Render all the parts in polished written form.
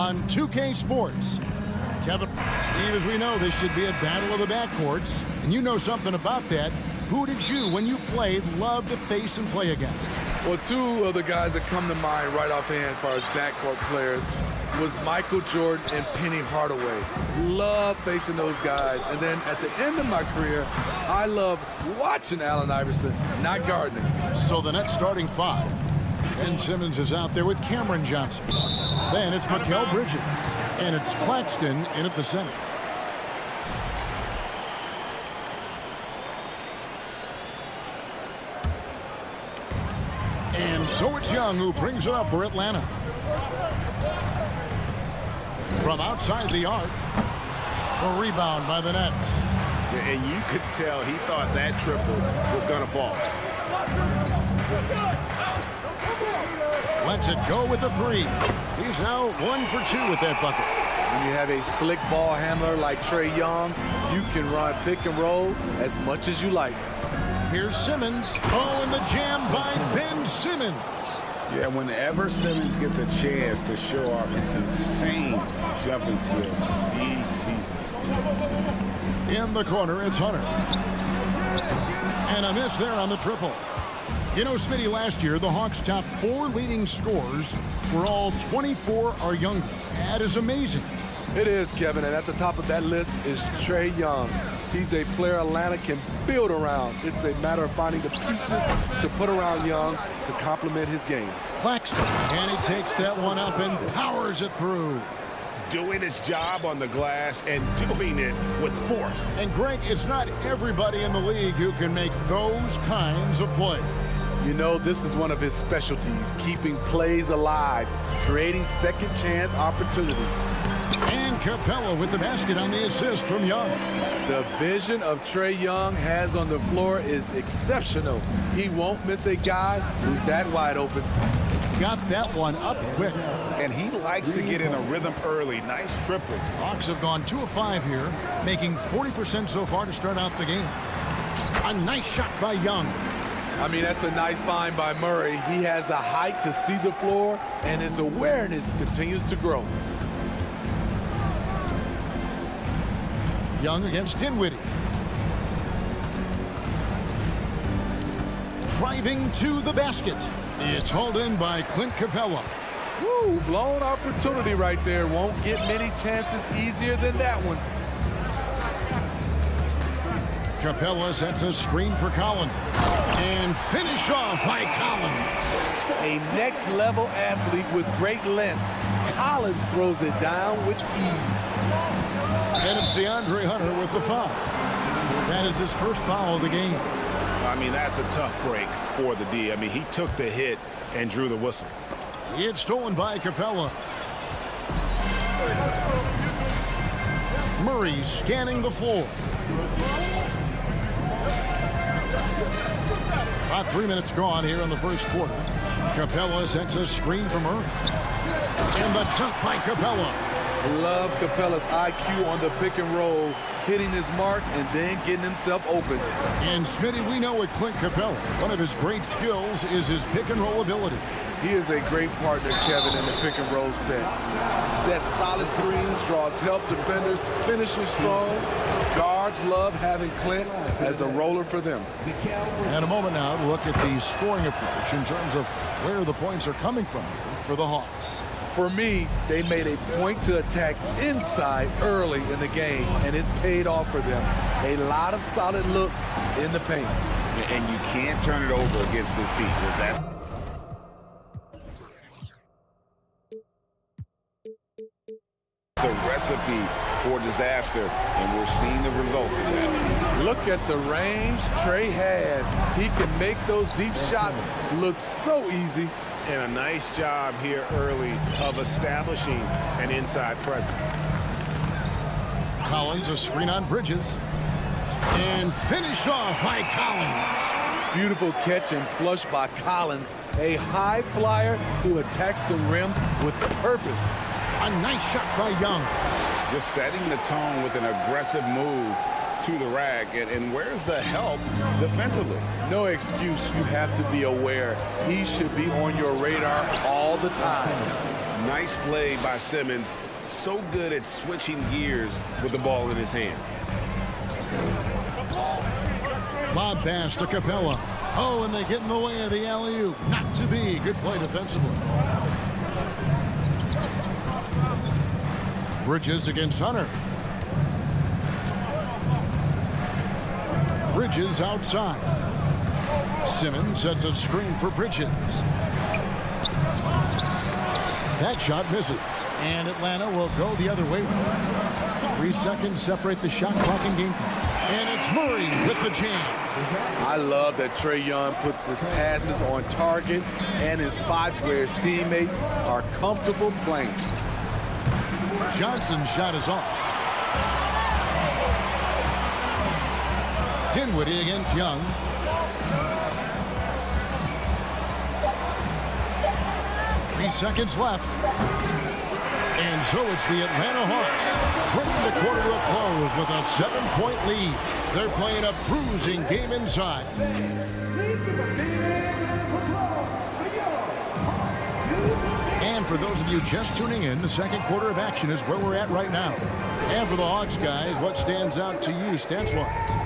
on 2K Sports. Kevin, Steve, as we know, this should be a battle of the backcourts, and you know something about that. Who did you, when you played, love to face and play against? Well, two of the guys that come to mind right offhand as far as backcourt players was Michael Jordan and Penny Hardaway. Love facing those guys. And then at the end of my career, I love watching Allen Iverson, not guarding him. So the next starting five. Ben Simmons is out there with Cameron Johnson. Then it's Mikal Bridges. And it's Claxton in at the center. And so it's Young who brings it up for Atlanta. From outside the arc, a rebound by the Nets. And you could tell he thought that triple was going to fall. Lets it go with a three. He's now 1 for 2 with that bucket. When you have a slick ball handler like Trae Young, you can run pick and roll as much as you like. Here's Simmons. Oh, and the jam by Ben Simmons. Yeah, whenever Simmons gets a chance to show off his insane jumping skills, he seizes it. In the corner, it's Hunter. And a miss there on the triple. You know, Smitty, last year, the Hawks' top 4 leading scorers were all 24 or younger. That is amazing. It is, Kevin, and at the top of that list is Trae Young. He's a player Atlanta can build around. It's a matter of finding the pieces to put around Young to complement his game. Claxton, and he takes that one up and powers it through. Doing his job on the glass and doing it with force. And, Greg, it's not everybody in the league who can make those kinds of plays. You know, this is one of his specialties, keeping plays alive, creating second chance opportunities. And Capella with the basket on the assist from Young. The vision of Trae Young has on the floor is exceptional. He won't miss a guy who's that wide open. Got that one up quick. And he likes to get in a rhythm early. Nice triple. Hawks have gone 2 of 5 here, making 40% so far to start out the game. A nice shot by Young. I mean, that's a nice find by Murray. He has the height to see the floor, and his awareness continues to grow. Young against Dinwiddie. Driving to the basket. It's hauled in by Clint Capella. Woo, blown opportunity right there. Won't get many chances easier than that one. Capella sets a screen for Collins. And finish off by Collins. A next-level athlete with great length. Collins throws it down with ease. And it's DeAndre Hunter with the foul. That is his first foul of the game. I mean, that's a tough break for the D. I mean, he took the hit and drew the whistle. It's stolen by Capella. Murray scanning the floor. About 3 minutes gone here in the first quarter. Capella sets a screen from Murray. And the dunk by Capella. Love Capella's IQ on the pick and roll, hitting his mark and then getting himself open. And Smitty, we know with Clint Capella, one of his great skills is his pick and roll ability. He is a great partner, Kevin, in the pick and roll set. Sets solid screens, draws help defenders, finishes strong. Guards love having Clint as the roller for them. And a moment now to look at the scoring approach in terms of where the points are coming from for the Hawks. For me, they made a point to attack inside early in the game, and it's paid off for them. A lot of solid looks in the paint. And you can't turn it over against this team with that. It's a recipe for disaster, and we're seeing the results of that. Look at the range Trae has. He can make those deep shots look so easy. And a nice job here early of establishing an inside presence. Collins, a screen on Bridges. And finish off by Collins. Beautiful catch and flush by Collins. A high flyer who attacks the rim with purpose. A nice shot by Young. Just setting the tone with an aggressive move to the rack. And where's the help defensively? No excuse. You have to be aware. He should be on your radar all the time. Nice play by Simmons. So good at switching gears with the ball in his hands. Lob pass to Capella. Oh, and they get in the way of the alley-oop. Not to be. Good play defensively. Bridges against Hunter. Bridges outside. Simmons sets a screen for Bridges. That shot misses. And Atlanta will go the other way. 3 seconds separate the shot clock and game. And it's Murray with the jam. I love that Trae Young puts his passes on target and in spots where his teammates are comfortable playing. Johnson's shot is off. Dinwiddie against Young. Three seconds left. And so it's the Atlanta Hawks bringing the quarter to a close with a 7-point lead. They're playing a bruising game inside. And for those of you just tuning in, the second quarter of action is where we're at right now. And for the Hawks guys, what stands out to you stats-wise?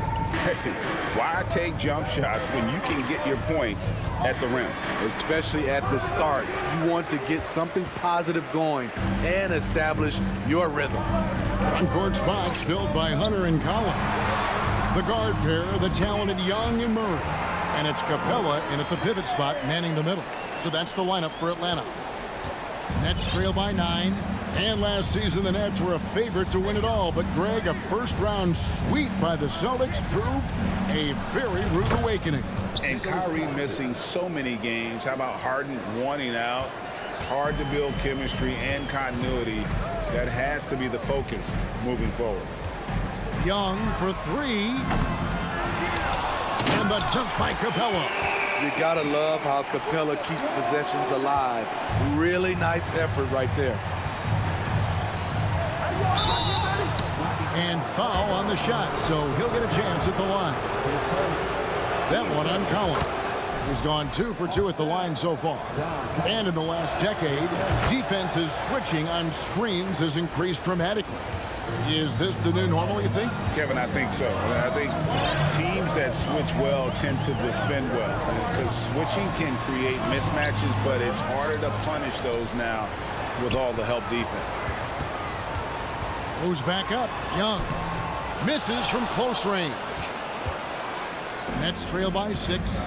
Why take jump shots when you can get your points at the rim? Especially at the start. You want to get something positive going and establish your rhythm. Front-court spots filled by Hunter and Collins. The guard pair, the talented Young and Murray. And it's Capella in at the pivot spot, manning the middle. So that's the lineup for Atlanta. Nets trail by 9. And last season, the Nets were a favorite to win it all. But, Greg, a first-round sweep by the Celtics proved a very rude awakening. And Kyrie missing so many games. How about Harden wanting out? Hard to build chemistry and continuity. That has to be the focus moving forward. Young for 3. And the dunk by Capella. You gotta love how Capella keeps possessions alive. Really nice effort right there. And foul on the shot, so he'll get a chance at the line. That one on Collins. He's gone 2 for 2 at the line so far. And in the last decade, defenses switching on screens has increased dramatically. Is this the new normal, you think? Kevin, I think so. I think teams that switch well tend to defend well. Because switching can create mismatches, but it's harder to punish those now with all the help defense. Moves back up. Young misses from close range. Nets trail by 6.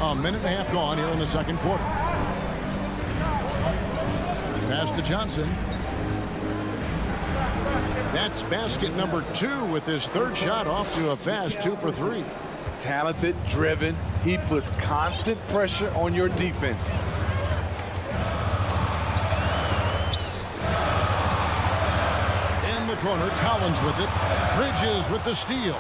A minute and a half gone here in the second quarter. Pass to Johnson. That's basket number 2 with his third shot off to a fast 2 for 3. Talented, driven. He puts constant pressure on your defense. In the corner, Collins with it. Bridges with the steal.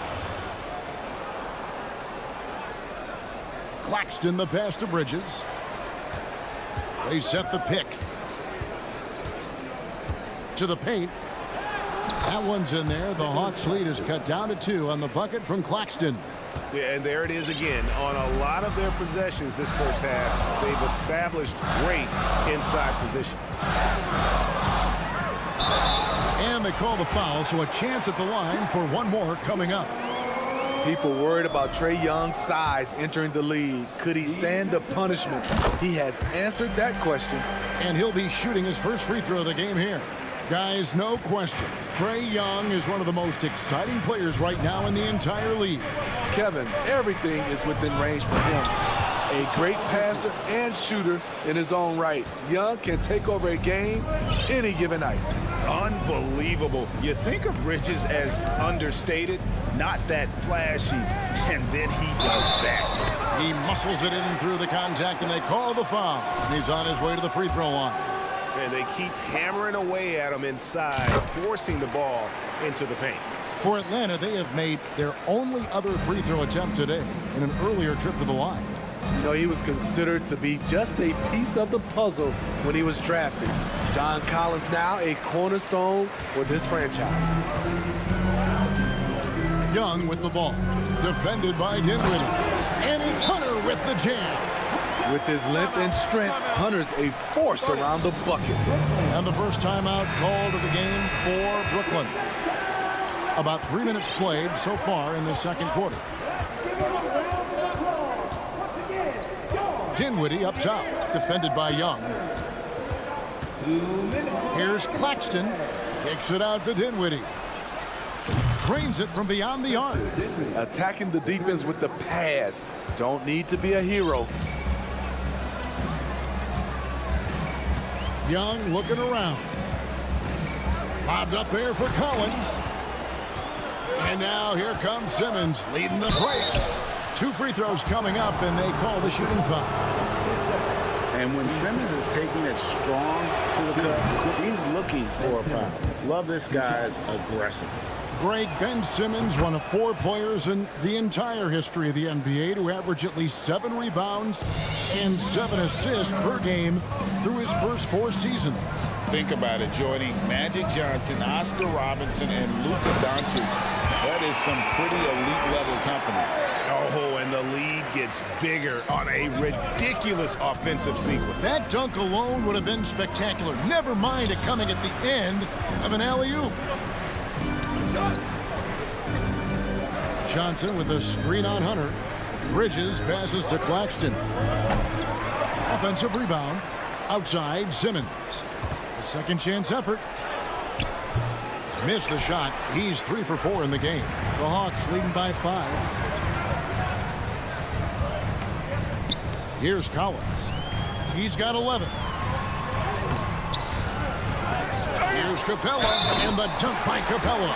Claxton the pass to Bridges. They set the pick. To the paint. That one's in there. The Hawks lead is cut down to 2 on the bucket from Claxton. Yeah, and there it is again. On a lot of their possessions this first half, they've established great inside position. And they call the foul, so a chance at the line for one more coming up. People worried about Trae Young's size entering the league. Could he stand the punishment? He has answered that question. And he'll be shooting his first free throw of the game here. Guys, no question. Trae Young is one of the most exciting players right now in the entire league. Kevin, everything is within range for him. A great passer and shooter in his own right. Young can take over a game any given night. Unbelievable. You think of Bridges as understated, not that flashy, and then he does that. He muscles it in through the contact, and they call the foul. And he's on his way to the free throw line. And they keep hammering away at him inside, forcing the ball into the paint. For Atlanta, they have made their only other free throw attempt today in an earlier trip to the line. You know, he was considered to be just a piece of the puzzle when he was drafted. John Collins now a cornerstone for this franchise. Young with the ball. Defended by Dinwiddie. And it's Hunter with the jam. With his length and strength, Hunter's a force around the bucket. And the first timeout called of the game for Brooklyn. About 3 minutes played so far in the second quarter. Dinwiddie up top, defended by Young. Here's Claxton, kicks it out to Dinwiddie. Drains it from beyond the arc. Attacking the defense with the pass. Don't need to be a hero. Young looking around. Lobbed up there for Collins. And now here comes Simmons leading the break. 2 free throws coming up, and they call the shooting foul. And when Simmons is taking it strong to the cup, he's looking for a foul. Love this guy's aggressive. Greg, Ben Simmons, one of 4 players in the entire history of the NBA to average at least 7 rebounds and 7 assists per game through his first 4 seasons. Think about it, joining Magic Johnson, Oscar Robertson, and Luka Doncic. That is some pretty elite-level company. Oh, and the lead gets bigger on a ridiculous offensive sequence. That dunk alone would have been spectacular. Never mind it coming at the end of an alley-oop. Johnson with a screen on Hunter. Bridges passes to Claxton. Offensive rebound. Outside, Simmons. A second chance effort. Missed the shot. He's 3 for 4 in the game. The Hawks leading by 5. Here's Collins. He's got 11. Here's Capella, and the dunk by Capella.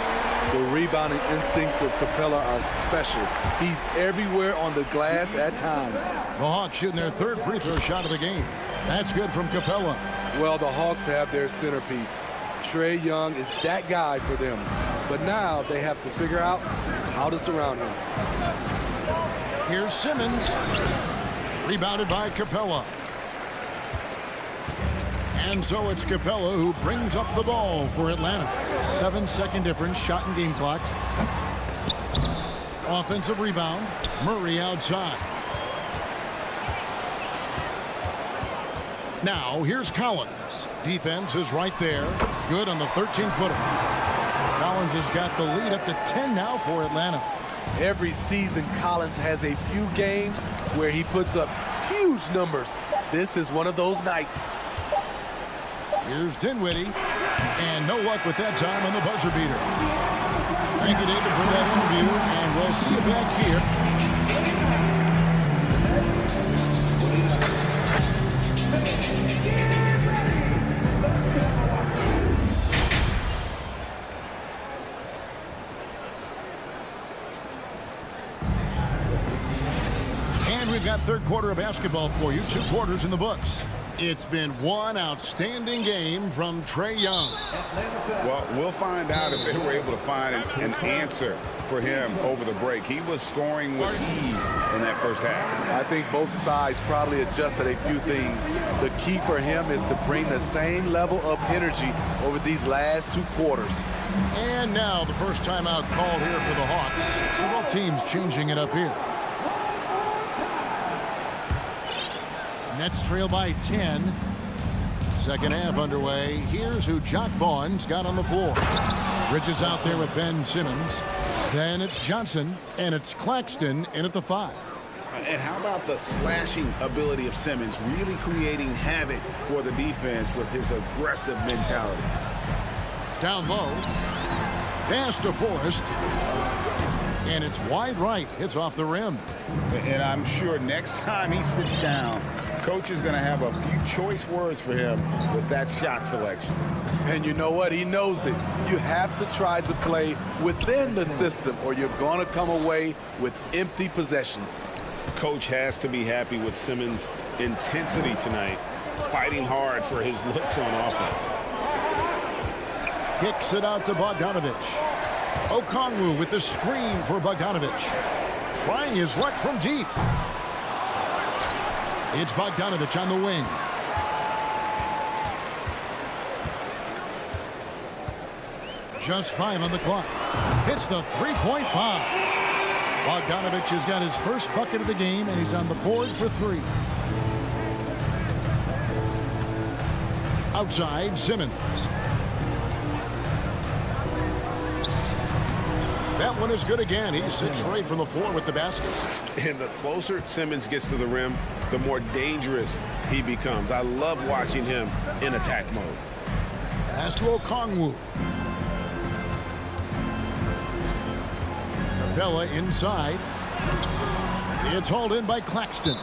The rebounding instincts of Capella are special. He's everywhere on the glass at times. The Hawks shooting their 3rd free throw shot of the game. That's good from Capella. Well, the Hawks have their centerpiece. Trae Young is that guy for them. But now they have to figure out how to surround him. Here's Simmons. Rebounded by Capella. And so it's Capella who brings up the ball for Atlanta. 7-second difference, shot and game clock. Offensive rebound. Murray outside. Now here's Collins. Defense is right there. Good on the 13-footer. Collins has got the lead up to 10 now for Atlanta. Every season, Collins has a few games where he puts up huge numbers. This is one of those nights. Here's Dinwiddie, and no luck with that time on the buzzer beater. Thank you, David, for that interview, and we'll see you back here. And we've got 3rd quarter of basketball for you, 2 quarters in the books. It's been one outstanding game from Trae Young. Well, we'll find out if they were able to find an answer for him over the break. He was scoring with ease in that first half. I think both sides probably adjusted a few things. The key for him is to bring the same level of energy over these last 2 quarters. And now the first timeout called here for the Hawks. So both teams changing it up here. Nets trail by 10. Second half underway. Here's who Jock Vaughn's got on the floor. Bridges out there with Ben Simmons. Then it's Johnson, and it's Claxton in at the 5. And how about the slashing ability of Simmons, really creating havoc for the defense with his aggressive mentality. Down low. Pass to Forrest. And it's wide right. Hits off the rim. And I'm sure next time he sits down, coach is going to have a few choice words for him with that shot selection. And you know what? He knows it. You have to try to play within the system or you're going to come away with empty possessions. Coach has to be happy with Simmons' intensity tonight, fighting hard for his looks on offense. Kicks it out to Bogdanovich. Okongwu with the screen for Bogdanovich. Trying his luck from deep. It's Bogdanovich on the wing. Just 5 on the clock. Hits the 3-point bomb. Bogdanovich has got his first bucket of the game, and he's on the board for 3. Outside, Simmons. That one is good again. He's 6 straight from the floor with the basket. And the closer Simmons gets to the rim, the more dangerous he becomes. I love watching him in attack mode. Pass to Okongwu. Capella inside. It's hauled in by Claxton.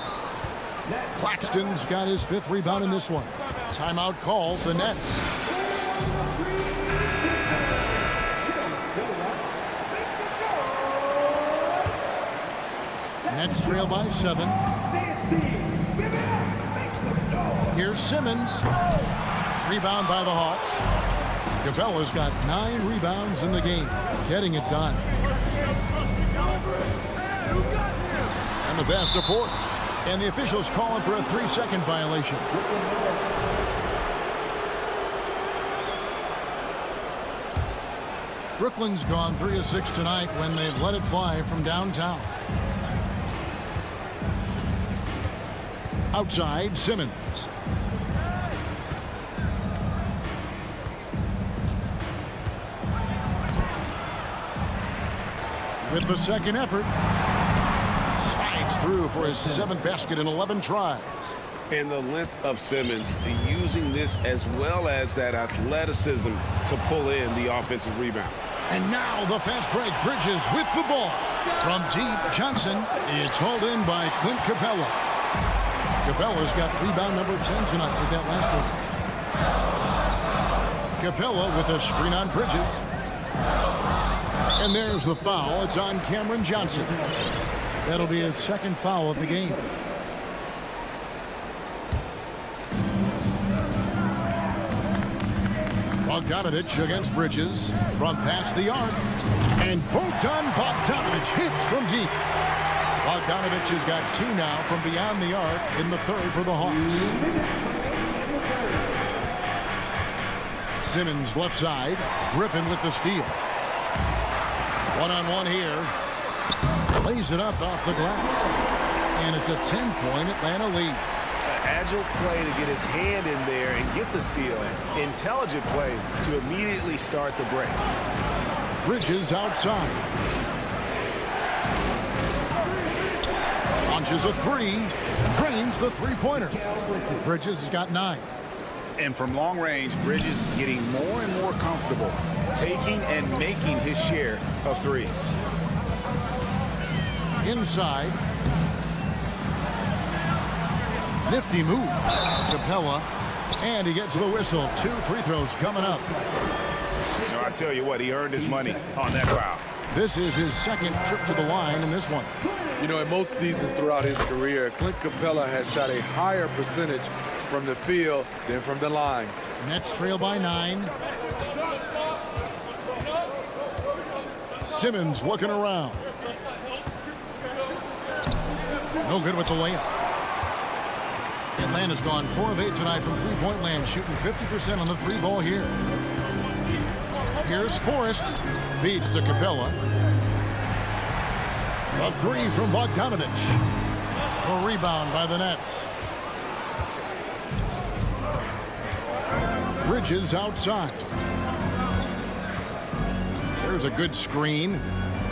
Claxton's got his 5th rebound in this one. Timeout call, the Nets. Nets trail by 7. Here's Simmons. Rebound by the Hawks. Capella's got 9 rebounds in the game. Getting it done. And the best of 4. And the officials calling for a 3-second violation. Brooklyn's gone 3 of 6 tonight when they've let it fly from downtown. Outside, Simmons. With the second effort. Slides through for his 7th basket in 11 tries. And the length of Simmons, using this as well as that athleticism to pull in the offensive rebound. And now the fast break. Bridges with the ball. From deep, Johnson. It's hauled in by Clint Capella. Capella's got rebound number 10 tonight with that last one. Capella with a screen on Bridges. And there's the foul. It's on Cameron Johnson. That'll be his 2nd foul of the game. Bogdanovich against Bridges from past the arc. And Bogdanovich hits from deep. Bogdanovich has got 2 now from beyond the arc in the 3rd for the Hawks. Simmons left side. Griffin with the steal. One-on-one here. Lays it up off the glass. And it's a 10-point Atlanta lead. Agile play to get his hand in there and get the steal. Intelligent play to immediately start the break. Bridges outside. Launches a 3. Drains the 3-pointer. Bridges has got 9. And from long range, Bridges getting more and more comfortable taking and making his share of threes. Inside. Nifty move. Capella. And he gets the whistle. 2 free throws coming up. You know, I tell you what, he earned his money on that foul. This is his 2nd trip to the line in this one. You know, in most seasons throughout his career, Clint Capella has shot a higher percentage from the field than from the line. Nets trail by 9. Simmons looking around. No good with the layup. Atlanta's gone 4 of 8 tonight from 3-point land, shooting 50% on the 3 ball here. Here's Forrest. Feeds to Capella. A 3 from Bogdanovich. A rebound by the Nets. Bridges outside. There's a good screen.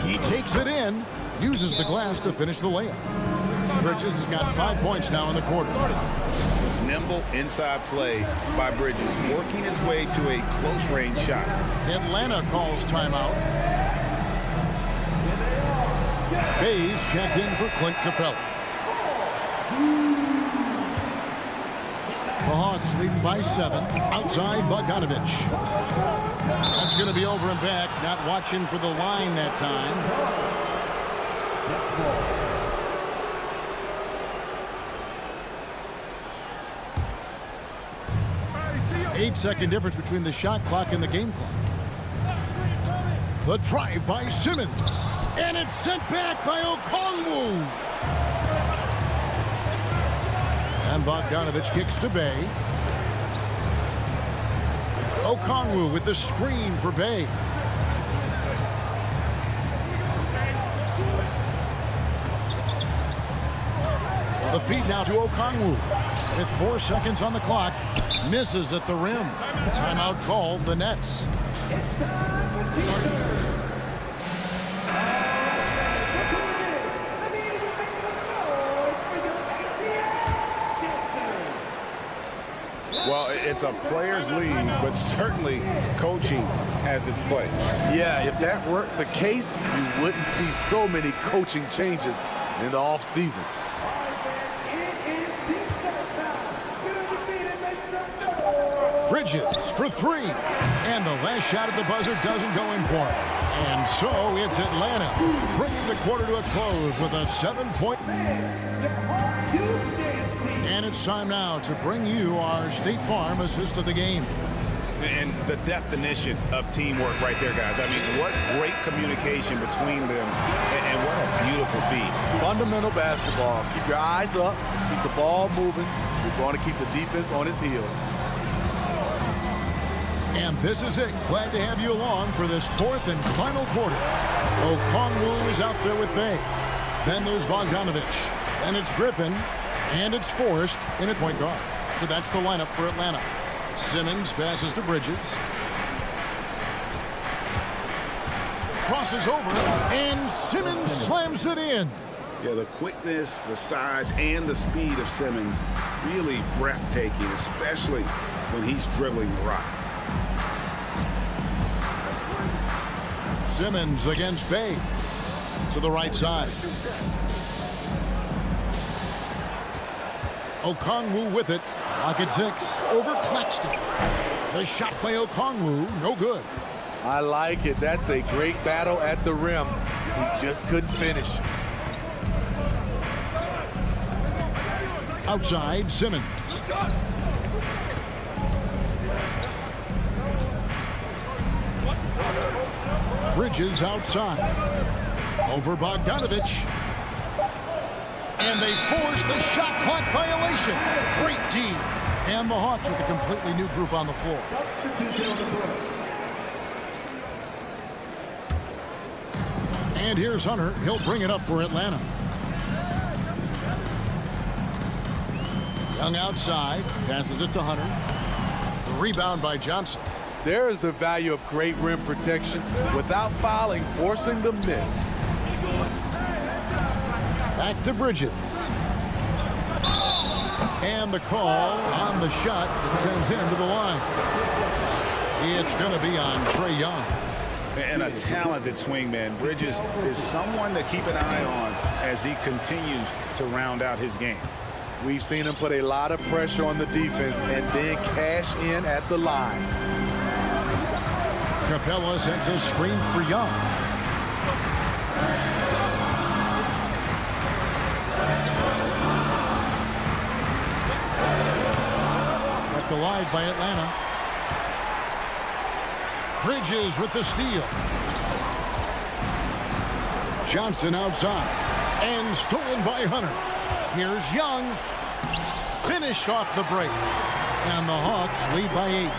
He takes it in. Uses the glass to finish the layup. Bridges has got 5 points now in the quarter. Nimble inside play by Bridges, working his way to a close-range shot. Atlanta calls timeout. Hayes checked in for Clint Capella. The Hawks leading by 7. Outside, Bogdanovich. That's going to be over and back. Not watching for the line that time. 8-second difference between the shot clock and the game clock. The drive by Simmons. And it's sent back by Okongwu. And Bogdanovich kicks to Bay. Okongwu with the screen for Bay. The feed now to Okongwu with 4 seconds on the clock. Misses at the rim. Timeout called the Nets. Well, it's a players' league, but certainly coaching has its place. Yeah, if that were the case, you wouldn't see so many coaching changes in the offseason. Bridges for three. And the last shot at the buzzer doesn't go in for it. And so it's Atlanta bringing the quarter to a close with a 7-point. And it's time now to bring you our State Farm assist of the game. And the definition of teamwork right there, guys. I mean, what great communication between them, and what a beautiful feed. Fundamental basketball. Keep your eyes up, keep the ball moving. You're going to keep the defense on its heels. And this is it. Glad to have you along for this fourth and final quarter. Okongwu is out there with Bay. Then there's Bogdanovich. And it's Griffin. And it's Forrest in at point guard. So that's the lineup for Atlanta. Simmons passes to Bridges. Crosses over. And Simmons slams it in. Yeah, the quickness, the size, and the speed of Simmons really breathtaking, especially when he's dribbling the rock. Simmons against Bay. To the right side. Okongwu with it. Lock at 6. Over Claxton. The shot by Okongwu. No good. I like it. That's a great battle at the rim. He just couldn't finish. Outside, Simmons. Bridges outside. Over Bogdanovich. And they force the shot clock violation. Great team. And the Hawks with a completely new group on the floor. And here's Hunter. He'll bring it up for Atlanta. Young outside. Passes it to Hunter. The rebound by Johnson. There is the value of great rim protection without fouling, forcing the miss. Back to Bridges. And the call on the shot that sends him to the line. It's going to be on Trae Young. And a talented swingman. Bridges is someone to keep an eye on as he continues to round out his game. We've seen him put a lot of pressure on the defense and then cash in at the line. Capella sends a screen for Young. Alive by Atlanta. Bridges with the steal. Johnson outside. And stolen by Hunter. Here's Young. Finished off the break. And the Hawks lead by 8.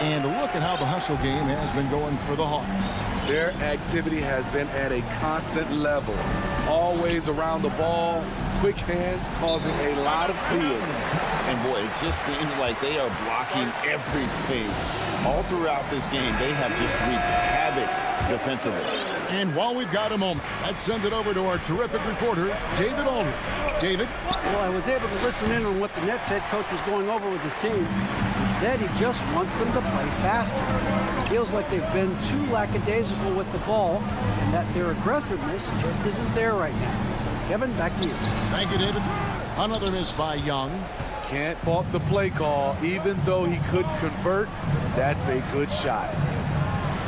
And look at how the hustle game has been going for the Hawks. Their activity has been at a constant level. Always around the ball. Quick hands causing a lot of steals. And boy, it just seems like they are blocking everything. All throughout this game, they have just wreaked havoc defensively. And while we've got a moment, let's send it over to our terrific reporter, David Aldridge. David? Well, I was able to listen in on what the Nets head coach was going over with his team. He said he just wants them to play faster. It feels like they've been too lackadaisical with the ball and that their aggressiveness just isn't there right now. Kevin, back to you. Thank you, David. Another miss by Young. Can't fault the play call. Even though he couldn't convert, that's a good shot.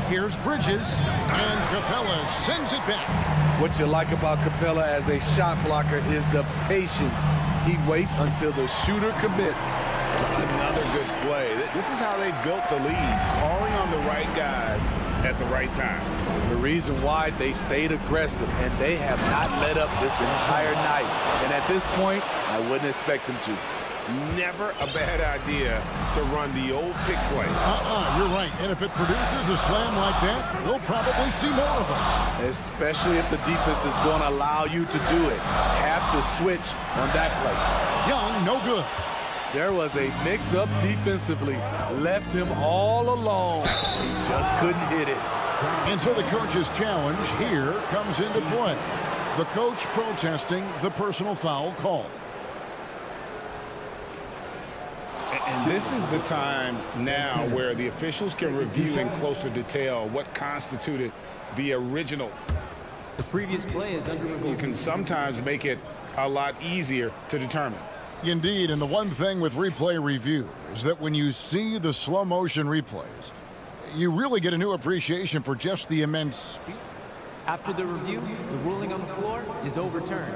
Here's Bridges, and Capella sends it back. What you like about Capella as a shot blocker is the patience. He waits until the shooter commits. Another good play. This is how they built the lead, calling on the right guys at the right time. The reason why they stayed aggressive, and they have not let up this entire night. And at this point, I wouldn't expect them to. Never a bad idea to run the old pick play. You're right. And if it produces a slam like that, we'll probably see more of them. Especially if the defense is going to allow you to do it. Have to switch on that play. Young, no good. There was a mix-up defensively. Left him all alone. He just couldn't hit it. And so the coach's challenge here comes into play. The coach protesting the personal foul call. And this is the time now where the officials can review in closer detail what constituted the original. The previous play is under review. You can sometimes make it a lot easier to determine. Indeed, and the one thing with replay review is that when you see the slow motion replays, you really get a new appreciation for just the immense speed. After the review, the ruling on the floor is overturned.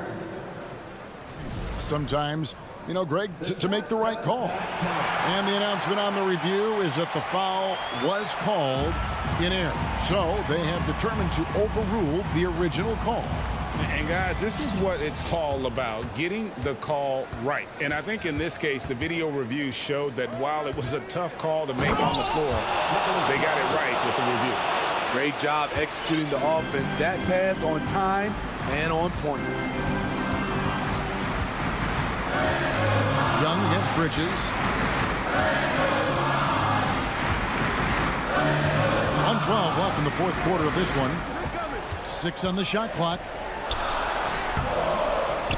Sometimes, you know, Greg, to make the right call. And the announcement on the review is that the foul was called in error. So they have determined to overrule the original call. And guys, this is what it's all about, getting the call right. And I think in this case, the video review showed that while it was a tough call to make on the floor, they got it right with the review. Great job executing the offense. That pass on time and on point. Young against Bridges. 1:12 left in the fourth quarter of this one. 6 on the shot clock.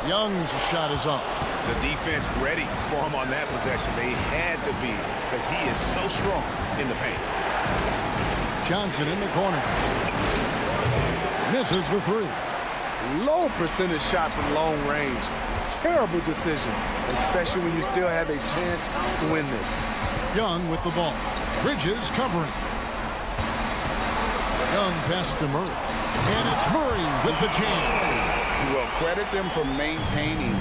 Young's shot is off. The defense ready for him on that possession. They had to be, because he is so strong in the paint. Johnson in the corner. Misses the three. Low percentage shot from long range. Terrible decision, especially when you still have a chance to win this. Young with the ball. Bridges covering. Young pass to Murray. And it's Murray with the jam. Well, credit them for maintaining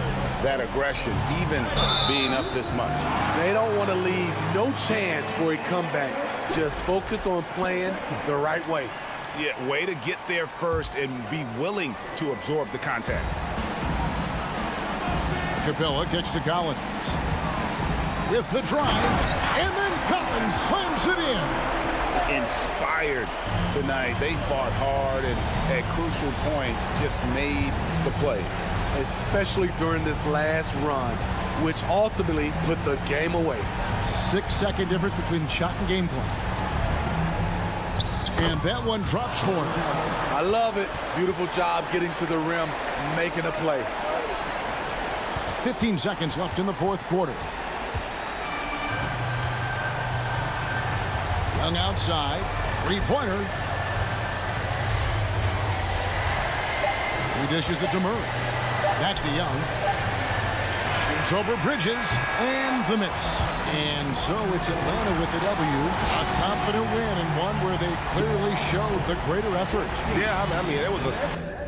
that aggression, even being up this much. They don't want to leave no chance for a comeback. Just focus on playing the right way. Yeah, way to get there first and be willing to absorb the contact. Capella kicks to Collins. With the drive, and then Collins slams it in. Inspired tonight. They fought hard and at crucial points just made the plays. Especially during this last run, which ultimately put the game away. 6-second difference between shot and game clock. And that one drops for him. I love it. Beautiful job getting to the rim, making a play. 15 seconds left in the fourth quarter. Young outside. Three-pointer. He dishes it to Murray. Back to Young. Shoots over Bridges. And the miss. And so it's Atlanta with the W. A confident win and one where they clearly showed the greater effort. Yeah, I mean, it was a...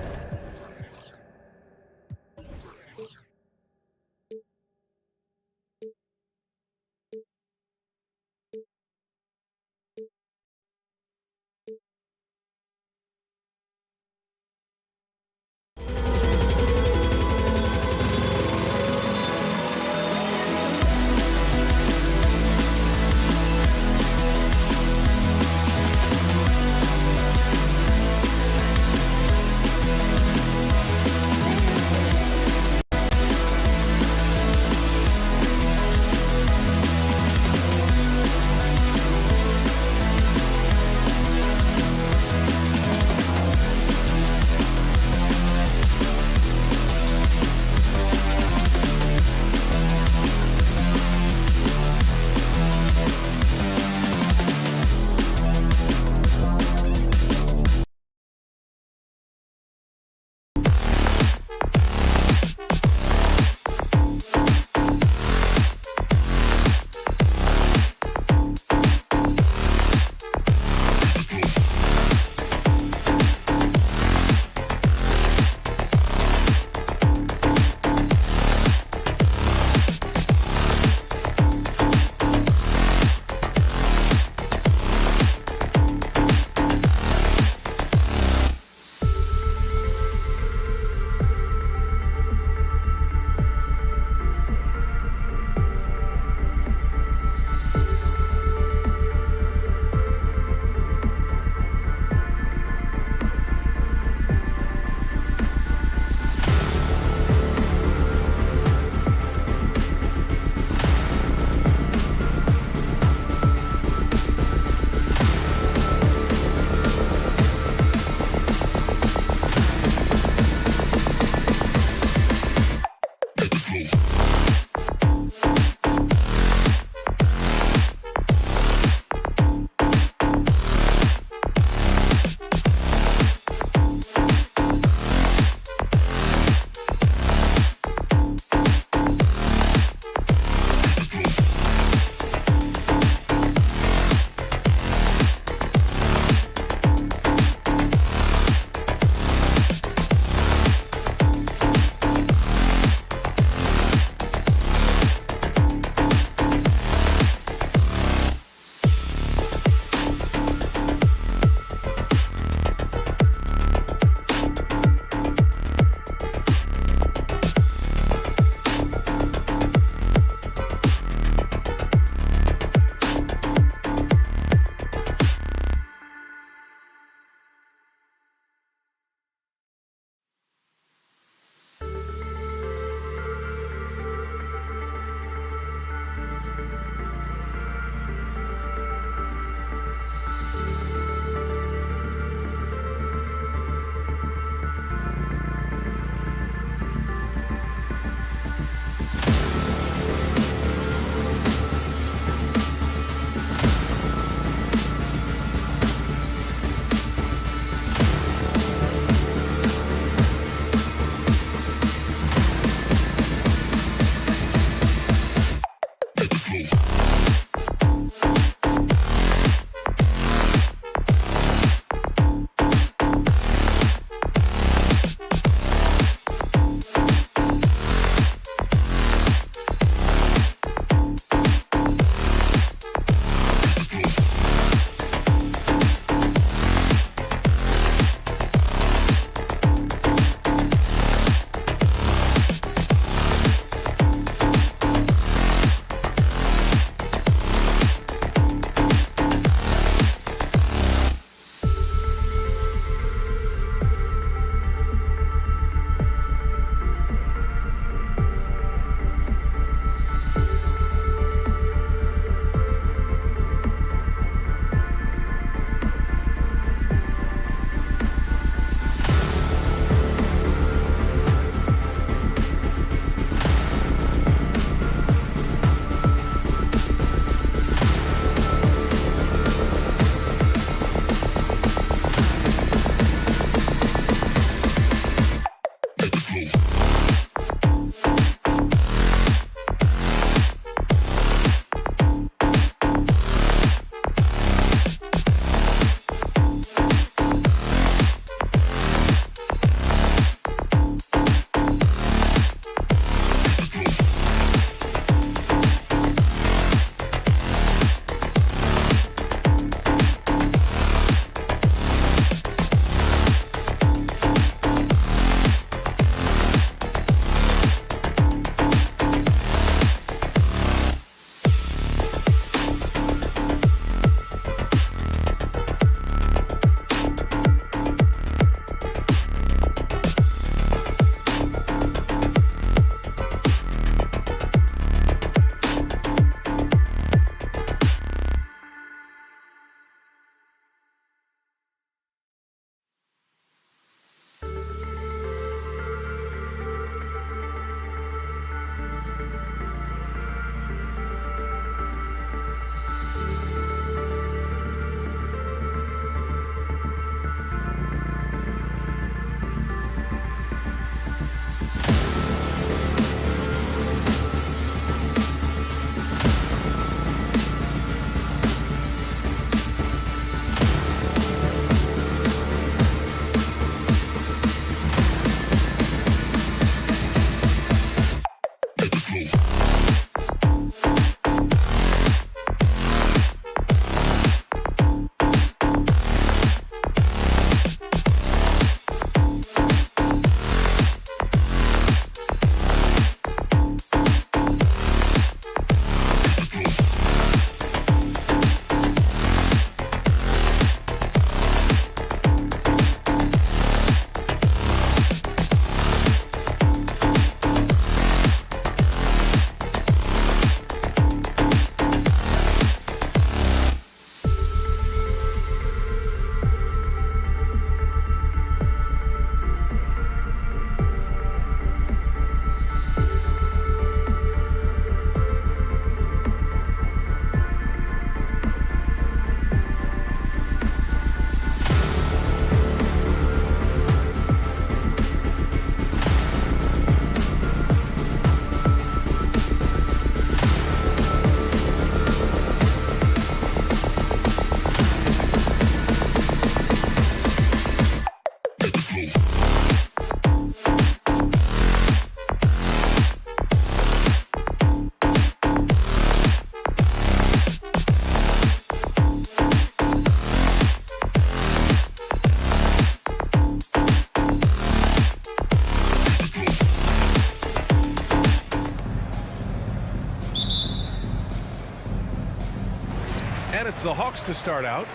And it's the Hawks to start out.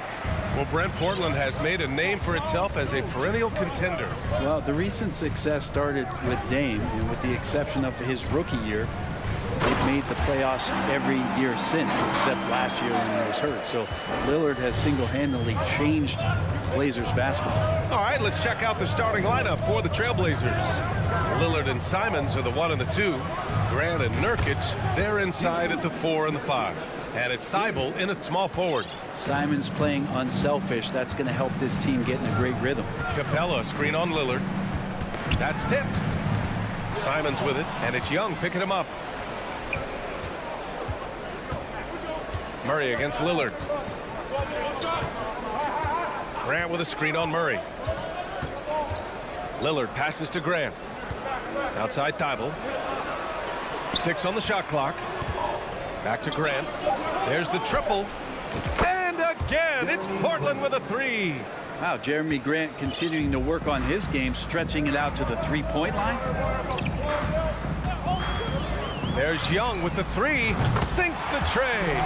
Well, Brent, Portland has made a name for itself as a perennial contender. Well, the recent success started with Dame, and with the exception of his rookie year, they've made the playoffs every year since, except last year when he was hurt. So Lillard has single-handedly changed Blazers basketball. All right, let's check out the starting lineup for the Trailblazers. Lillard and Simons are the 1 and the 2. Grant and Nurkic, they're inside at the 4 and the 5. And it's Thibault in at small forward. Simons playing unselfish. That's going to help this team get in a great rhythm. Capella, screen on Lillard. That's tipped. Simons with it, and it's Young picking him up. Murray against Lillard. Grant with a screen on Murray. Lillard passes to Grant. Outside Thibault. 6 on the shot clock. Back to Grant. There's the triple. And again, it's Portland with a 3. Wow, Jeremy Grant continuing to work on his game, stretching it out to the three-point line. There's Young with the 3. Sinks the tray.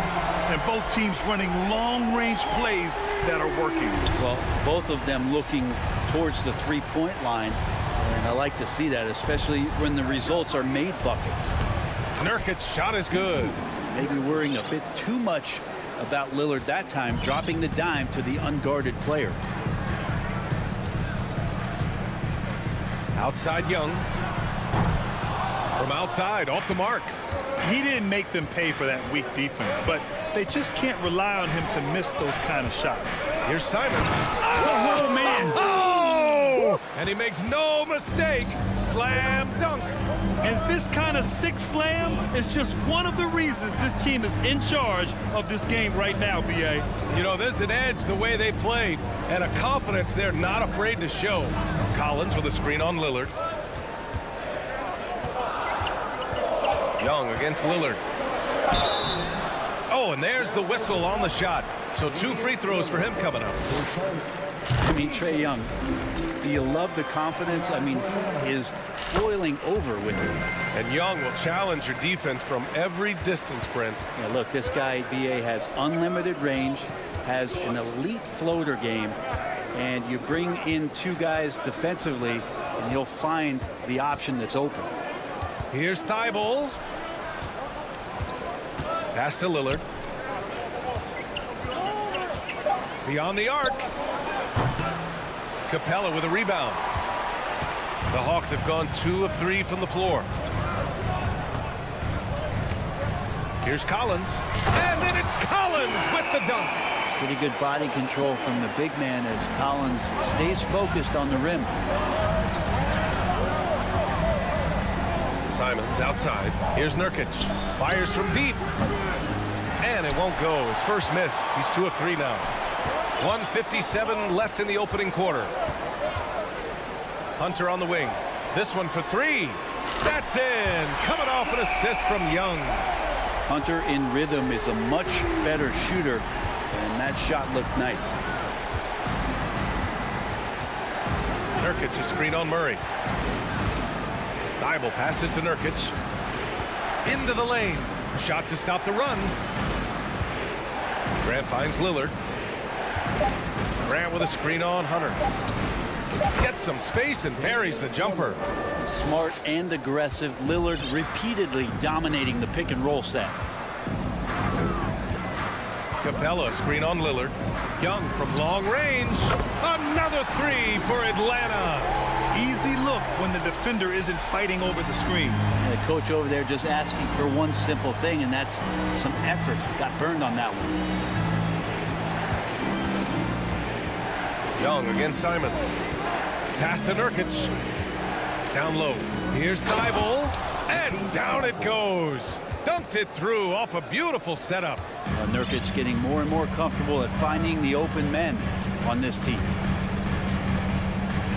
And both teams running long-range plays that are working. Well, both of them looking towards the three-point line. And I like to see that, especially when the results are made buckets. Nurkic shot is good. Maybe worrying a bit too much about Lillard that time, dropping the dime to the unguarded player. Outside Young. From outside, off the mark. He didn't make them pay for that weak defense, but they just can't rely on him to miss those kind of shots. Here's Simons. Oh, man. Oh! And he makes no mistake. slam dunk. And this kind of six slam is just one of the reasons this team is in charge of this game right now, B.A. You know, there's an edge the way they played and a confidence they're not afraid to show. Collins with a screen on Lillard. Young against Lillard. Oh, and there's the whistle on the shot. So 2 free throws for him coming up. I mean, Trae Young, do you love the confidence? I mean, is boiling over with it. And Young will challenge your defense from every distance, Brent. Yeah, look, this guy, B.A., has unlimited range, has an elite floater game, and you bring in 2 guys defensively, and he'll find the option that's open. Here's Thibault. Pass to Lillard. Beyond the arc. Capella with a rebound. The Hawks have gone 2 of 3 from the floor. Here's Collins. And then it's Collins with the dunk. Pretty good body control from the big man as Collins stays focused on the rim. Simons outside. Here's Nurkic. Fires from deep. And it won't go. His first miss. He's 2 of 3 now. 1:57 left in the opening quarter. Hunter on the wing. This one for 3. That's in. Coming off an assist from Young. Hunter in rhythm is a much better shooter, and that shot looked nice. Nurkic a screen on Murray. Thibault passes to Nurkic. Into the lane. Shot to stop the run. Grant finds Lillard. Grant with a screen on Hunter. Gets some space and parries the jumper. Smart and aggressive. Lillard repeatedly dominating the pick and roll set. Capella screen on Lillard. Young from long range. Another 3 for Atlanta. Easy look when the defender isn't fighting over the screen. The coach over there just asking for one simple thing, and that's some effort. Got burned on that one. Young against Simons. Pass to Nurkic. Down low. Here's Thibault. And down it goes. Dunked it through off a beautiful setup. Nurkic getting more and more comfortable at finding the open men on this team.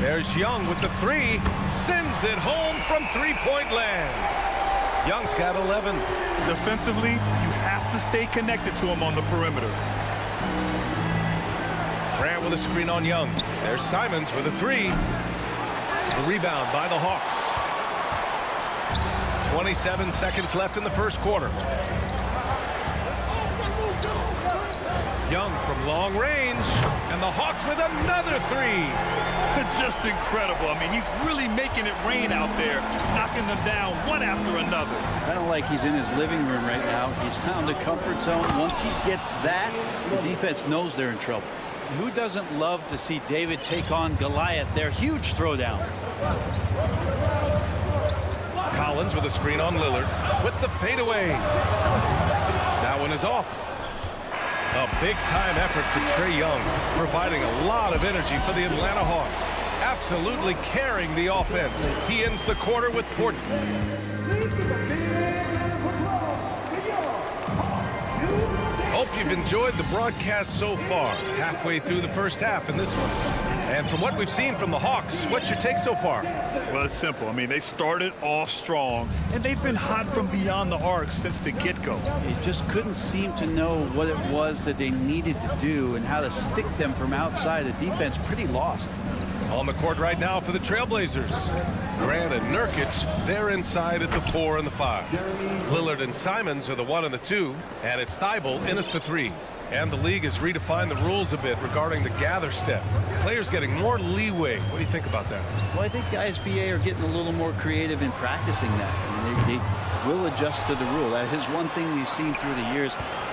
There's Young with the 3. Sends it home from 3-point land. Young's got 11. Defensively, you have to stay connected to him on the perimeter. Grant with a screen on Young. There's Simons with a 3. The rebound by the Hawks. 27 seconds left in the first quarter. Young from long range. And the Hawks with another 3. Just incredible. I mean, he's really making it rain out there, knocking them down one after another. I don't like he's in his living room right now. He's found a comfort zone. Once he gets that, the defense knows they're in trouble. Who doesn't love to see David take on Goliath? Their huge throwdown. Collins with a screen on Lillard with the fadeaway. That one is off. A big-time effort for Trae Young, providing a lot of energy for the Atlanta Hawks. Absolutely carrying the offense. He ends the quarter with 14. Hope you've enjoyed the broadcast so far. Halfway through the first half in this one. And from what we've seen from the Hawks, what's your take so far? Well, it's simple. I mean, they started off strong, and they've been hot from beyond the arc since the get-go. They just couldn't seem to know what it was that they needed to do and how to stick them from outside. The defense pretty lost. On the court right now for the Trailblazers. Grant and Nurkic, they're inside at the 4 and the 5. Lillard and Simons are the 1 and the 2. And it's Thibault in at the 3. And the league has redefined the rules a bit regarding the gather step. Players getting more leeway. What do you think about that? Well, I think guys, BA, are getting a little more creative in practicing that. I mean, they will adjust to the rule. That is one thing we've seen through the years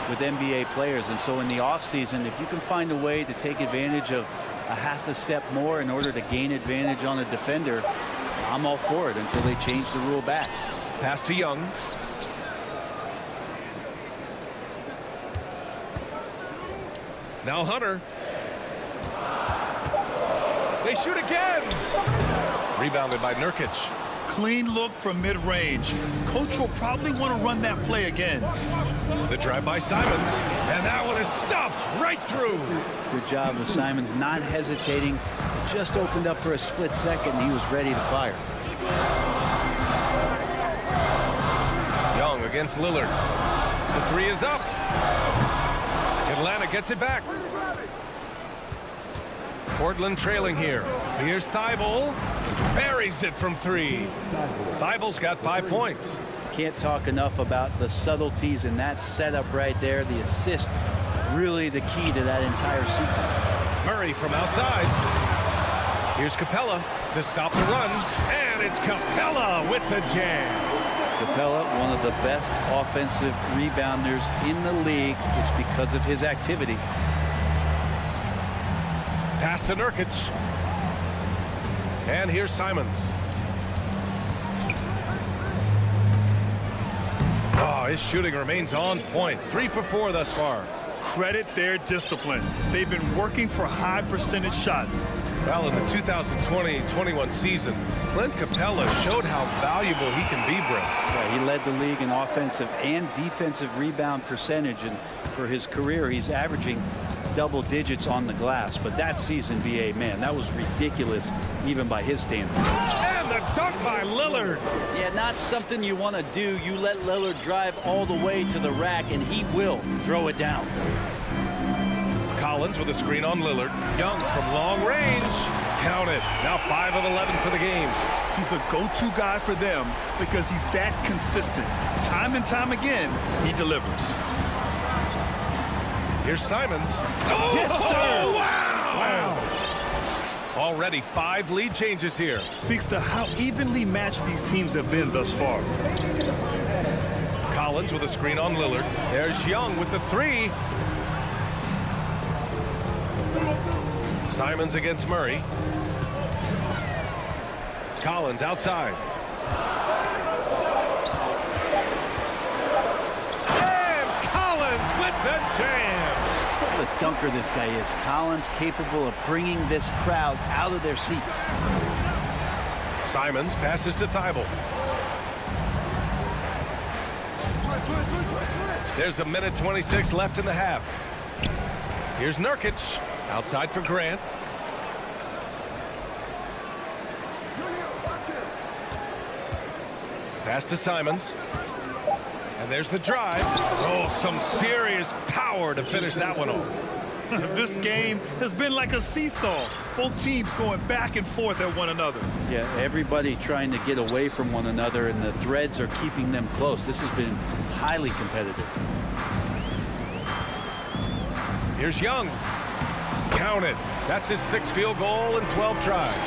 with NBA players. And so in the offseason, if you can find a way to take advantage of a half a step more in order to gain advantage on a defender, I'm all for it until they change the rule back. Pass to Young. Now Hunter. They shoot again. Rebounded by Nurkic. Clean look from mid-range. Coach will probably want to run that play again. The drive by Simons, and that one is stuffed right through. Good job of Simons not hesitating. Just opened up for a split second, and he was ready to fire. Young against Lillard. The three is up. Atlanta gets it back. Portland trailing here. Here's Thibault. Buries it from three. Thibault's got 5 points. Can't talk enough about the subtleties in that setup right there. The assist, really the key to that entire sequence. Murray from outside. Here's Capella to stop the run. And it's Capella with the jam. Capella, one of the best offensive rebounders in the league. It's because of his activity. Pass to Nurkic. And here's Simons. Oh, his shooting remains on point. 3 for 4 thus far. Credit their discipline. They've been working for high percentage shots. Well, in the 2020-21 season, Clint Capella showed how valuable he can be, Brent. Yeah, he led the league in offensive and defensive rebound percentage, and for his career, he's averaging double digits on the glass. But that season, B.A., man, that was ridiculous, even by his standards. And the dunk by Lillard. Yeah, not something you want to do. You let Lillard drive all the way to the rack, and he will throw it down. Collins with a screen on Lillard. Young from long range. Count it. Now 5 of 11 for the game. He's a go-to guy for them because he's that consistent. Time and time again, he delivers. Here's Simons. Oh, yes, sir. Wow. Already 5 lead changes here. Speaks to how evenly matched these teams have been thus far. Collins with a screen on Lillard. There's Young with the 3. Simons against Murray. Collins outside. And Collins with the jam. What a dunker this guy is. Collins capable of bringing this crowd out of their seats. Simons passes to Thibault. There's a minute 26 left in the half. Here's Nurkic. Outside for Grant. Pass to Simons. And there's the drive. Oh, some serious power to finish that one off. This game has been like a seesaw. Both teams going back and forth at one another. Yeah, everybody trying to get away from one another, and the threads are keeping them close. This has been highly competitive. Here's Young. Count it. That's his 6th field goal in 12 tries.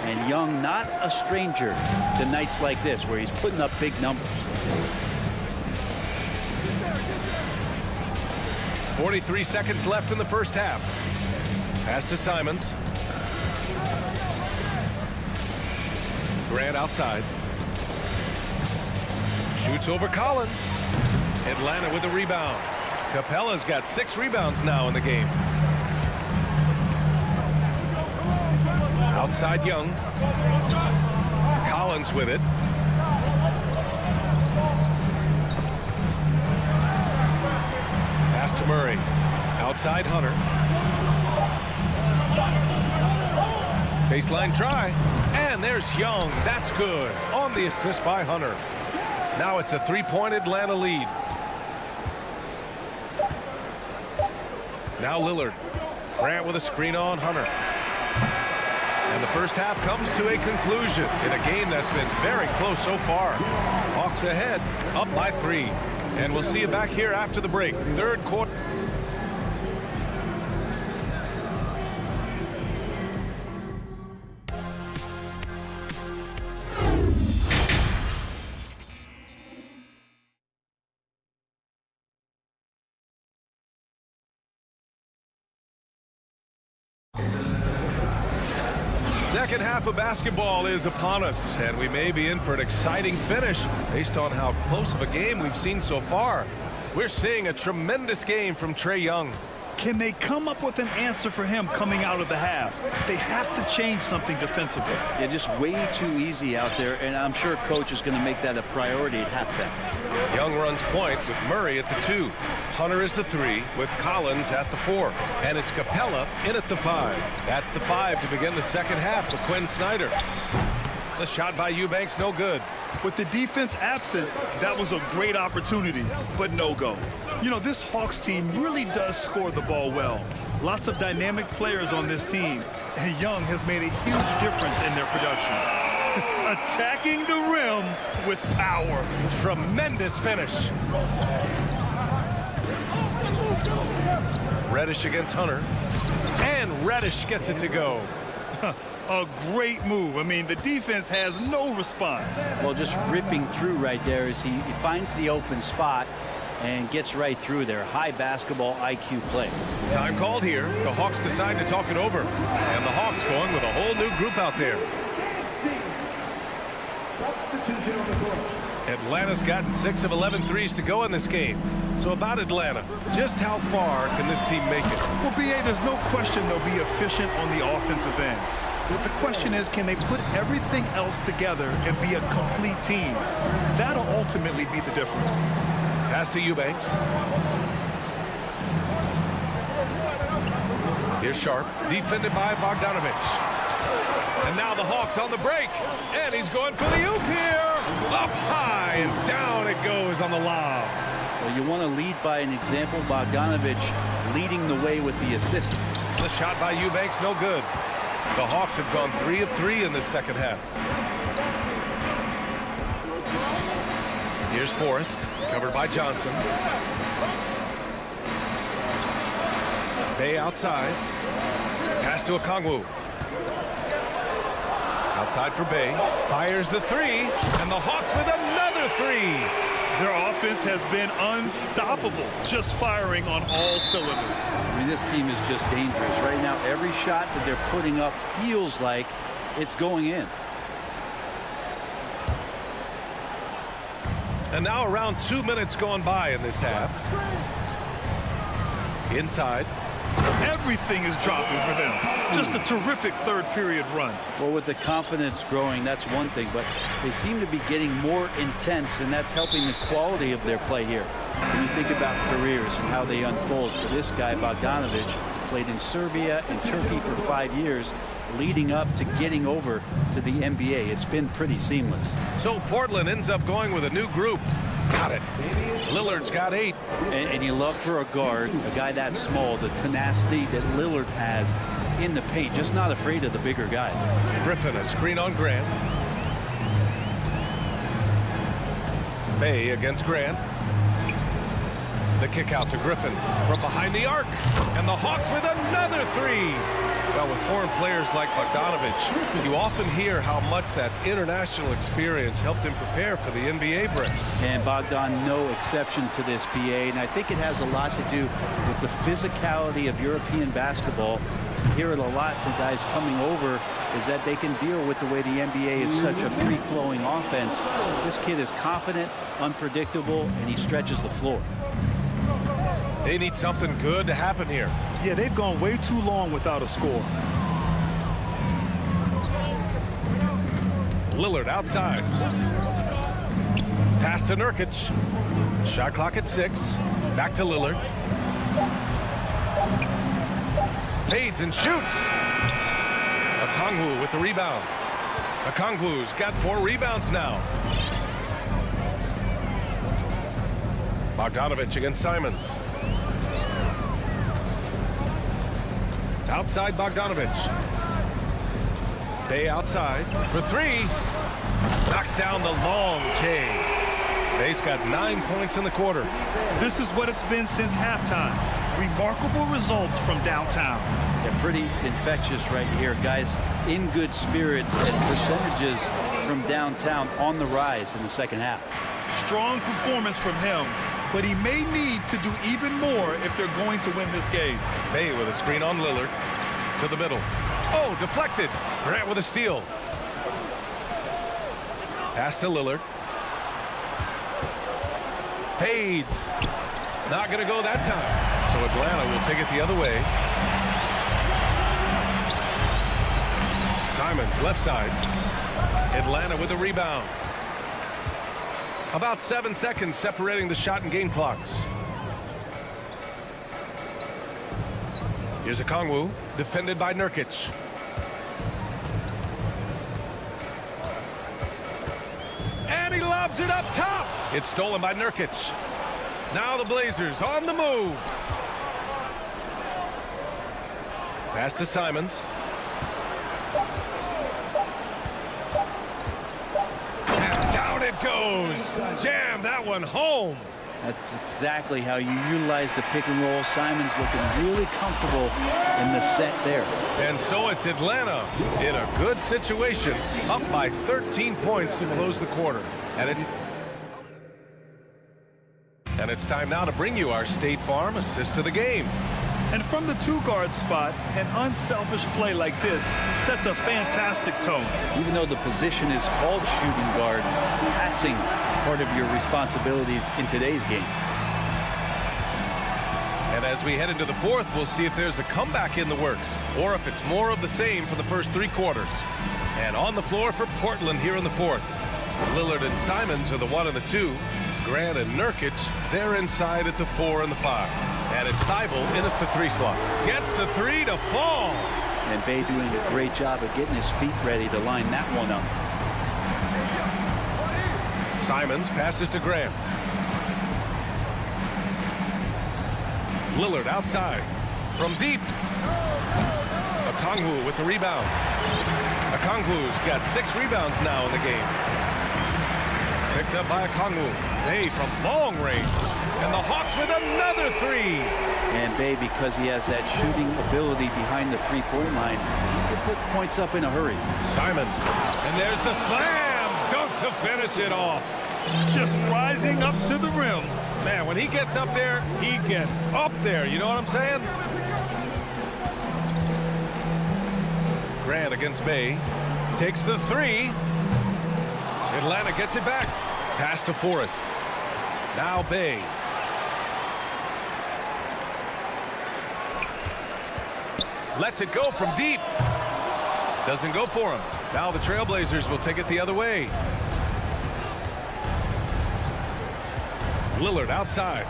And Young, not a stranger to nights like this where he's putting up big numbers. 43 seconds left in the first half. Pass to Simons. Grant outside. Shoots over Collins. Atlanta with a rebound. Capella's got 6 rebounds now in the game. Outside Young. Collins with it. Pass to Murray. Outside Hunter. Baseline try. And there's Young. That's good. On the assist by Hunter. Now it's a 3-point Atlanta lead. Now Lillard. Grant with a screen on Hunter. And the first half comes to a conclusion in a game that's been very close so far. Hawks ahead, up by 3. And we'll see you back here after the break. Third quarter. Second half of basketball is upon us, and we may be in for an exciting finish based on how close of a game we've seen so far. We're seeing a tremendous game from Trae Young. Can they come up with an answer for him coming out of the half? They have to change something defensively. Yeah, just way too easy out there, and I'm sure coach is going to make that a priority at halftime. Young runs point with Murray at the 2. Hunter is the 3 with Collins at the 4. And it's Capella in at the 5. That's the 5 to begin the second half for Quinn Snyder. The shot by Eubanks, no good. With the defense absent, that was a great opportunity, but no go. You know, this Hawks team really does score the ball well. Lots of dynamic players on this team, and Young has made a huge difference in their production. Attacking the rim with power. Tremendous finish. Reddish against Hunter. And Reddish gets it to go. A great move. I mean, the defense has no response. Well, just ripping through right there as he finds the open spot and gets right through there. High basketball IQ play. Time called here. The Hawks decide to talk it over. And the Hawks going with a whole new group out there. Atlanta's gotten 6 of 11 threes to go in this game. So about Atlanta, just how far can this team make it? Well, B.A., there's no question they'll be efficient on the offensive end. But the question is, can they put everything else together and be a complete team? That'll ultimately be the difference. Pass to Eubanks. Here's Sharp, defended by Bogdanovich. And now the Hawks on the break. And he's going for the oop here. Up high and down it goes on the lob. Well, you want to lead by an example. Bogdanovich leading the way with the assist. The shot by Eubanks, no good. The Hawks have gone 3 of 3 in the second half. Here's Forrest, covered by Johnson. Bay outside. Pass to Okongwu. Outside for Bay. Fires the 3. And the Hawks with another 3. Their offense has been unstoppable, just firing on all cylinders. I mean, this team is just dangerous. Right now, every shot that they're putting up feels like it's going in. And now around 2 minutes gone by in this half. Inside. Everything is dropping for them. Just a terrific third period run. Well, with the confidence growing, that's one thing, but they seem to be getting more intense, and that's helping the quality of their play here. When you think about careers and how they unfold, for this guy, Bogdanovich, played in Serbia and Turkey for 5 years, leading up to getting over to the NBA. It's been pretty seamless. So Portland ends up going with a new group. Got it. Lillard's got 8. And you love for a guard, a guy that small, the tenacity that Lillard has in the paint, just not afraid of the bigger guys. Griffin, a screen on Grant. Bay against Grant. The kick out to Griffin from behind the arc. And the Hawks with another 3. Well, with foreign players like Bogdanovich, you often hear how much that international experience helped him prepare for the NBA break. And Bogdan, no exception to this, PA. And I think it has a lot to do with the physicality of European basketball. You hear it a lot from guys coming over, is that they can deal with the way the NBA is such a free-flowing offense. This kid is confident, unpredictable, and he stretches the floor. They need something good to happen here. Yeah, they've gone way too long without a score. Lillard outside. Pass to Nurkic. Shot clock at 6. Back to Lillard. Fades and shoots. Okongwu with the rebound. Okongwu's got 4 rebounds now. Bogdanovich against Simons. Outside Bogdanovich. Bay outside for 3. Knocks down the long K. Bay's got 9 points in the quarter. This is what it's been since halftime. Remarkable results from downtown. They're pretty infectious right here, guys. In good spirits and percentages from downtown on the rise in the second half. Strong performance from him, but he may need to do even more if they're going to win this game. Bay with a screen on Lillard to the middle. Oh, deflected. Grant with a steal. Pass to Lillard. Fades. Not going to go that time. So Atlanta will take it the other way. Simons left side. Atlanta with a rebound. About 7 seconds separating the shot and game clocks. Here's a Kongwu, defended by Nurkic. And he lobs it up top. It's stolen by Nurkic. Now the Blazers on the move. Pass to Simons. And down it goes. Jam that one home. That's exactly how you utilize the pick and roll. Simons looking really comfortable in the set there. And so it's Atlanta in a good situation, up by 13 points to close the quarter. And it's time now to bring you our State Farm assist of the game. And from the two-guard spot, an unselfish play like this sets a fantastic tone. Even though the position is called shooting guard, passing part of your responsibilities in today's game. And as we head into the fourth, we'll see if there's a comeback in the works or if it's more of the same for the first 3 quarters. And on the floor for Portland here in the fourth. Lillard and Simons are the 1 and the 2. Grant and Nurkic, they're inside at the 4 and the 5. And it's Thibault in at the 3 slot. Gets the 3 to fall. And Bay doing a great job of getting his feet ready to line that one up. Simons passes to Grant. Lillard outside. From deep. Okongwu with the rebound. Okongwu's got 6 rebounds now in the game. Picked up by Okongwu. Bay from long range. And the Hawks with another 3. And Bay, because he has that shooting ability behind the three-point line, he can put points up in a hurry. Simons. And there's the slam dunk to finish it off. Just rising up to the rim. Man, when he gets up there, he gets up there. You know what I'm saying? Grant against Bay. Takes the 3. Atlanta gets it back. Pass to Forrest. Now Bay. Lets it go from deep. Doesn't go for him. Now the Trailblazers will take it the other way. Lillard outside.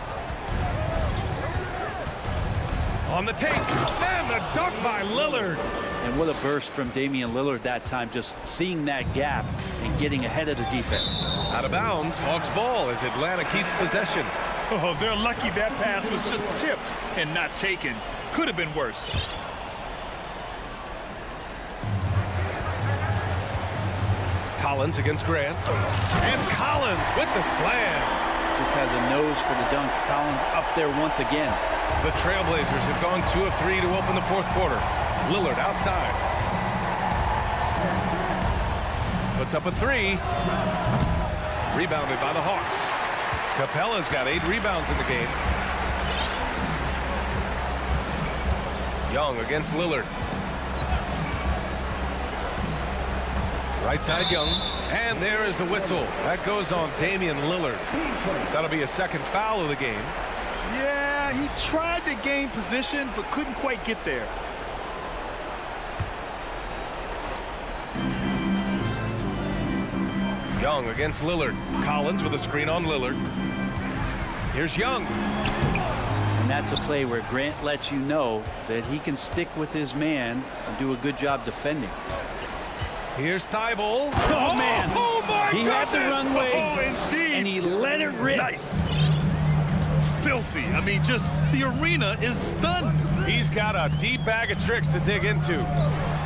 On the take. And the dunk by Lillard. And what a burst from Damian Lillard that time, just seeing that gap and getting ahead of the defense. Out of bounds, Hawks ball as Atlanta keeps possession. Oh, they're lucky that pass was just tipped and not taken. Could have been worse. Collins against Grant. And Collins with the slam. Just has a nose for the dunks. Collins up there once again. The Trailblazers have gone 2 of 3 to open the fourth quarter. Lillard outside. Puts up a 3. Rebounded by the Hawks. Capella's got 8 rebounds in the game. Young against Lillard. Right side Young. And there is a whistle. That goes on Damian Lillard. That'll be a second foul of the game. Yeah, he tried to gain position, but couldn't quite get there. Young against Lillard. Collins with a screen on Lillard. Here's Young. And that's a play where Grant lets you know that he can stick with his man and do a good job defending. Here's Thibault. Oh, man. Oh, my He goodness. had the runway, indeed. and he let it rip. Nice. Filthy. I mean, just the arena is stunned. He's got a deep bag of tricks to dig into.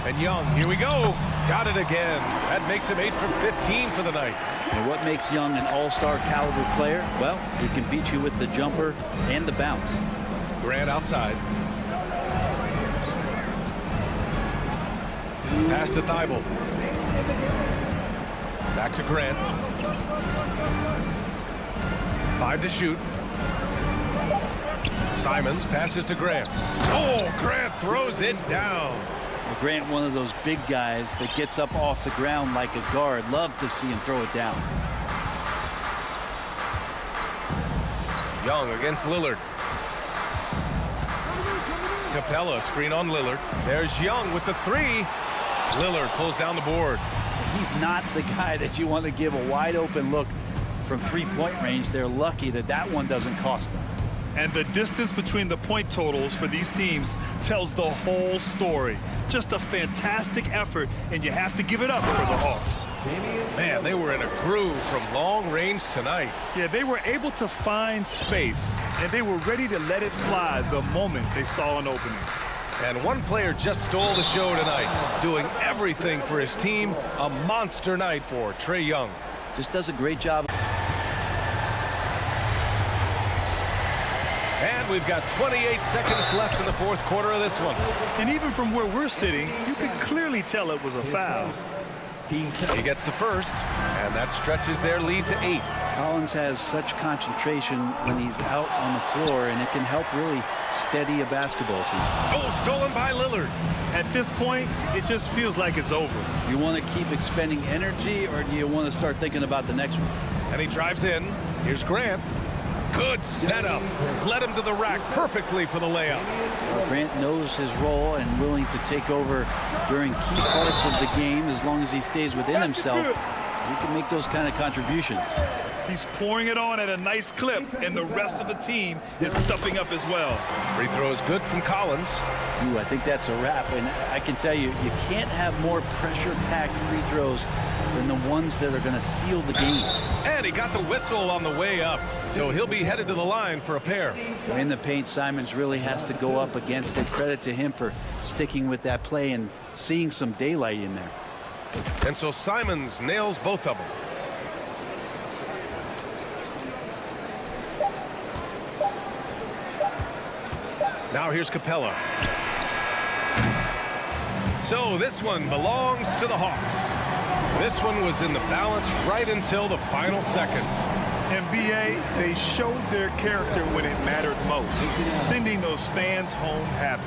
And Young, here we go. Got it again. That makes him 8 for 15 for the night. And what makes Young an all-star caliber player? Well, he can beat you with the jumper and the bounce. Grant outside. Pass to Thibault. Back to Grant. 5 to shoot. Simons passes to Grant. Oh, Grant throws it down. Well, Grant, one of those big guys that gets up off the ground like a guard. Love to see him throw it down. Young against Lillard. Capella, screen on Lillard. There's Young with the three. Lillard pulls down the board. He's not the guy that you want to give a wide open look from three-point range. They're lucky that that one doesn't cost them. And the distance between the point totals for these teams tells the whole story. Just a fantastic effort, and you have to give it up for the Hawks. Man, they were in a groove from long range tonight. Yeah, they were able to find space, and they were ready to let it fly the moment they saw an opening. And one player just stole the show tonight, doing everything for his team. A monster night for Trae Young. Just does a great job. And we've got 28 seconds left in the fourth quarter of this one. And even from where we're sitting, you could clearly tell it was a foul. He gets the first, and that stretches their lead to 8. Collins has such concentration when he's out on the floor, and it can help really steady a basketball team. Oh, stolen by Lillard. At this point, it just feels like it's over. You want to keep expending energy, or do you want to start thinking about the next one? And he drives in. Here's Grant. Good setup. Led him to the rack perfectly for the layup. Grant knows his role and willing to take over during key parts of the game. As long as he stays within himself, he can make those kind of contributions. He's pouring it on at a nice clip, and the rest of the team is stepping up as well. Free throw is good from Collins. Ooh, I think that's a wrap. And I can tell you, you can't have more pressure-packed free throws than the ones that are going to seal the game. And he got the whistle on the way up, so he'll be headed to the line for a pair. In the paint, Simons really has to go up against it. Credit to him for sticking with that play and seeing some daylight in there. And so Simons nails both of them. Now here's Capella. So this one belongs to the Hawks. This one was in the balance right until the final seconds. NBA, they showed their character when it mattered most, sending those fans home happy.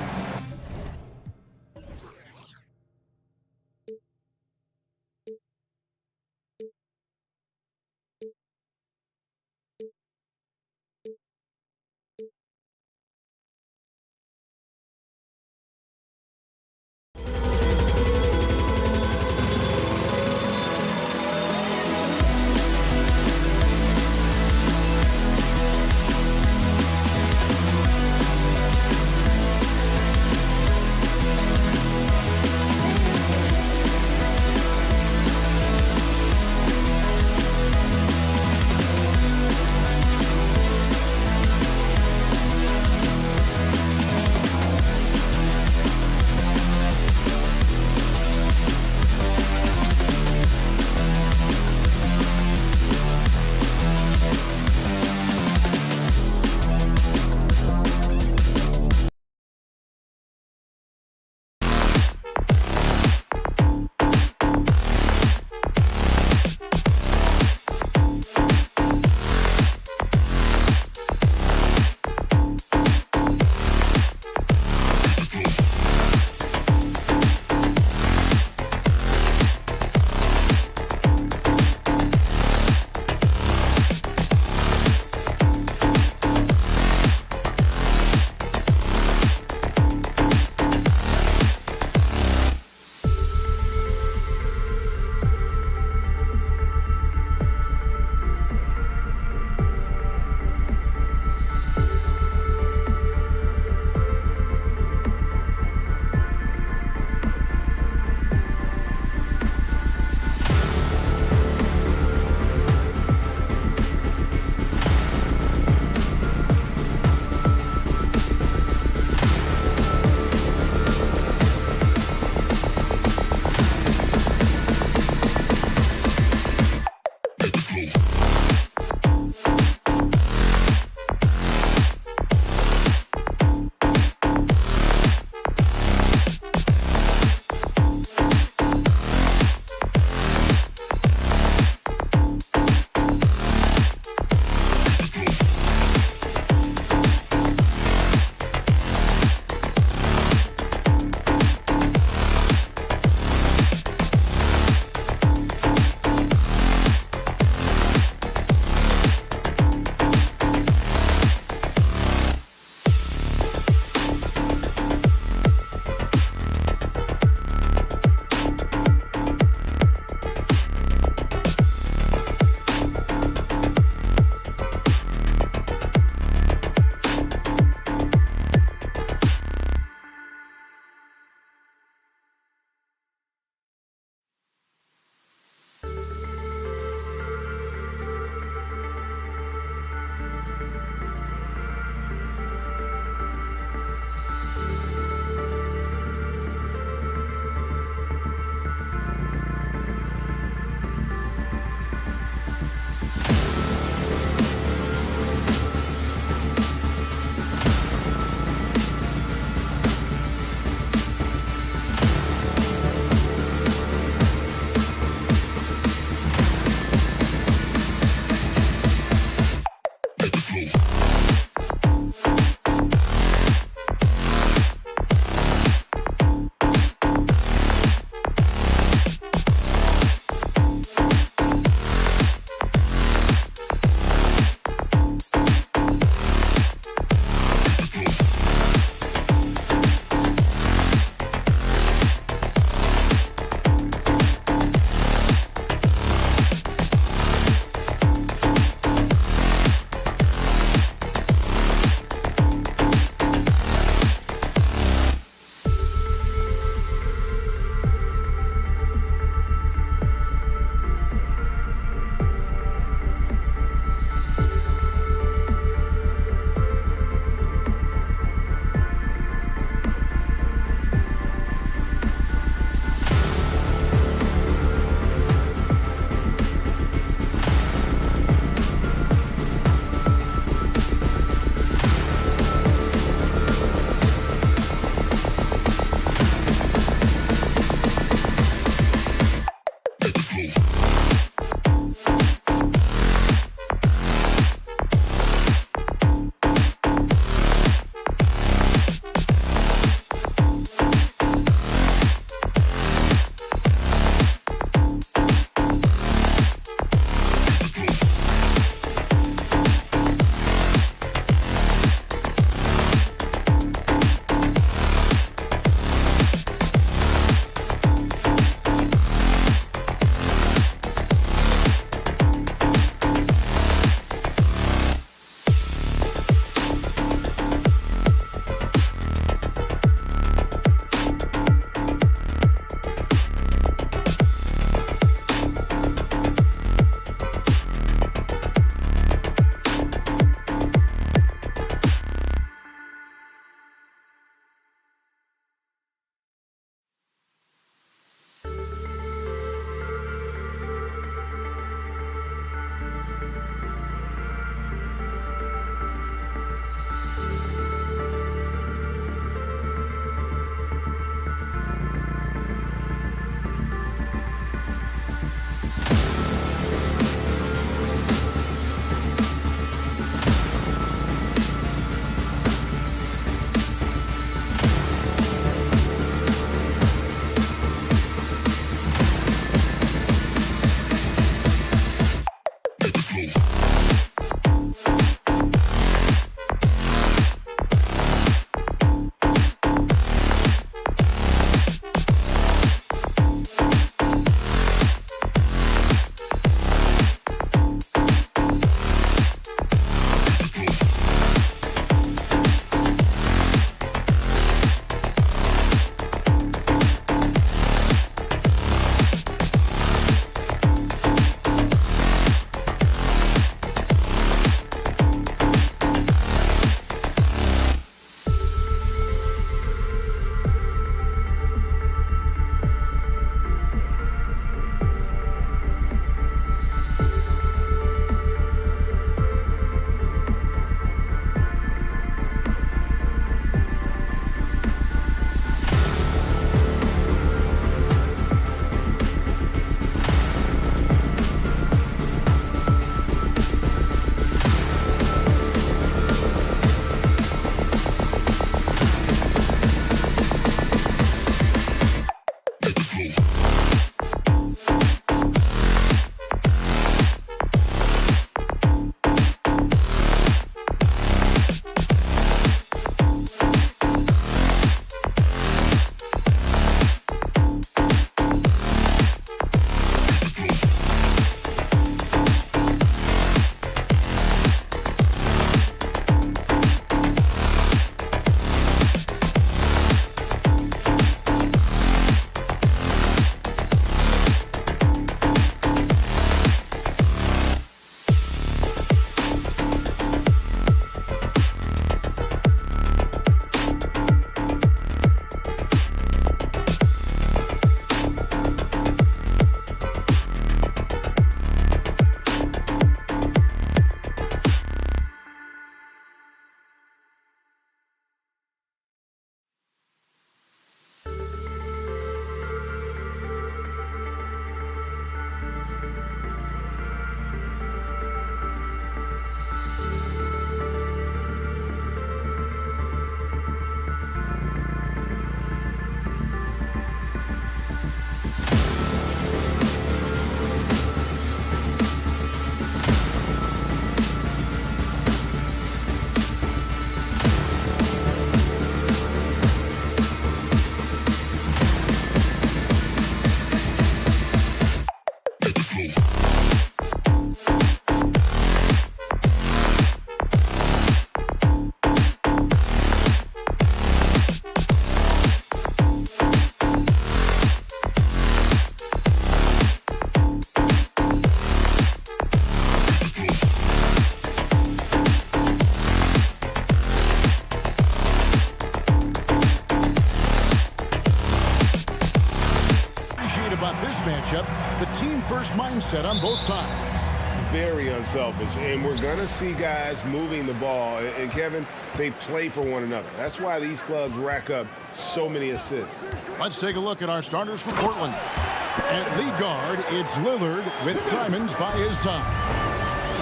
matchup, the team-first mindset on both sides. Very unselfish, and we're going to see guys moving the ball. And, Kevin, they play for one another. That's why these clubs rack up so many assists. Let's take a look at our starters for Portland. At lead guard, it's Lillard with Simons by his side.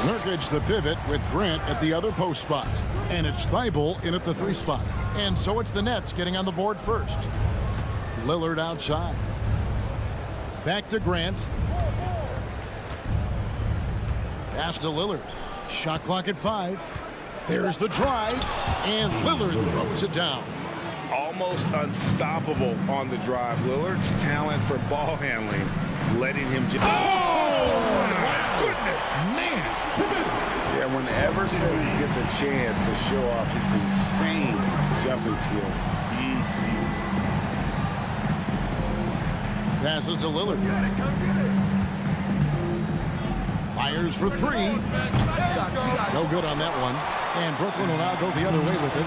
Nurkic the pivot with Grant at the other post spot. And it's Thibault in at the 3 spot. And so it's the Nets getting on the board first. Lillard outside. Back to Grant. Pass to Lillard. Shot clock at 5. There's the drive. And Lillard throws it down. Almost unstoppable on the drive. Lillard's talent for ball handling, letting him just... Oh, my goodness, man. Yeah, whenever Simmons gets a chance to show off his insane jumping skills, he sees it. Passes to Lillard. Fires for 3. No good on that one. And Brooklyn will now go the other way with it.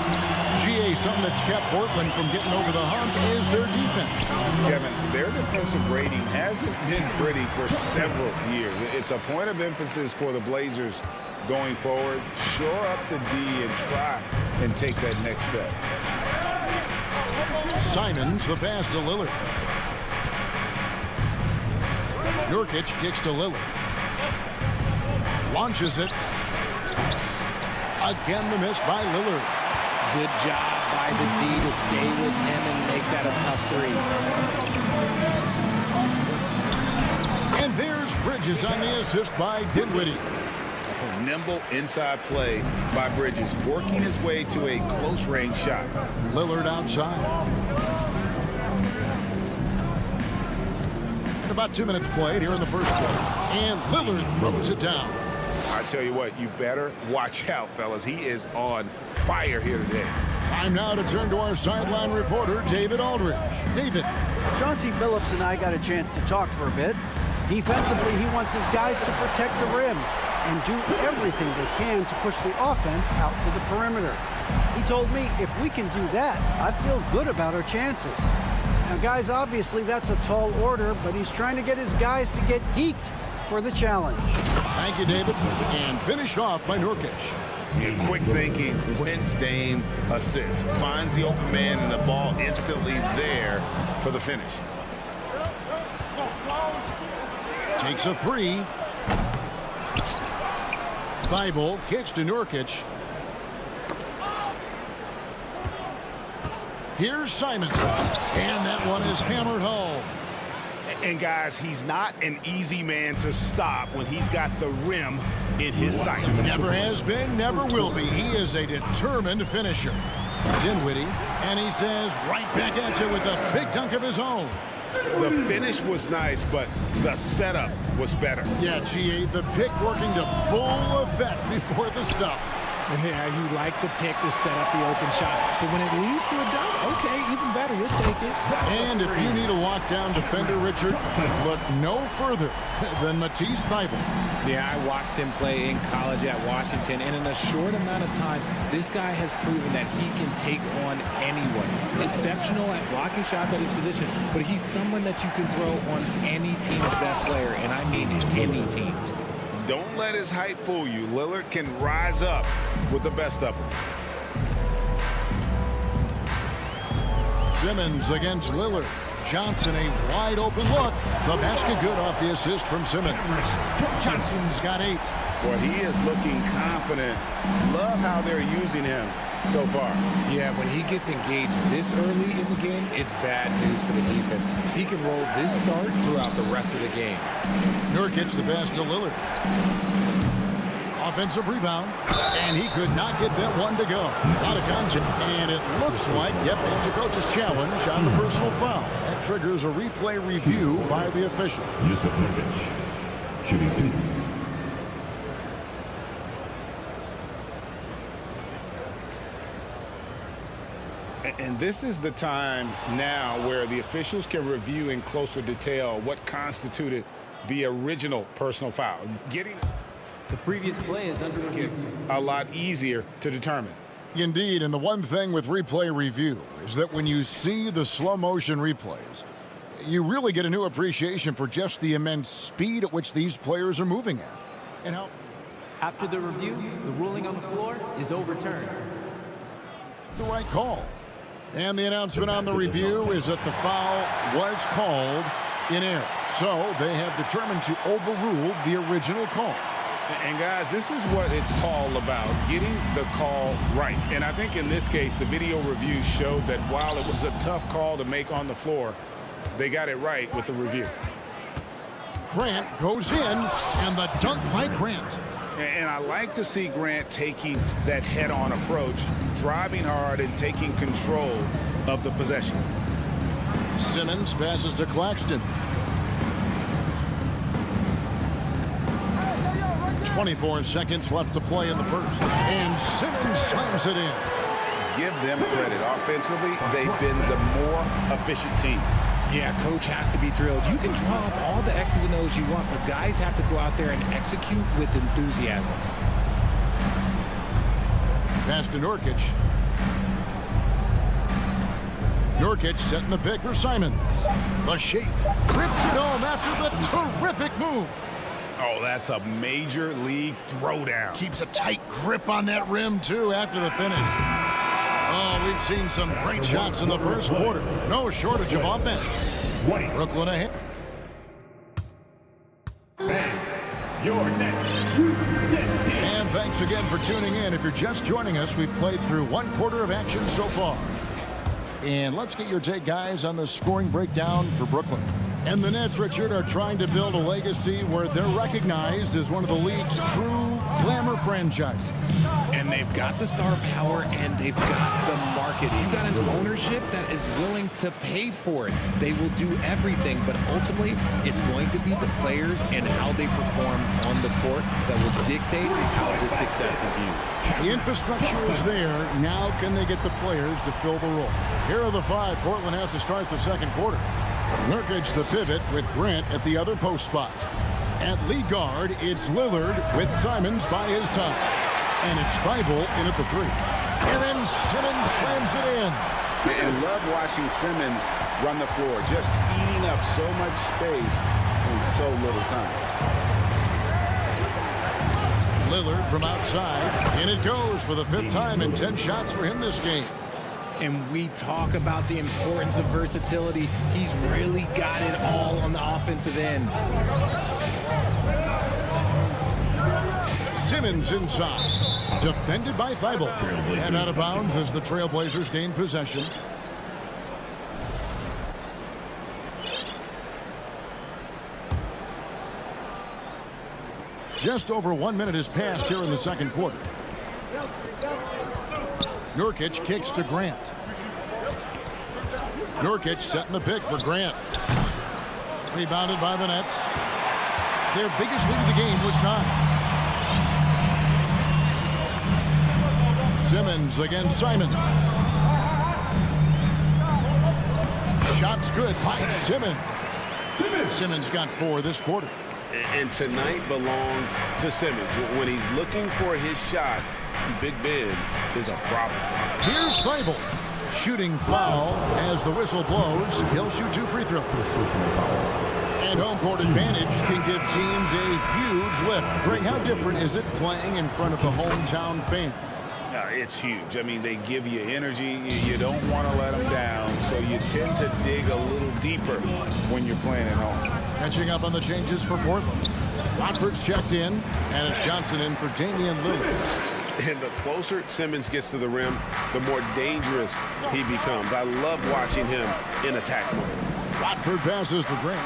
GA, something that's kept Portland from getting over the hump is their defense. Kevin, their defensive rating hasn't been pretty for several years. It's a point of emphasis for the Blazers going forward. Shore up the D and try and take that next step. Simons, the pass to Lillard. Nurkic kicks to Lillard. Launches it. Again, the miss by Lillard. Good job by the D to stay with him and make that a tough 3. And there's Bridges on the assist by Dinwiddie. Nimble inside play by Bridges, working his way to a close-range shot. Lillard outside. About 2 minutes played here in the first quarter. And Lillard throws it down. I tell you what, you better watch out, fellas. He is on fire here today. Time now to turn to our sideline reporter, David Aldridge. David. Chauncey Billups and I got a chance to talk for a bit. Defensively, he wants his guys to protect the rim and do everything they can to push the offense out to the perimeter. He told me if we can do that, I feel good about our chances. Now, guys, obviously that's a tall order, but he's trying to get his guys to get geeked for the challenge. Thank you, David. And finished off by Nurkic. In quick thinking, wins Dame assist. Finds the open man and the ball instantly there for the finish. Takes a three. Thibault kicks to Nurkic. Here's Simon. And that one is hammered home. And guys, he's not an easy man to stop when he's got the rim in his sights. Never has been, never will be. He is a determined finisher. Dinwiddie, and he says right back at you with a big dunk of his own. The finish was nice, but the setup was better. Yeah, GA, the pick working to full effect before the stuff. Yeah, you like the pick to set up the open shot. But when it leads to a dunk, okay, even better, you'll take it. And if you need a lockdown defender, Richard, look no further than Matisse Thybulle. Yeah, I watched him play in college at Washington, and in a short amount of time, this guy has proven that he can take on anyone. Exceptional at blocking shots at his position, but he's someone that you can throw on any team's best player, and I mean any team's. Don't let his height fool you. Lillard can rise up with the best of them. Simmons against Lillard. Johnson, a wide open look. The basket good off the assist from Simmons. Johnson's got 8. Well, he is looking confident. Love how they're using him so far. Yeah, when he gets engaged this early in the game, it's bad news for the defense. He can roll this start throughout the rest of the game. Nurkic the pass to Lillard. Offensive rebound, and he could not get that one to go. Out of contact, and it looks like, yep, it's a coach's challenge on the personal foul. That triggers a replay review by the official. Yusuf Nurkic, shooting 2. And this is the time now where the officials can review in closer detail what constituted the original personal foul. Getting the previous play is under review. A lot easier to determine. Indeed, and the one thing with replay review is that when you see the slow motion replays, you really get a new appreciation for just the immense speed at which these players are moving at. And how after the review, the ruling on the floor is overturned. The right call. And the announcement on the review is that the foul was called in error. So they have determined to overrule the original call. And guys, this is what it's all about, getting the call right. And I think in this case, the video review showed that while it was a tough call to make on the floor, they got it right with the review. Grant goes in, and the dunk by Grant. And I like to see Grant taking that head-on approach, driving hard and taking control of the possession. Simmons passes to Claxton. 24 seconds left to play in the first. And Simmons slams it in. Give them credit. Offensively, they've been the more efficient team. Yeah, coach has to be thrilled. You can draw up all the X's and O's you want, but guys have to go out there and execute with enthusiasm. Pass to Nurkic. Nurkic setting the pick for Simon. The shake. Rips it home after the terrific move. Oh, that's a major league throwdown. Keeps a tight grip on that rim, too, after the finish. Oh, we've seen some great shots in the first quarter. No shortage of offense. Brooklyn ahead. You're next. And thanks again for tuning in. If you're just joining us, we've played through one quarter of action so far. And let's get your take, guys, on the scoring breakdown for Brooklyn. And the Nets, Richard, are trying to build a legacy where they're recognized as one of the league's true glamour franchise. And they've got the star power and they've got the market. You've got an ownership that is willing to pay for it. They will do everything, but ultimately it's going to be the players and how they perform on the court that will dictate how this success is viewed. The infrastructure is there. Now can they get the players to fill the role? Here are the five Portland has to start the second quarter. Nurkic the pivot with Grant at the other post spot. At lead guard, it's Lillard with Simons by his side. And it's Thibault in at the three. And then Simmons slams it in. And love watching Simmons run the floor, just eating up so much space in so little time. Lillard from outside, and it goes for the fifth time in 10 shots for him this game. And we talk about the importance of versatility. He's really got it all on the offensive end. Simmons inside, defended by Thibault, and out of bounds as the Trailblazers gain possession. Just over 1 minute has passed here in the second quarter. Nurkic kicks to Grant. Nurkic setting the pick for Grant. Rebounded by the Nets. Their biggest lead of the game was 9. Simmons against Simon. Shots good by Simmons. Simmons got 4 this quarter. And tonight belongs to Simmons. When he's looking for his shot, Big Ben is a problem. Here's Thibault. Shooting foul as the whistle blows. He'll shoot 2 free throws. And home court advantage can give teams a huge lift. Greg, how different is it playing in front of the hometown fans? It's huge. I mean, they give you energy. You don't want to let them down, so you tend to dig a little deeper when you're playing at home. Catching up on the changes for Portland. Watford's checked in, and it's Johnson in for Damian Lillard. And the closer Simmons gets to the rim, the more dangerous he becomes. I love watching him in attack mode. Watford passes to Grant.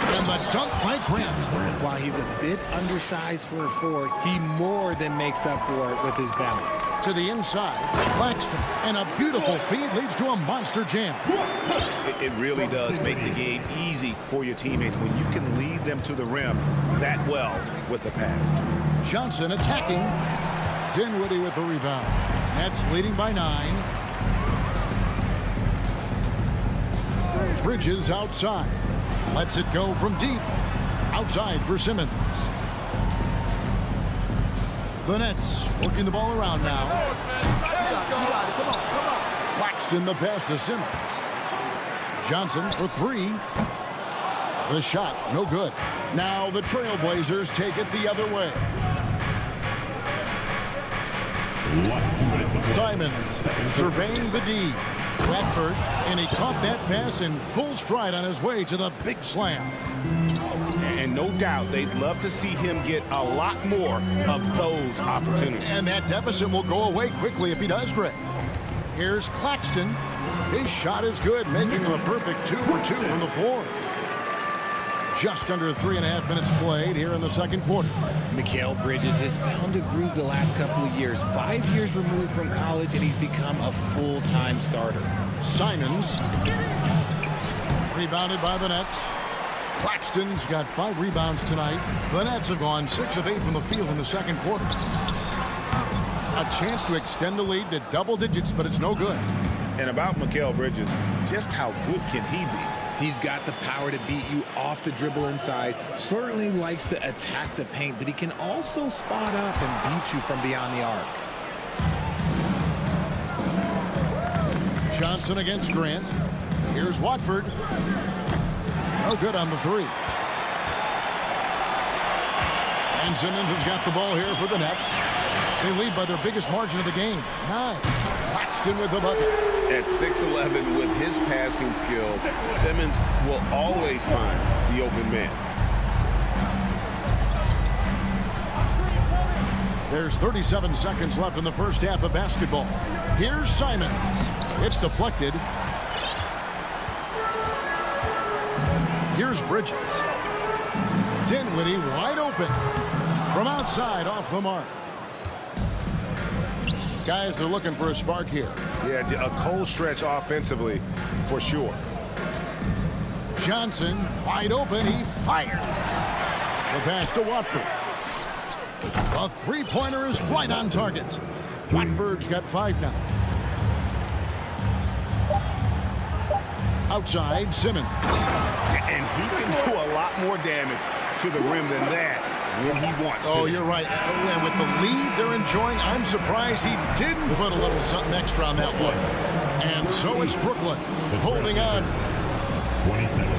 And the dunk by Grant. While he's a bit undersized for a 4, he more than makes up for it with his balance. To the inside, Claxton. And a beautiful feed leads to a monster jam. It really does make the game easy for your teammates when you can lead them to the rim that well with a pass. Johnson attacking. Dinwiddie with the rebound. Nets leading by 9. Bridges outside. Lets it go from deep. Outside for Simmons. The Nets working the ball around now. Claxton the pass to Simmons. Johnson for 3. The shot, no good. Now the Trailblazers take it the other way. Simons surveying the D. Bradford, and he caught that pass in full stride on his way to the big slam. And no doubt they'd love to see him get a lot more of those opportunities. And that deficit will go away quickly if he does, Greg. Here's Claxton. His shot is good, making him a perfect 2 for 2 from the floor. Just under 3.5 minutes played here in the second quarter. Mikal Bridges has found a groove the last couple of years. 5 years removed from college, and he's become a full-time starter. Simons. Rebounded by the Nets. Claxton's got 5 rebounds tonight. The Nets have gone 6 of 8 from the field in the second quarter. A chance to extend the lead to double digits, but it's no good. And about Mikal Bridges, just how good can he be? He's got the power to beat you off the dribble inside. Certainly likes to attack the paint, but he can also spot up and beat you from beyond the arc. Johnson against Grant. Here's Watford. No good on the 3. And Simmons has got the ball here for the Nets. They lead by their biggest margin of the game, 9. Claxton with the bucket. At 6'11", with his passing skills, Simmons will always find the open man. There's 37 seconds left in the first half of basketball. Here's Simons. It's deflected. Here's Bridges. Dinwiddie wide open. From outside, off the mark. Guys are looking for a spark here. Yeah, a cold stretch offensively, for sure. Johnson, wide open, he fires. The pass to Watford. A three-pointer is right on target. Watford's got 5 now. Outside, Simmons. And he can do a lot more damage to the rim than that when he wants to. Oh, you're right. And with the lead they're enjoying, I'm surprised he didn't put a little something extra on that one. And so it's Brooklyn holding on. 27.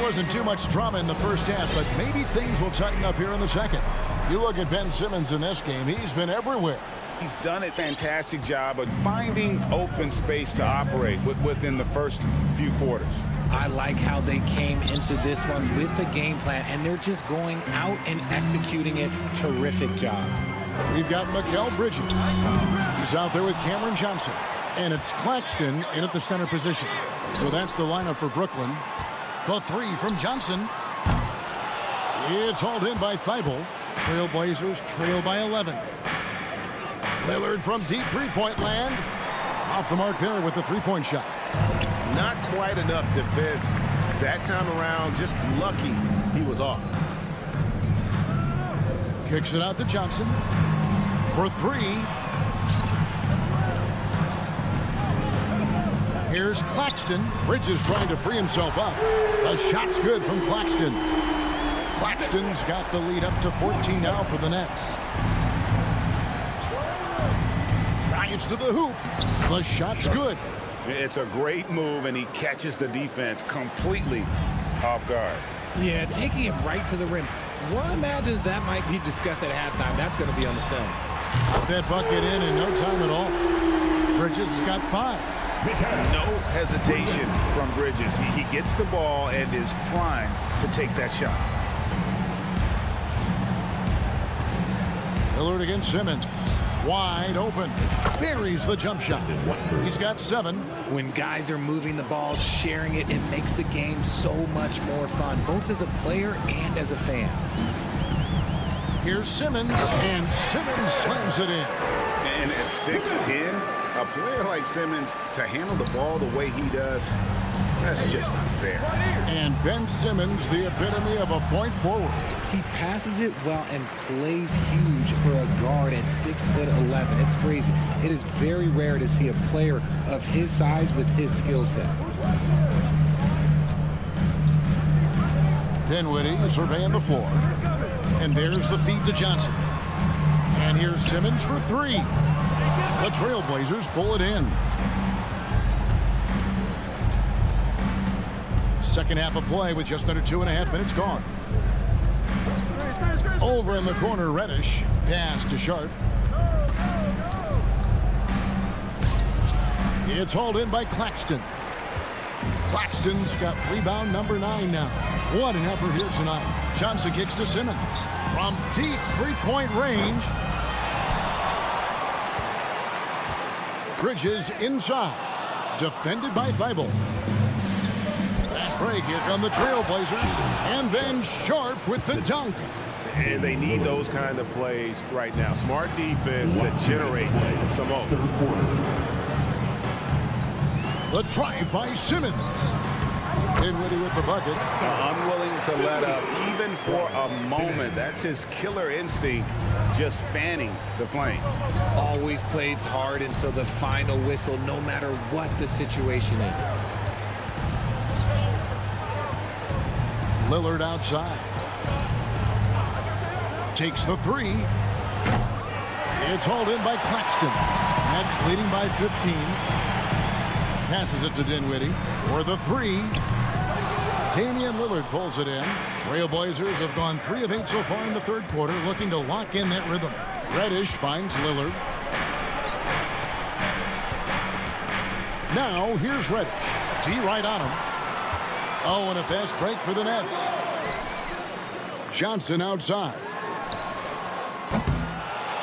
Wasn't too much drama in the first half, but maybe things will tighten up here in the second. You look at Ben Simmons in this game, he's been everywhere. He's done a fantastic job of finding open space to operate within the first few quarters. I like how they came into this one with a game plan, and they're just going out and executing it. Terrific job. We've got Mikal Bridges. He's out there with Cameron Johnson. And it's Claxton in at the center position. So that's the lineup for Brooklyn. The three from Johnson. It's hauled in by Thibault. Trailblazers trail by 11. Lillard from deep three-point land. Off the mark there with the three-point shot. Not quite enough defense. That time around, just lucky he was off. Kicks it out to Johnson. For 3. Here's Claxton. Bridges trying to free himself up. The shot's good from Claxton. Claxton's got the lead up to 14 now for the Nets. Drives to the hoop. The shot's good. It's a great move, and he catches the defense completely off guard. Yeah, taking it right to the rim. One imagines that might be discussed at halftime. That's going to be on the film. Put that bucket in no time at all. Bridges has got 5. No hesitation from Bridges. He gets the ball and is primed to take that shot. Lillard against Simmons. Wide open. Buries the jump shot. He's got 7. When guys are moving the ball, sharing it, it makes the game so much more fun, both as a player and as a fan. Here's Simmons, and Simmons slams it in. And at 6'10", a player like Simmons, to handle the ball the way he does, that's just unfair. And Ben Simmons, the epitome of a point forward. He passes it well and plays huge for a guard at 6'11". It's crazy. It is very rare to see a player of his size with his skill set. Dinwiddie surveying the floor. And there's the feed to Johnson. And here's Simmons for 3. The Trailblazers pull it in. Second half of play with just under 2.5 minutes gone. Over in the corner, Reddish. Pass to Sharp. It's hauled in by Claxton. Claxton's got rebound number 9 now. What an effort here tonight. Johnson kicks to Simmons. From deep three-point range. Bridges inside. Defended by Thibault. Fast break. Here come the Trailblazers. And then Sharp with the dunk. And they need those kind of plays right now. Smart defense that generates some hope. The drive by Simmons. Dinwiddie with the bucket. Unwilling to let up even for a moment. That's his killer instinct, just fanning the flames. Always plays hard until the final whistle, no matter what the situation is. Lillard outside. Takes the 3. It's hauled in by Claxton. That's leading by 15. Passes it to Dinwiddie for the 3. Damian Lillard pulls it in. Trailblazers have gone 3 of 8 so far in the third quarter, looking to lock in that rhythm. Reddish finds Lillard. Now here's Reddish. D right on him. Oh, and a fast break for the Nets. Johnson outside.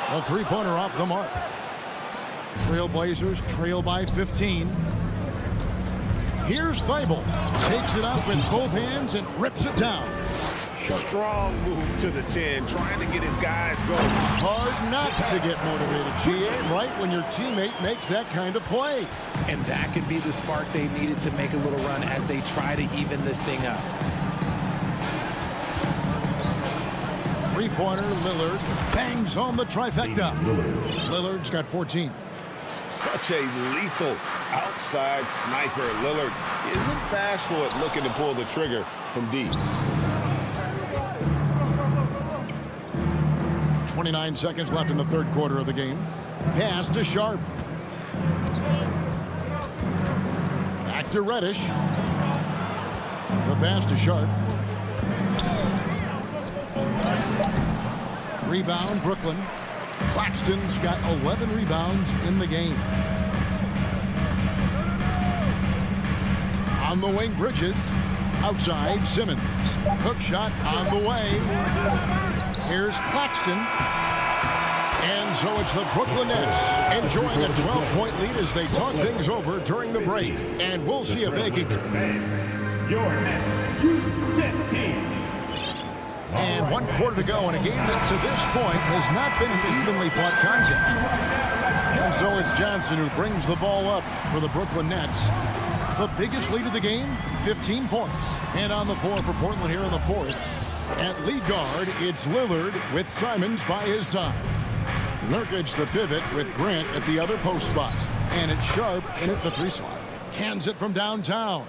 A three-pointer off the mark. Trailblazers trail by 15. Here's Thibault. Takes it up with both hands and rips it down. Strong move to the 10, trying to get his guys going. Hard not to get motivated, GA, right when your teammate makes that kind of play. And that could be the spark they needed to make a little run as they try to even this thing up. Three-pointer, Lillard bangs home the trifecta. Lillard's got 14. Such a lethal outside sniper. Lillard isn't bashful at looking to pull the trigger from deep. 29 seconds left in the third quarter of the game. Pass to Sharp. Back to Reddish. The pass to Sharp. Rebound, Brooklyn. Claxton's got 11 rebounds in the game. On the wing, Bridges. Outside, Simmons. Hook shot on the way. Here's Claxton. And so it's the Brooklyn Nets enjoying a 12-point lead as they talk things over during the break. And we'll see if they can. And 1 quarter to go in a game that to this point has not been an evenly fought contest. And so it's Johnson who brings the ball up for the Brooklyn Nets. The biggest lead of the game, 15 points. And on the floor for Portland here in the fourth. At lead guard, it's Lillard with Simons by his side. Nurkic the pivot with Grant at the other post spot. And it's Sharp in at the 3 slot. Cans it from downtown.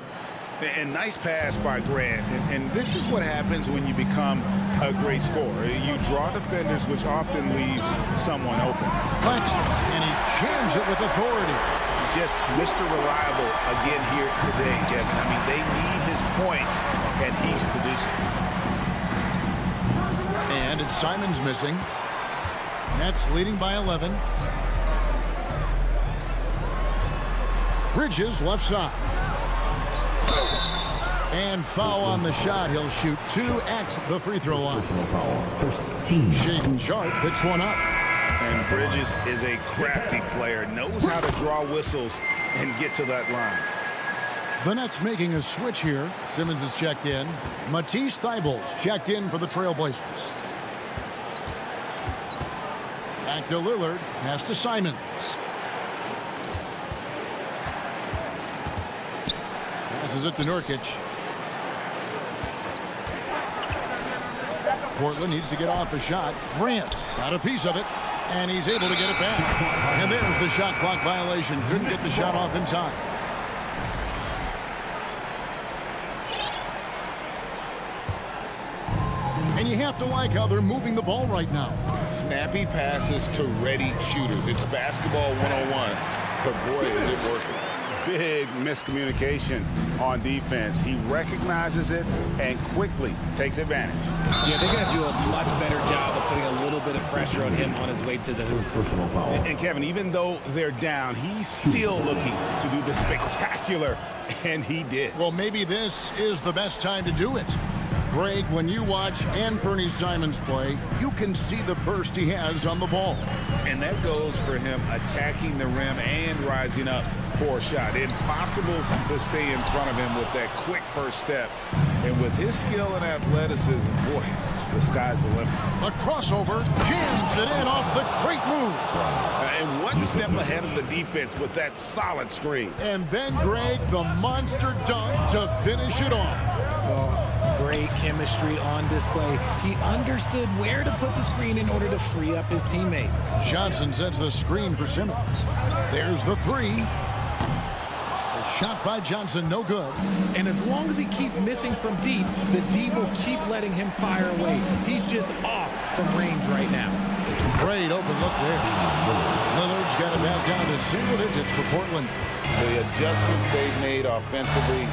And nice pass by Grant. And this is what happens when you become a great scorer. You draw defenders, which often leaves someone open. Claxton, and he jams it with authority. Just Mr. Reliable again here today, Kevin. I mean, they need his points, and he's producing. And it's Simons missing. Nets leading by 11. Bridges left side. And foul on the shot. He'll shoot 2 at the free throw line. Shaedon Sharp picks one up. And Bridges is a crafty player, knows how to draw whistles and get to that line. The Nets making a switch here. Simmons is checked in. Matisse Thybulle checked in for the Trailblazers. Back to Lillard. Pass to Simons. Passes it to Nurkic. Portland needs to get off a shot. Grant got a piece of it, and he's able to get it back. And there's the shot clock violation. Couldn't get the shot off in time. And you have to like how they're moving the ball right now. Snappy passes to ready shooters. It's basketball 101, but boy, is it working. Big miscommunication on defense. He recognizes it and quickly takes advantage. Yeah, they're going to do a much better job of putting a little bit of pressure on him on his way to the hoop. And Kevin, even though they're down, he's still looking to do the spectacular, and he did. Well, maybe this is the best time to do it. Greg, when you watch Anthony Simons play, you can see the burst he has on the ball. And that goes for him attacking the rim and rising up for a shot. Impossible to stay in front of him with that quick first step. And with his skill and athleticism, boy, the sky's the limit. A crossover, jams it in off the great move. And one step ahead of the defense with that solid screen. And then, Greg, the monster dunk to finish it off. Well, great chemistry on display. He understood where to put the screen in order to free up his teammate. Johnson sets the screen for Simmons. There's the 3. The shot by Johnson, no good. And as long as he keeps missing from deep, the D will keep letting him fire away. He's just off from range right now. Great open look there. Lillard's got it back down to single digits for Portland. The adjustments they've made offensively,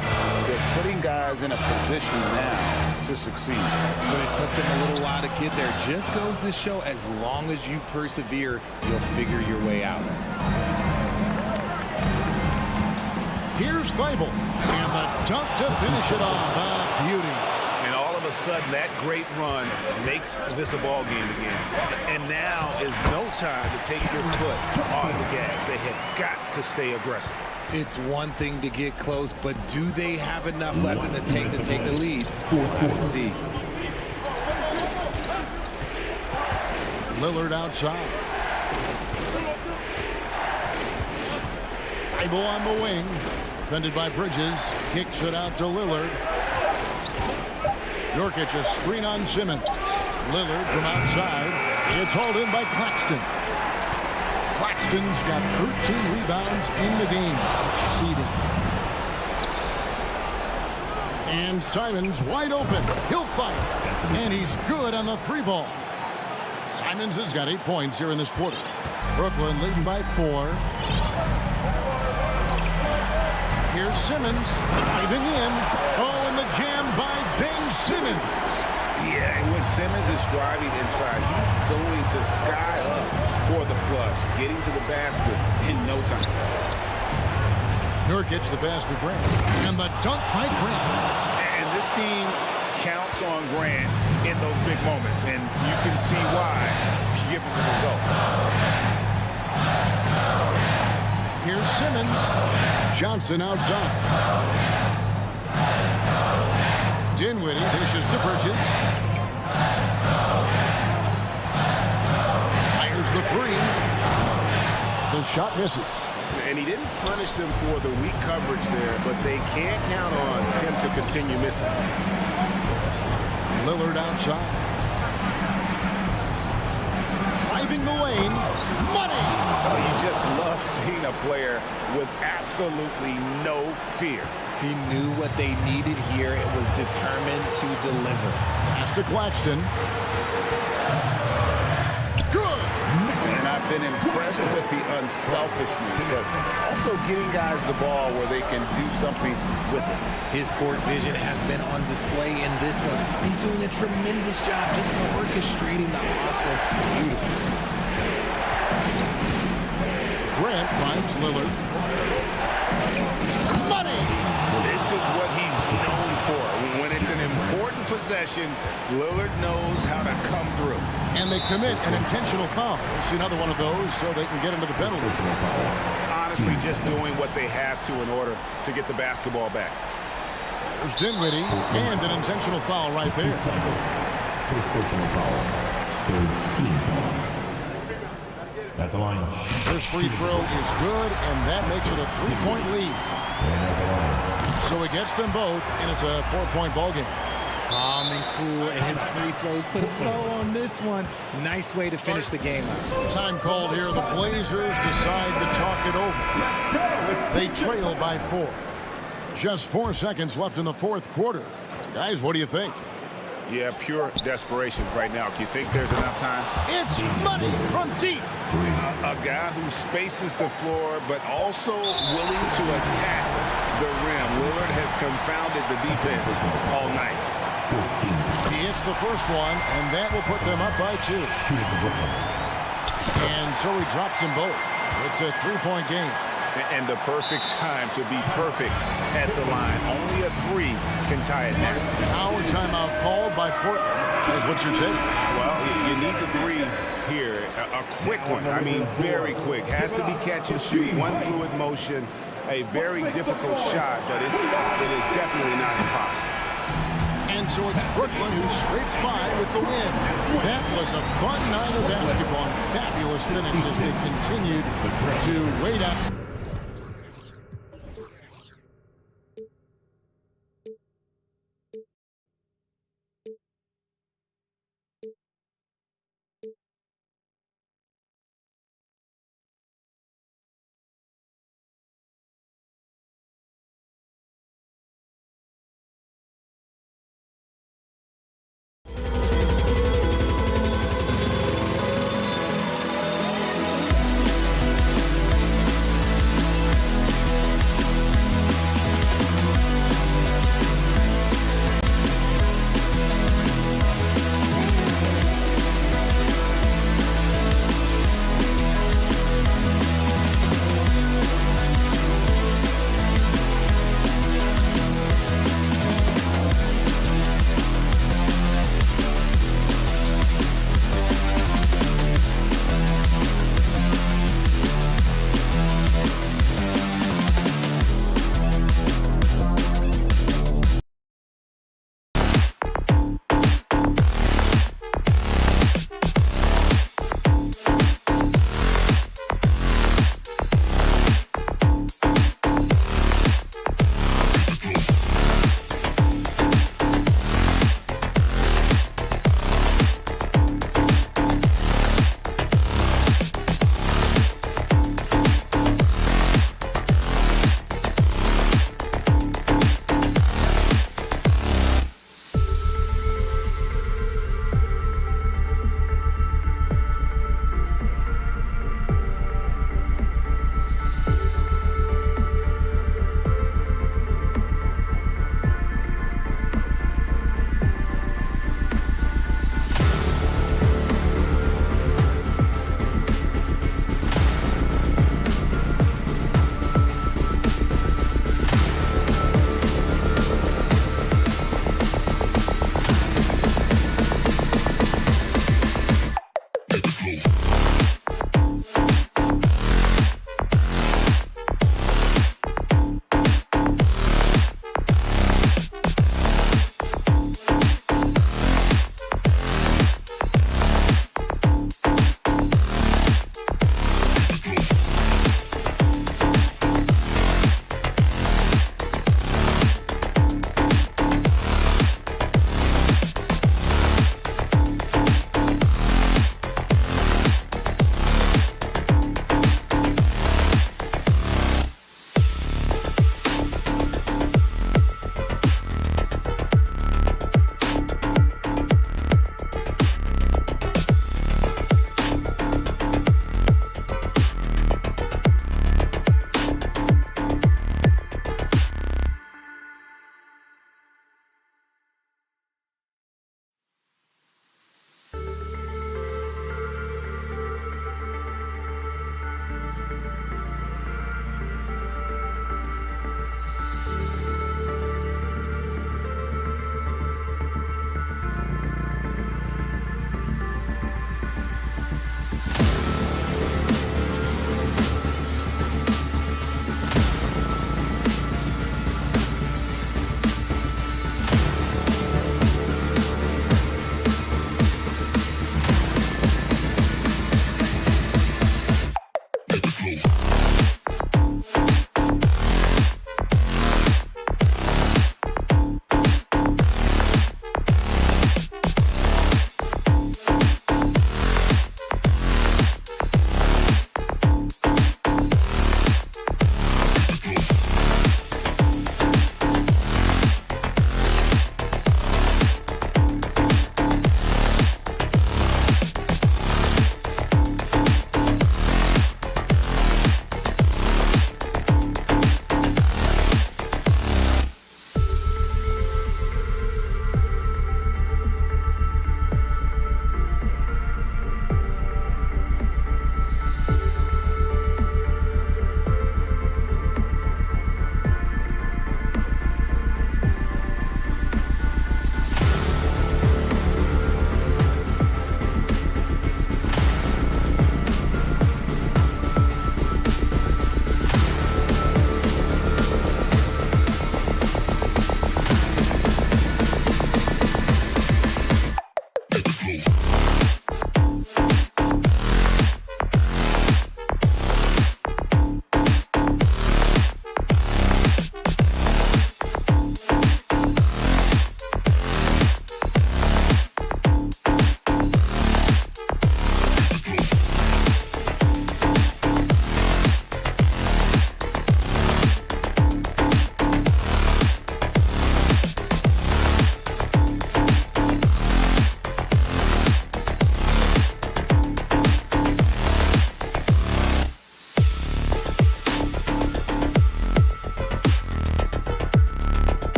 they're putting guys in a position now to succeed. But it took them a little while to get there. Just goes to show, as long as you persevere, you'll figure your way out. Here's Thibault. And the dunk to finish it off. A beauty. And all of a sudden, that great run makes this a ball game again. And now is no time to take your foot off the gas. They have got to stay aggressive. It's one thing to get close, but do they have enough left in the tank to take the lead? We'll have to see. Lillard outside. Thibault on the wing. Defended by Bridges. Kicks it out to Lillard. Nurkic a screen on Simmons. Lillard from outside. It's hauled in by Claxton. Claxton's got 13 rebounds in the game. Seeding. And Simons wide open. He'll fight. And he's good on the 3-ball. Simons has got 8 points here in this quarter. Brooklyn leading by 4. Here's Simmons diving in. Oh, and the jam by Ben Simmons. Yeah, and when Simmons is driving inside, he's going to sky up for the flush, getting to the basket in no time. Nurkic the pass to Grant. And the dunk by Grant. And this team counts on Grant in those big moments, and you can see why, given the result. Here's Simmons. Johnson outside. Dinwiddie dishes to Bridges. Fires the 3. The shot misses. And he didn't punish them for the weak coverage there, but they can't count on him to continue missing. Lillard outside. Driving the lane. Money! Oh, you just love seeing a player with absolutely no fear. He knew what they needed here and was determined to deliver. Pass to Claxton. Good! And I've been impressed with the unselfishness, but also getting guys the ball where they can do something with it. His court vision has been on display in this one. He's doing a tremendous job just orchestrating the offense beautifully. Grant finds Lillard. Money! This is what he's known for. When it's an important possession, Lillard knows how to come through. And they commit an intentional foul. We'll see another one of those so they can get into the penalty. Honestly, just doing what they have to in order to get the basketball back. There's Dinwiddie and an intentional foul right there. First personal foul. 13 foul. At the line. First free throw is good, and that makes it a 3-point lead. So he gets them both, and it's a 4-point ball game. Calm and cool, and his free throws put a bow on this one. Nice way to finish the game out. Time called here. The Blazers decide to talk it over. They trail by 4. Just 4 seconds left in the fourth quarter. Guys, what do you think? Yeah, pure desperation right now. Do you think there's enough time? It's money from deep. A guy who spaces the floor, but also willing to attack the rim. Lillard has confounded the defense all night. He hits the first one, and that will put them up by 2. And so he drops them both. It's a 3-point game. And the perfect time to be perfect at the line. Only a 3 can tie it now. Now a timeout called by Portland. That's what you're saying. Well, you need the 3 here. A quick one. I mean, very quick. Has to be catch and shoot. One fluid motion. A very difficult shot, but it is definitely not impossible. And so it's Brooklyn who scrapes by with the win. That was a fun night of basketball. Fabulous finish as they continued to wait out.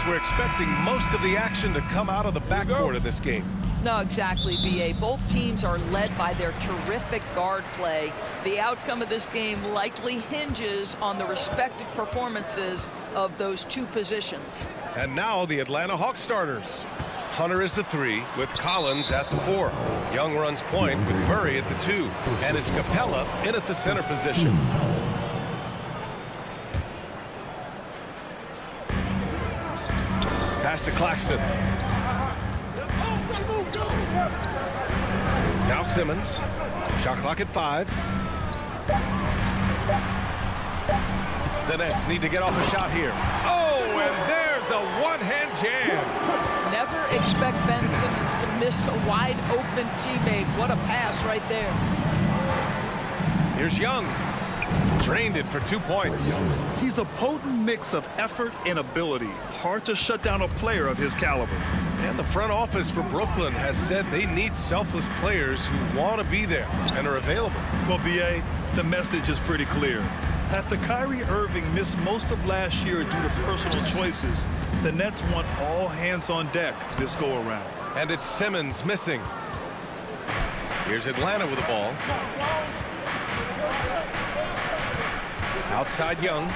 We're expecting most of the action to come out of the backcourt of this game. No, exactly, B.A. Both teams are led by their terrific guard play. The outcome of this game likely hinges on the respective performances of those two positions. And now the Atlanta Hawks starters. Hunter is the 3 with Collins at the 4. Young runs point with Murray at the 2. And it's Capella in at the center position. Pass to Claxton. Now Simmons. Shot clock at 5. The Nets need to get off a shot here. Oh, and there's a one-hand jam. Never expect Ben Simmons to miss a wide-open teammate. What a pass right there. Here's Young. Drained it for 2 points. He's a potent mix of effort and ability. Hard to shut down a player of his caliber. And the front office for Brooklyn has said they need selfless players who want to be there and are available. Well, B.A., the message is pretty clear. After Kyrie Irving missed most of last year due to personal choices, the Nets want all hands on deck this go-around. And it's Simmons missing. Here's Atlanta with the ball. Outside Young.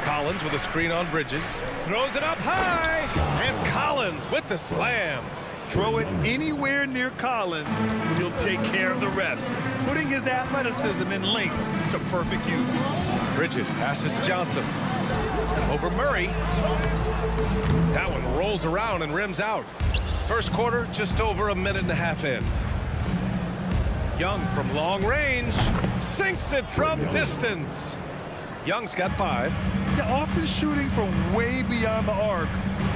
Collins with a screen on Bridges. Throws it up high. And Collins with the slam. Throw it anywhere near Collins, he'll take care of the rest, putting his athleticism and length to perfect use. Bridges passes to Johnson. Over Murray. That one rolls around and rims out. First quarter, just over a minute and a half in. Young from long range. Sinks it from distance. Young's got 5. Yeah, often shooting from way beyond the arc,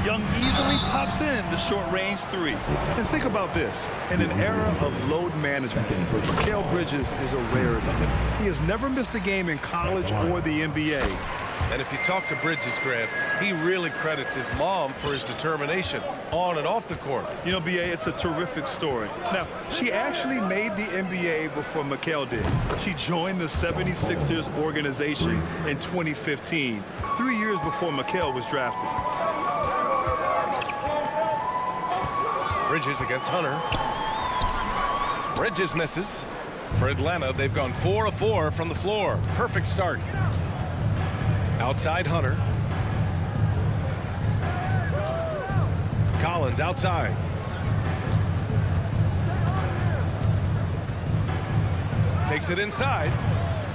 Young easily pops in the short-range 3. And think about this. In an era of load management, Mikal Bridges is a rarity. He has never missed a game in college or the NBA. And if you talk to Bridges, Grant, he really credits his mom for his determination on and off the court. You know, B.A., it's a terrific story. Now, she actually made the NBA before Mikal did. She joined the 76ers organization in 2015, 3 years before Mikal was drafted. Bridges against Hunter. Bridges misses. For Atlanta, they've gone 4 of 4 from the floor. Perfect start. Outside Hunter. Collins outside. Takes it inside.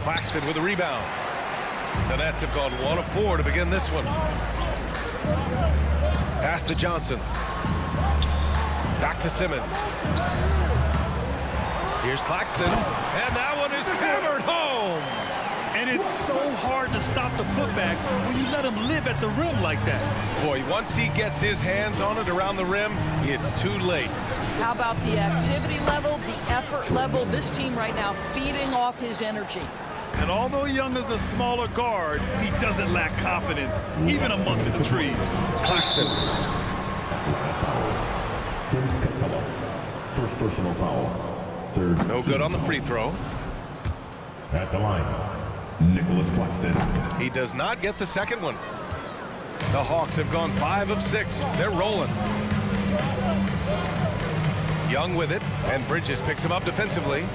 Claxton with a rebound. The Nets have gone 1 of 4 to begin this one. Pass to Johnson. Back to Simmons. Here's Claxton. And that one is hammered home. And it's so hard to stop the putback when you let him live at the rim like that. Boy, once he gets his hands on it around the rim, it's too late. How about the activity level, the effort level? This team right now feeding off his energy. And although Young is a smaller guard, he doesn't lack confidence, even amongst the trees. Claxton. First personal foul. Third. No good on the free throw. At the line, Nicholas Claxton. He does not get the second one. The Hawks have gone 5 of 6. They're rolling. Young with it, and Bridges picks him up defensively.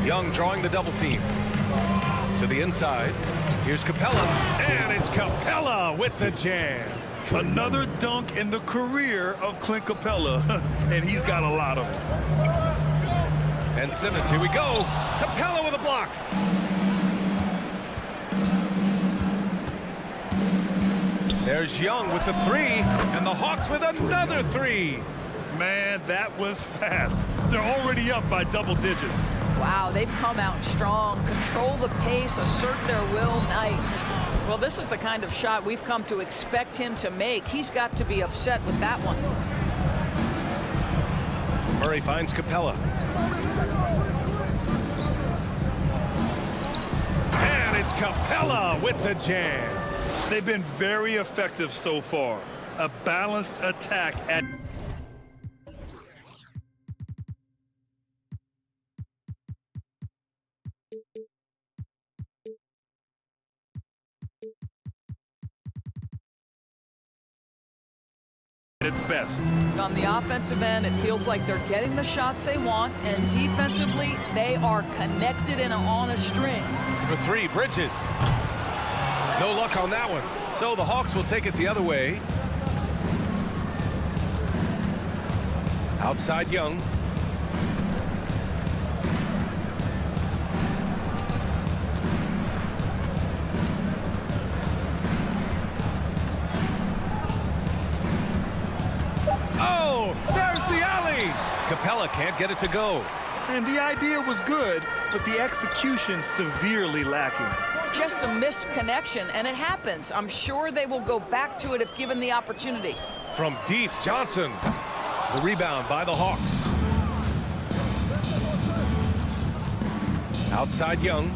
Young drawing the double team. To the inside. Here's Capella, and it's Capella with the jam. Another dunk in the career of Clint Capella, and he's got a lot of them. And Simmons, here we go. Capella with a block. There's Young with the 3, and the Hawks with another 3. Man, that was fast. They're already up by double digits. Wow, they've come out strong, control the pace, assert their will. Nice. Well, this is the kind of shot we've come to expect him to make. He's got to be upset with that one. Murray finds Capella. And it's Capella with the jam. They've been very effective so far. A balanced attack at its best. On the offensive end, it feels like they're getting the shots they want, and defensively, they are connected and on a string. For 3, Bridges. No luck on that one. So the Hawks will take it the other way. Outside Young. Oh, there's the alley. Capella can't get it to go. And the idea was good, but the execution severely lacking. Just a missed connection, and it happens. I'm sure they will go back to it if given the opportunity. From deep, Johnson. The rebound by the Hawks. Outside Young.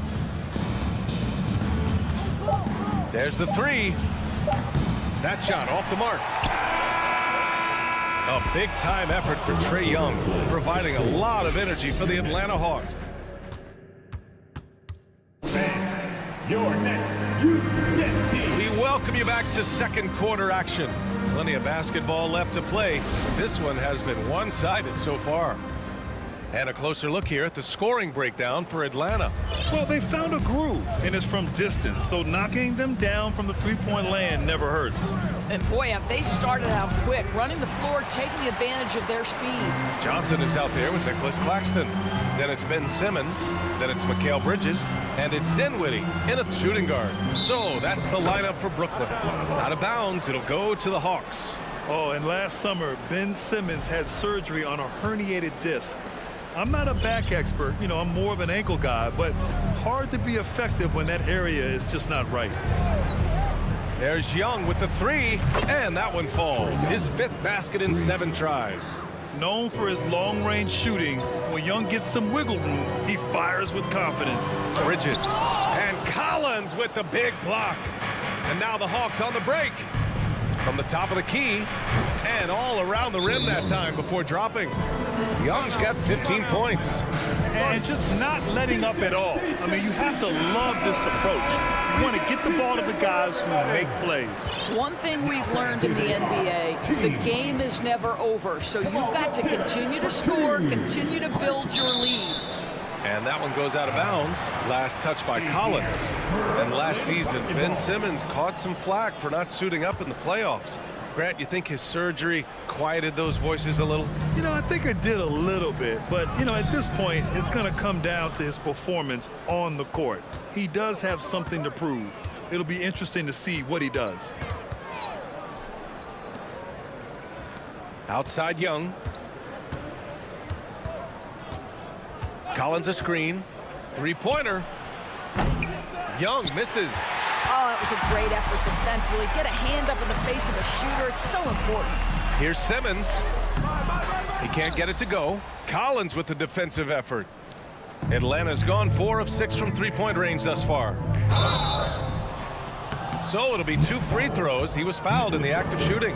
There's the 3. That shot off the mark. A big-time effort for Trae Young, providing a lot of energy for the Atlanta Hawks. We welcome you back to second quarter action. Plenty of basketball left to play. This one has been one-sided so far. And a closer look here at the scoring breakdown for Atlanta. Well, they found a groove, and it's from distance, so knocking them down from the three-point land never hurts. And boy, have they started out quick, running the floor, taking advantage of their speed. Johnson is out there with Nicholas Claxton. Then it's Ben Simmons. Then it's Mikal Bridges. And it's Dinwiddie in a shooting guard. So that's the lineup for Brooklyn. Out of bounds, it'll go to the Hawks. Oh, and last summer, Ben Simmons had surgery on a herniated disc. I'm not a back expert, you know, I'm more of an ankle guy, but hard to be effective when that area is just not right. There's Young with the 3, and that one falls. His 5th basket in 7 tries. Known for his long-range shooting, when Young gets some wiggle room, he fires with confidence. Bridges, and Collins with the big block. And now the Hawks on the break. From the top of the key and all around the rim that time before dropping. Young's got 15 points. And just not letting up at all. I mean, you have to love this approach. You want to get the ball to the guys who make plays. One thing we've learned in the NBA, the game is never over. So you've got to continue to score, continue to build your lead. And that one goes out of bounds. Last touch by Collins. And last season, Ben Simmons caught some flack for not suiting up in the playoffs. Grant, you think his surgery quieted those voices a little? You know, I think it did a little bit. But, you know, at this point, it's going to come down to his performance on the court. He does have something to prove. It'll be interesting to see what he does. Outside Young. Collins a screen. Three-pointer. Young misses. Oh, that was a great effort defensively. Get a hand up in the face of the shooter. It's so important. Here's Simmons. He can't get it to go. Collins with the defensive effort. Atlanta's gone 4 of 6 from three-point range thus far. So it'll be 2 free throws. He was fouled in the act of shooting.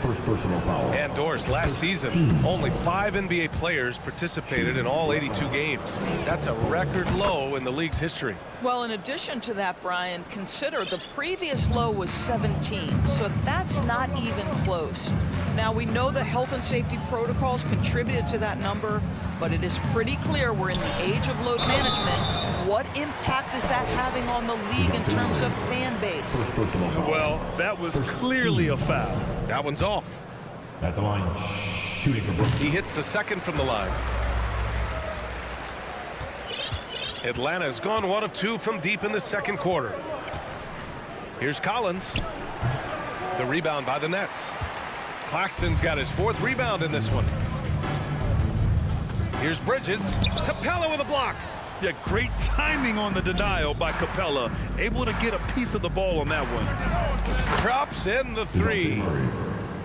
First personal foul. And Doors, last season, only 5 NBA players participated in all 82 games. That's a record low in the league's history. Well, in addition to that, Brian, consider the previous low was 17, so that's not even close. Now, we know the health and safety protocols contributed to that number, but it is pretty clear we're in the age of load management. What impact is that having on the league in terms of fan base? Well, that was clearly a foul. That one's off. At the line, shooting for Brooklyn. He hits the second from the line. Atlanta's gone 1 of 2 from deep in the second quarter. Here's Collins. The rebound by the Nets. Claxton's got his 4th rebound in this one. Here's Bridges. Capella with a block. Yeah, great timing on the denial by Capella. Able to get a piece of the ball on that one. Drops in the 3.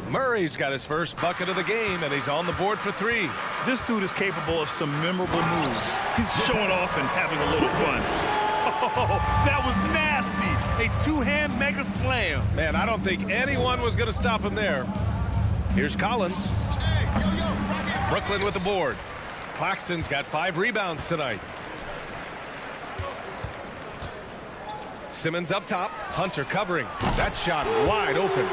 Murray's got his first bucket of the game, and he's on the board for 3. This dude is capable of some memorable moves. He's showing off and having a little fun. Oh, that was nasty. A 2-hand mega slam. Man, I don't think anyone was going to stop him there. Here's Collins. Brooklyn with the board. Claxton's got 5 rebounds tonight. Simmons up top. Hunter covering. That shot wide open.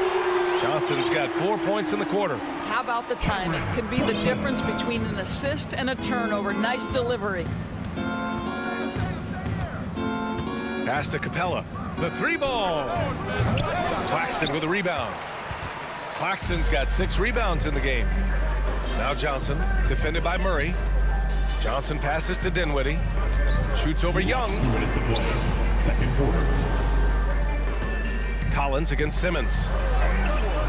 Johnson's got 4 points in the quarter. How about the timing? Could be the difference between an assist and a turnover. Nice delivery. Pass to Capella. The 3-ball. Claxton with a rebound. Claxton's got 6 rebounds in the game. Now Johnson, defended by Murray. Johnson passes to Dinwiddie. Shoots over Young. Second quarter. Collins against Simmons.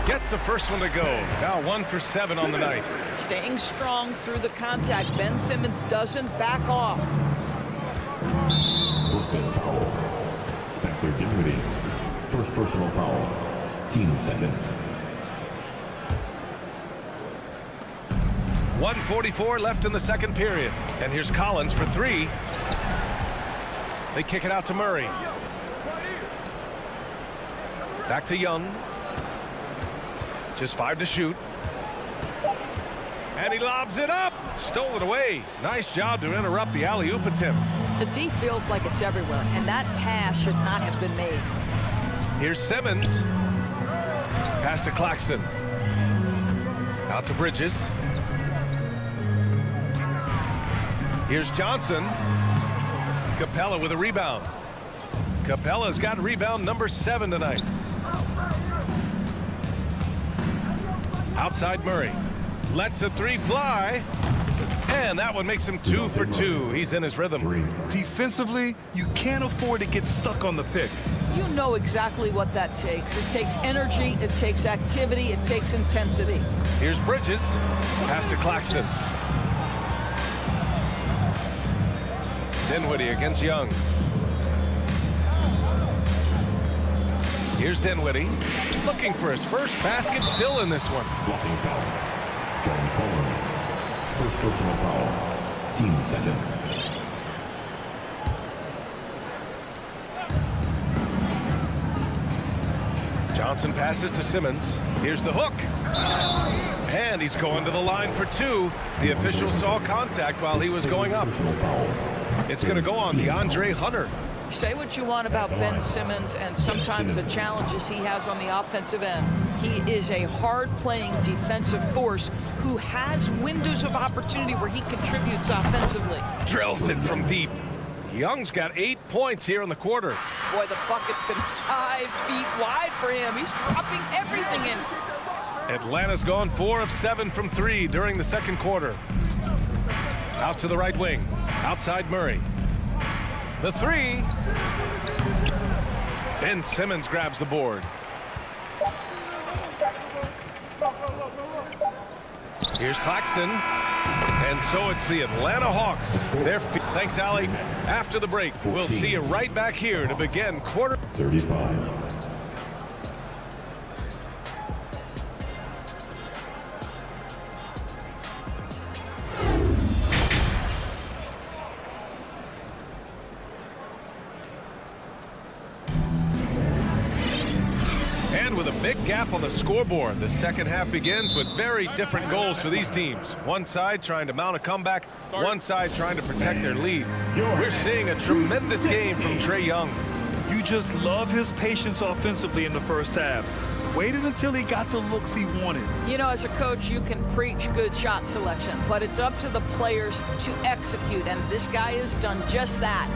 Gets the first one to go. Now 1 for 7 on the night. Staying strong through the contact. Ben Simmons doesn't back off. Brooklyn foul. Spencer Dinwiddie. First personal foul. Team seconds. 1:44 left in the second period. And here's Collins for 3. They kick it out to Murray. Back to Young. Just 5 to shoot. And he lobs it up. Stole it away. Nice job to interrupt the alley-oop attempt. The D feels like it's everywhere, and that pass should not have been made. Here's Simmons. Pass to Claxton. Out to Bridges. Here's Johnson. Capella with a rebound. Capella's got rebound number 7 tonight. Outside Murray. Lets the 3 fly. And that one makes him 2 for 2. He's in his rhythm. Defensively, you can't afford to get stuck on the pick. You know exactly what that takes. It takes energy, it takes activity, it takes intensity. Here's Bridges. Pass to Claxton. Dinwiddie against Young. Here's Dinwiddie. Looking for his first basket, still in this one. Blocking foul. John Collins. First personal foul. Team seconds. Johnson passes to Simmons. Here's the hook. And he's going to the line for two. The official saw contact while he was going up. It's going to go on DeAndre Hunter. Say what you want about Ben Simmons and sometimes the challenges he has on the offensive end. He is a hard-playing defensive force who has windows of opportunity where he contributes offensively. Drills it from deep. Young's got 8 points here in the quarter. Boy, the bucket's been 5 feet wide for him. He's dropping everything in. Atlanta's gone 4 of 7 from 3 during the second quarter. Out to the right wing. Outside Murray. The three. Ben Simmons grabs the board. Here's Claxton. And so it's the Atlanta Hawks. Thanks, Allie. After the break, we'll see you right back here to begin quarter 35. Big gap on the scoreboard. The second half begins with very different goals for these teams. One side trying to mount a comeback, one side trying to protect their lead. We're seeing a tremendous game from Trae Young. You just love his patience offensively in the first half. Waited until he got the looks he wanted. You know, as a coach, you can preach good shot selection, but it's up to the players to execute, and this guy has done just that.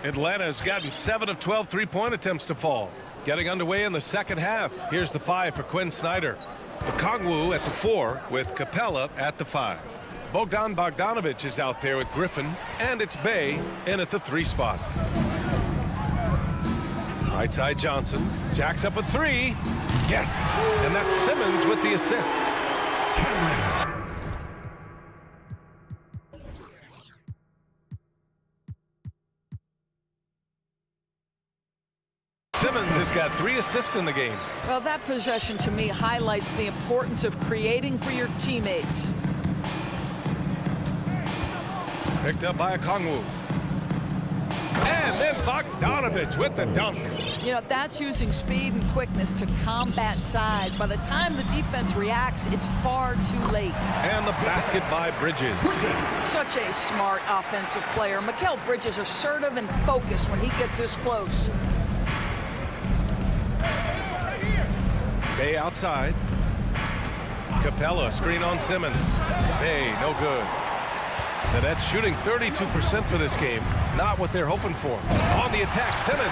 Atlanta's gotten 7 of 12 three-point attempts to fall. Getting underway in the second half. Here's the 5 for Quinn Snyder. Okongwu at the 4 with Capella at the 5. Bogdan Bogdanovic is out there with Griffin, and it's Bay in at the 3 spot. Right side Johnson. Jacks up a 3. Yes! And that's Simmons with the assist. Simmons has got 3 assists in the game. Well, that possession to me highlights the importance of creating for your teammates. Picked up by Okongwu. And then Bogdanovic with the dunk. You know, that's using speed and quickness to combat size. By the time the defense reacts, it's far too late. And the basket by Bridges. Such a smart offensive player. Mikal Bridges assertive and focused when he gets this close. Bay outside. Capella screen on Simmons. Bay no good. The Nets shooting 32% for this game. Not what they're hoping for. On the attack, Simmons.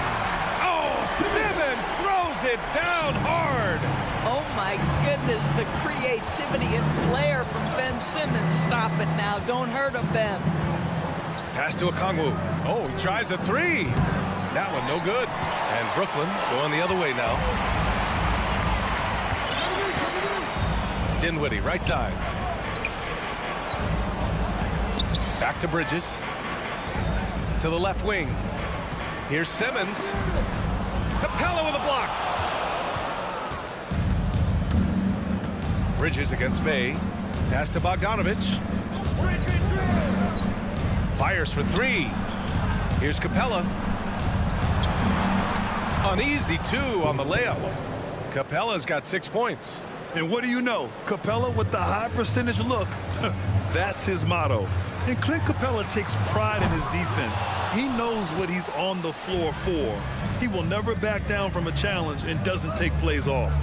Oh, Simmons throws it down hard. Oh my goodness, the creativity and flair from Ben Simmons. Stop it now. Don't hurt him, Ben. Pass to Okongwu. Oh, he tries a 3. That one no good. And Brooklyn going the other way now. Dinwiddie, right side. Back to Bridges. To the left wing. Here's Simmons. Capella with a block. Bridges against Bay. Pass to Bogdanovic. Fires for 3. Here's Capella. An easy 2 on the layup. Capella's got 6 points. And what do you know? Capella with the high percentage look. That's his motto. And Clint Capella takes pride in his defense. He knows what he's on the floor for. He will never back down from a challenge and doesn't take plays off.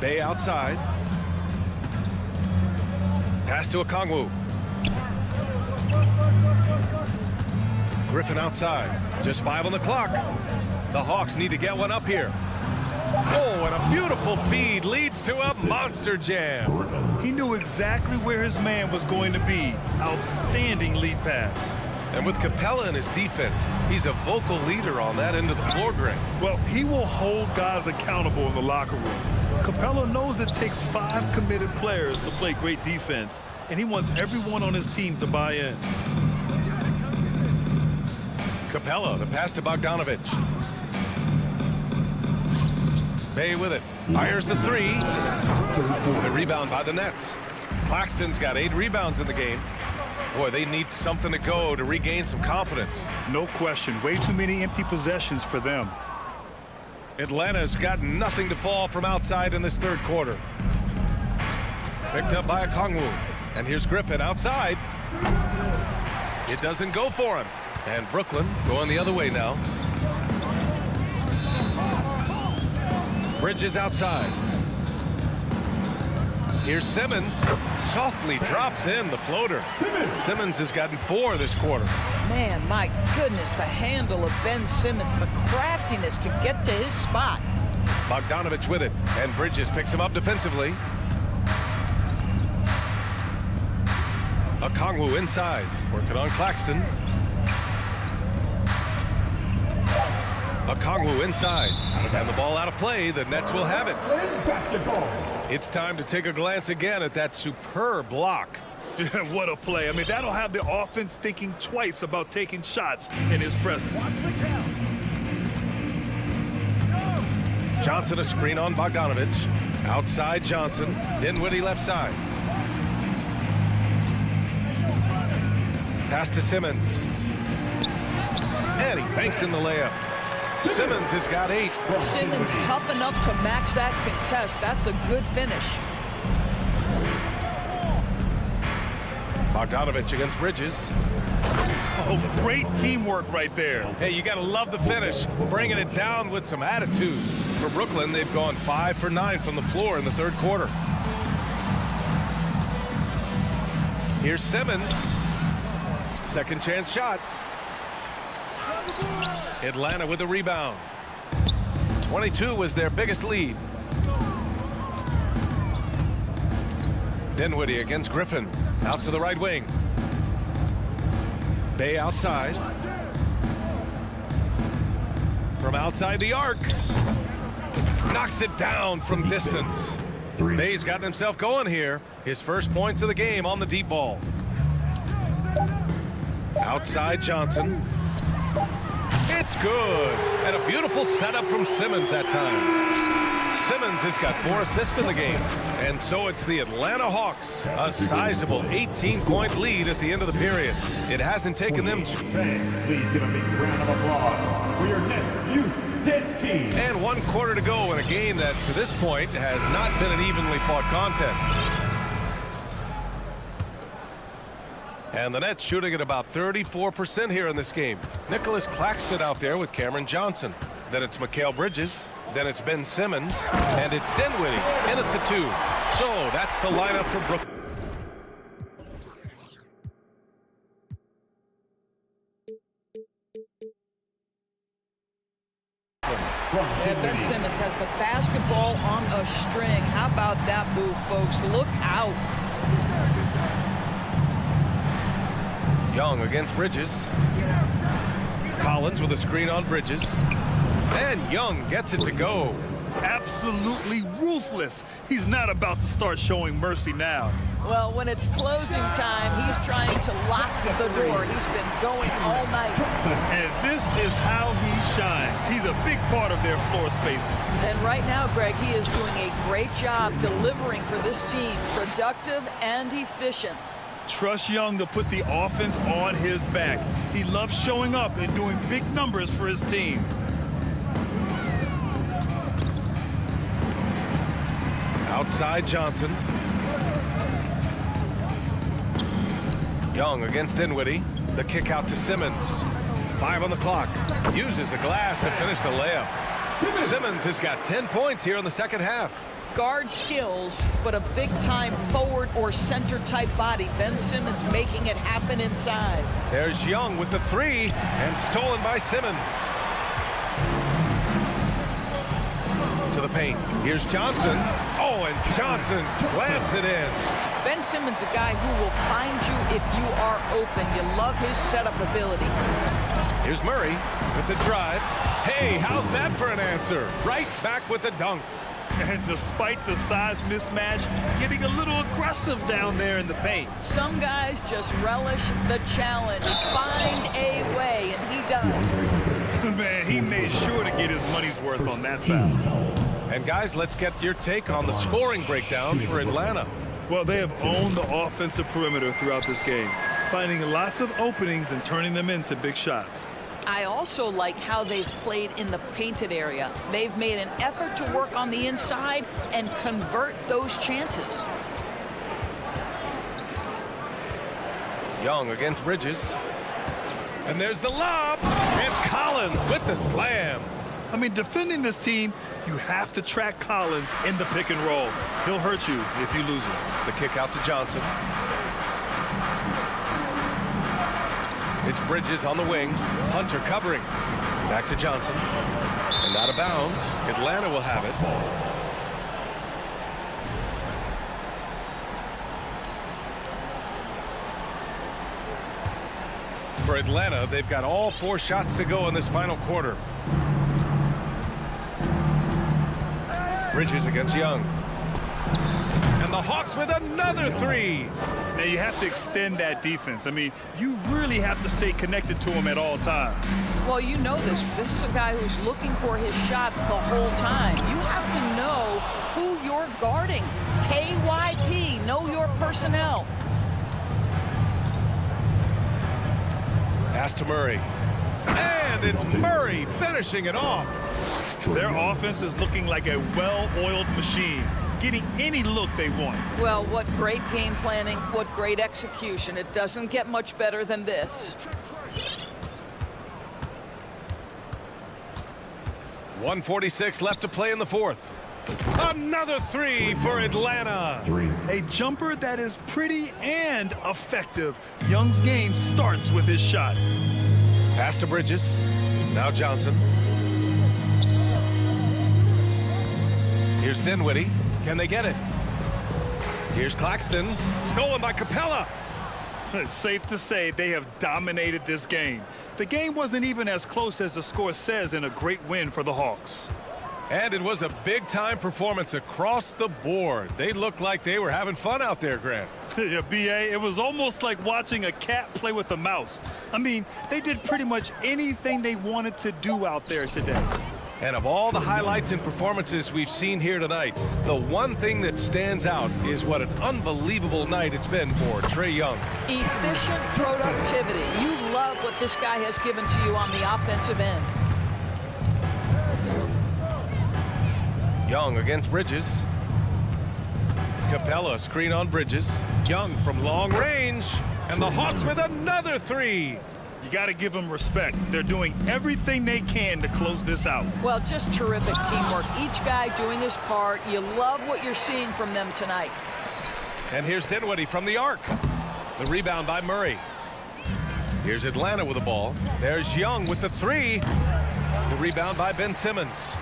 Bay outside. Pass to Okongwu. Griffin outside. Just 5 on the clock. The Hawks need to get one up here. Oh, and a beautiful feed leads to a monster jam. He knew exactly where his man was going to be. Outstanding lead pass. And with Capella in his defense, he's a vocal leader on that end of the floor, Greg. Well, he will hold guys accountable in the locker room. Capella knows it takes 5 committed players to play great defense, and he wants everyone on his team to buy in. Capella, the pass to Bogdanovic. Bay with it. Fires the three. The rebound by the Nets. Claxton's got 8 rebounds in the game. Boy, they need something to go to regain some confidence. No question. Way too many empty possessions for them. Atlanta's got nothing to fall from outside in this third quarter. Picked up by Okongwu. And here's Griffin outside. It doesn't go for him. And Brooklyn going the other way now. Bridges outside. Here's Simmons. Softly drops in the floater. Simmons has gotten 4 this quarter. Man, my goodness, the handle of Ben Simmons, the craftiness to get to his spot. Bogdanovich with it, and Bridges picks him up defensively. Okongwu inside, working on Claxton. Okongwu inside, and the ball out of play. The Nets will have it. It's time to take a glance again at that superb block. What a play. I mean, that'll have the offense thinking twice about taking shots in his presence. Johnson a screen on Bogdanovich. Outside Johnson. Dinwiddie left side. Pass to Simmons. And he banks in the layup. Simmons has got 8. Simmons tough enough to match that contest. That's a good finish. Bogdanovich against Bridges. Oh, great teamwork right there. Hey, you got to love the finish. Bringing it down with some attitude. For Brooklyn, they've gone 5 for 9 from the floor in the third quarter. Here's Simmons. Second chance shot. Atlanta with the rebound. 22 was their biggest lead. Dinwiddie against Griffin. Out to the right wing. Bay outside. From outside the arc. Knocks it down from distance. Bay's gotten himself going here. His first points of the game on the deep ball. Outside Johnson. It's good. And a beautiful setup from Simmons that time. Simmons has got 4 assists in the game. And so it's the Atlanta Hawks. A sizable 18-point lead at the end of the period. It hasn't taken them to... Please give a big round of applause for your Nets Youth Nets team. And 1 quarter to go in a game that, to this point, has not been an evenly fought contest. And the Nets shooting at about 34% here in this game. Nicholas Claxton out there with Cameron Johnson. Then it's Mikal Bridges. Then it's Ben Simmons. And it's Dinwiddie in at the 2. So that's the lineup for Brooklyn. Yeah, Ben Simmons has the basketball on a string. How about that move, folks? Look out. Young against Bridges. Collins with a screen on Bridges. And Young gets it to go. Absolutely ruthless. He's not about to start showing mercy now. Well, when it's closing time, he's trying to lock the door. He's been going all night. And this is how he shines. He's a big part of their floor spacing. And right now, Greg, he is doing a great job delivering for this team. Productive and efficient. Trust Young to put the offense on his back. He loves showing up and doing big numbers for his team. Outside Johnson. Young against Dinwiddie. The kick out to Simmons. 5 on the clock. Uses the glass to finish the layup. Simmons has got 10 points here in the second half. Guard skills, but a big-time forward or center type body. Ben Simmons making it happen inside. There's Young with the 3 and stolen by Simmons. To the paint. Here's Johnson. Oh, and Johnson slams it in. Ben Simmons, a guy who will find you if you are open. You love his setup ability. Here's Murray with the drive. Hey, how's that for an answer? Right back with the dunk. And despite the size mismatch, getting a little aggressive down there in the paint. Some guys just relish the challenge. Find a way, and he does. Man, he made sure to get his money's worth on that foul. And guys, let's get your take on the scoring breakdown for Atlanta. Well, they have owned the offensive perimeter throughout this game, finding lots of openings and turning them into big shots. I also like how they've played in the painted area. They've made an effort to work on the inside and convert those chances. Young against Bridges. And there's the lob. And Collins with the slam. I mean, defending this team, you have to track Collins in the pick and roll. He'll hurt you if you lose him. The kick out to Johnson. It's Bridges on the wing. Hunter covering. Back to Johnson. And out of bounds. Atlanta will have it. For Atlanta, they've got all 4 shots to go in this final quarter. Bridges against Young. And the Hawks with another 3. Now, you have to extend that defense. I mean, you really have to stay connected to him at all times. Well, you know this. This is a guy who's looking for his shot the whole time. You have to know who you're guarding. KYP, know your personnel. Pass to Murray. And it's Murray finishing it off. Their offense is looking like a well-oiled machine, getting any look they want. Well, what great game planning, what great execution. It doesn't get much better than this. 1:46 left to play in the 4th. Another 3 for Atlanta. A jumper that is pretty and effective. Young's game starts with his shot. Pass to Bridges. Now Johnson. Here's Dinwiddie. Can they get it? Here's Claxton. Stolen by Capella. It's safe to say they have dominated this game. The game wasn't even as close as the score says in a great win for the Hawks. And it was a big-time performance across the board. They looked like they were having fun out there, Grant. Yeah, B.A., it was almost like watching a cat play with a mouse. I mean, they did pretty much anything they wanted to do out there today. And of all the highlights and performances we've seen here tonight, the one thing that stands out is what an unbelievable night it's been for Trae Young. Efficient productivity. You love what this guy has given to you on the offensive end. Young against Bridges. Capella screen on Bridges. Young from long range. And the Hawks with another 3. You got to give them respect. They're doing everything they can to close this out. Well, just terrific teamwork. Each guy doing his part. You love what you're seeing from them tonight. And here's Dinwiddie from the arc. The rebound by Murray. Here's Atlanta with the ball. There's Young with the 3. The rebound by Ben Simmons.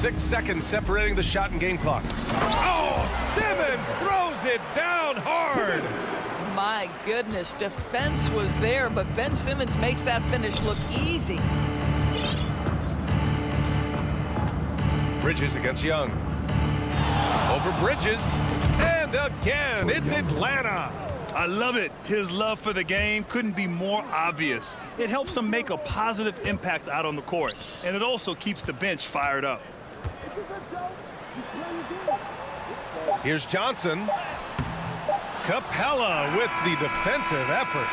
6 seconds separating the shot and game clock. Oh, Simmons throws it down hard. My goodness, defense was there, but Ben Simmons makes that finish look easy. Bridges against Young. Over Bridges. And again, it's Atlanta. I love it. His love for the game couldn't be more obvious. It helps him make a positive impact out on the court, and it also keeps the bench fired up. Here's Johnson. Capella with the defensive effort.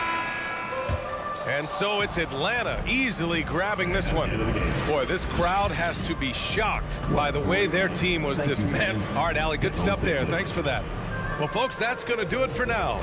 And so it's Atlanta easily grabbing this one. Boy, this crowd has to be shocked by the way their team was dismantled. All right, Allie, good stuff there. Thanks for that. Well, folks, that's going to do it for now.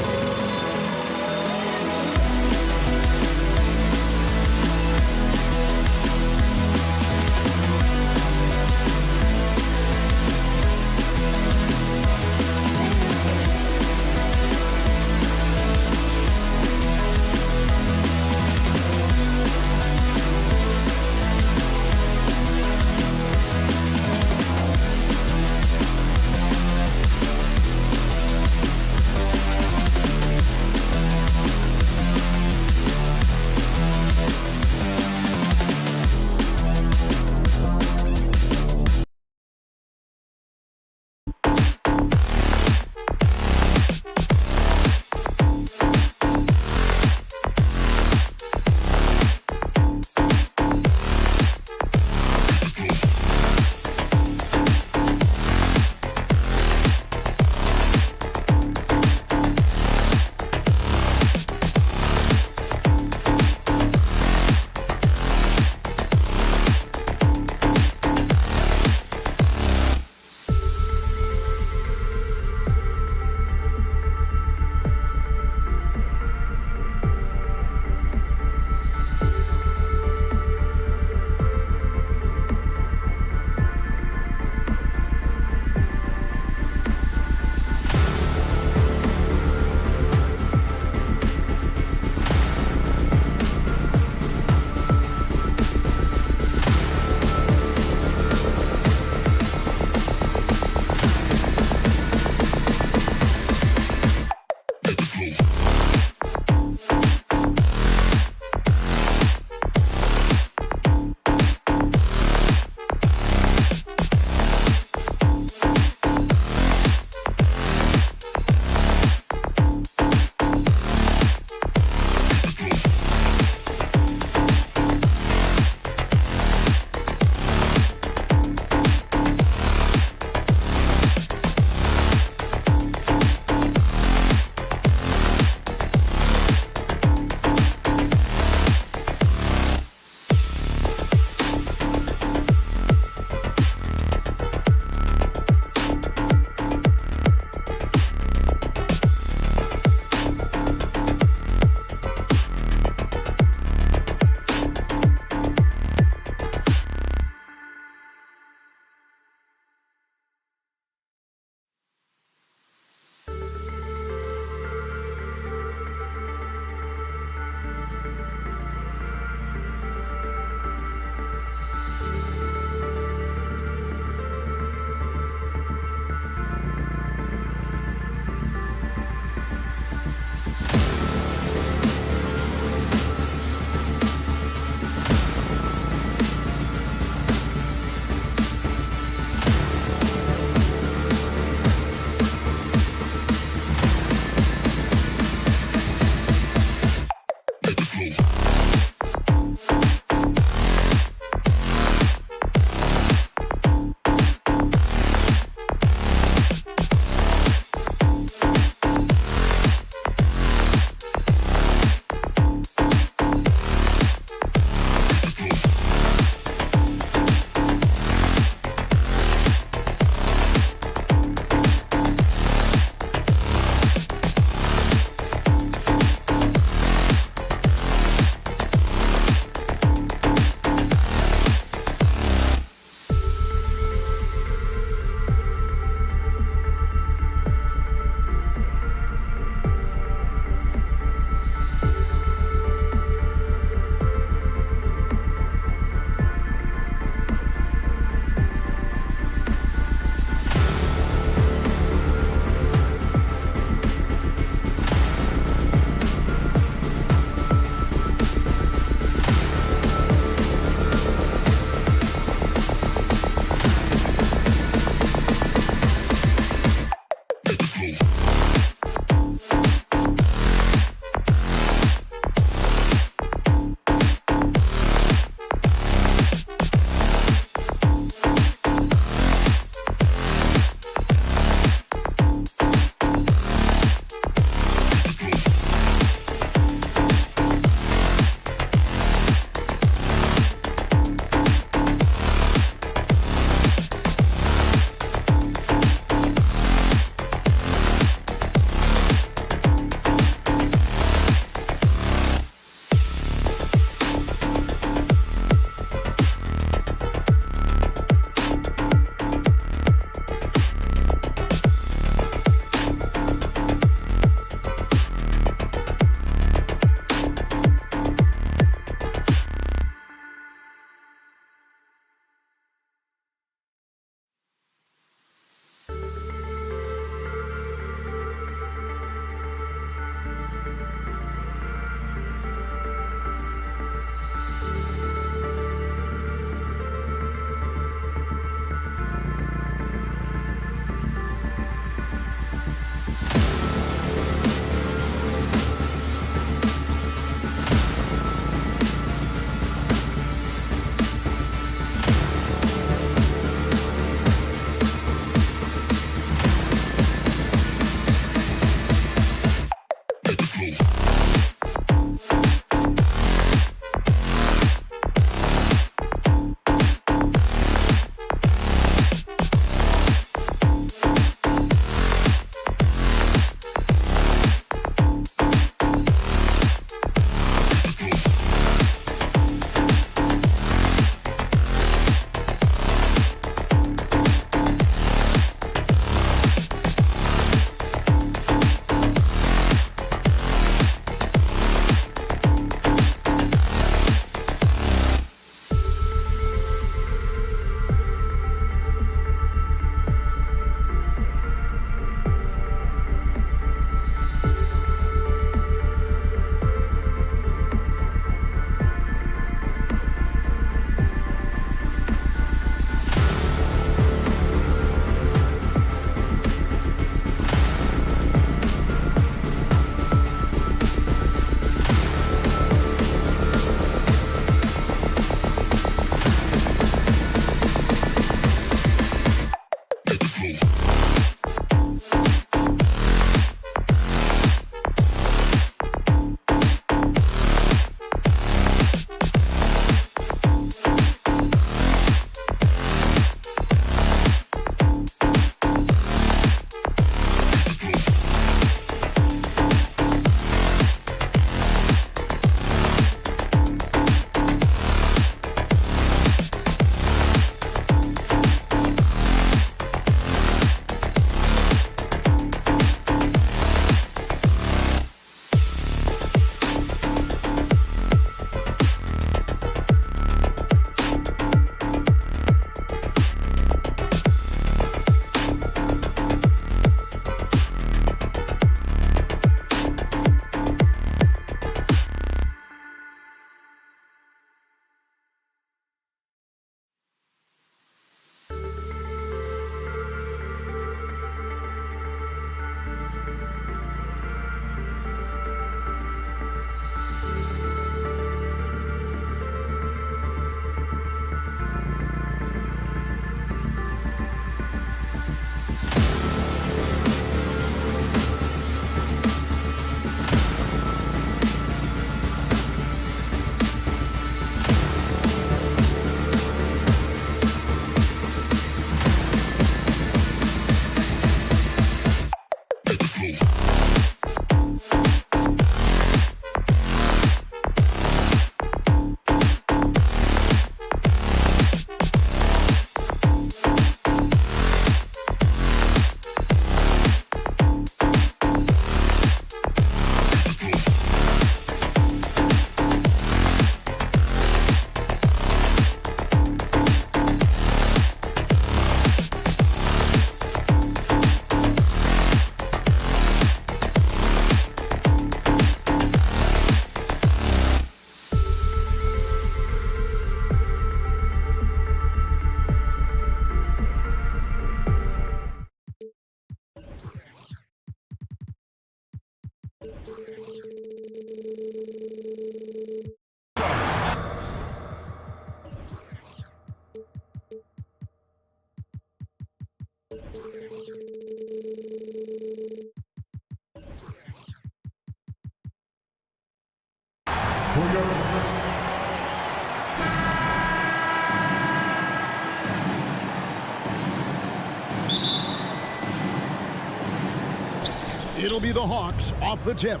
It'll be the Hawks off the tip.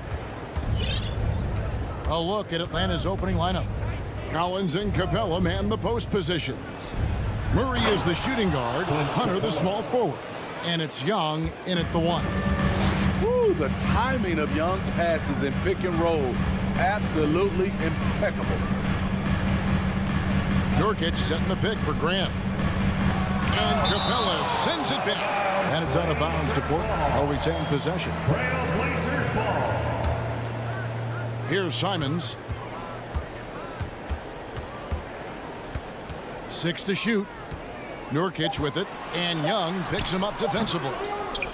A look at Atlanta's opening lineup. Collins and Capella man the post positions. Murray is the shooting guard, Hunter the small forward, and it's Young in at the 1. Woo, the timing of Young's passes in pick and roll, absolutely impeccable. Nurkic setting the pick for Grant. And Capella sends it back. And it's out of bounds to Portland. They'll retain possession. Here's Simons. 6 to shoot. Nurkic with it. And Young picks him up defensively.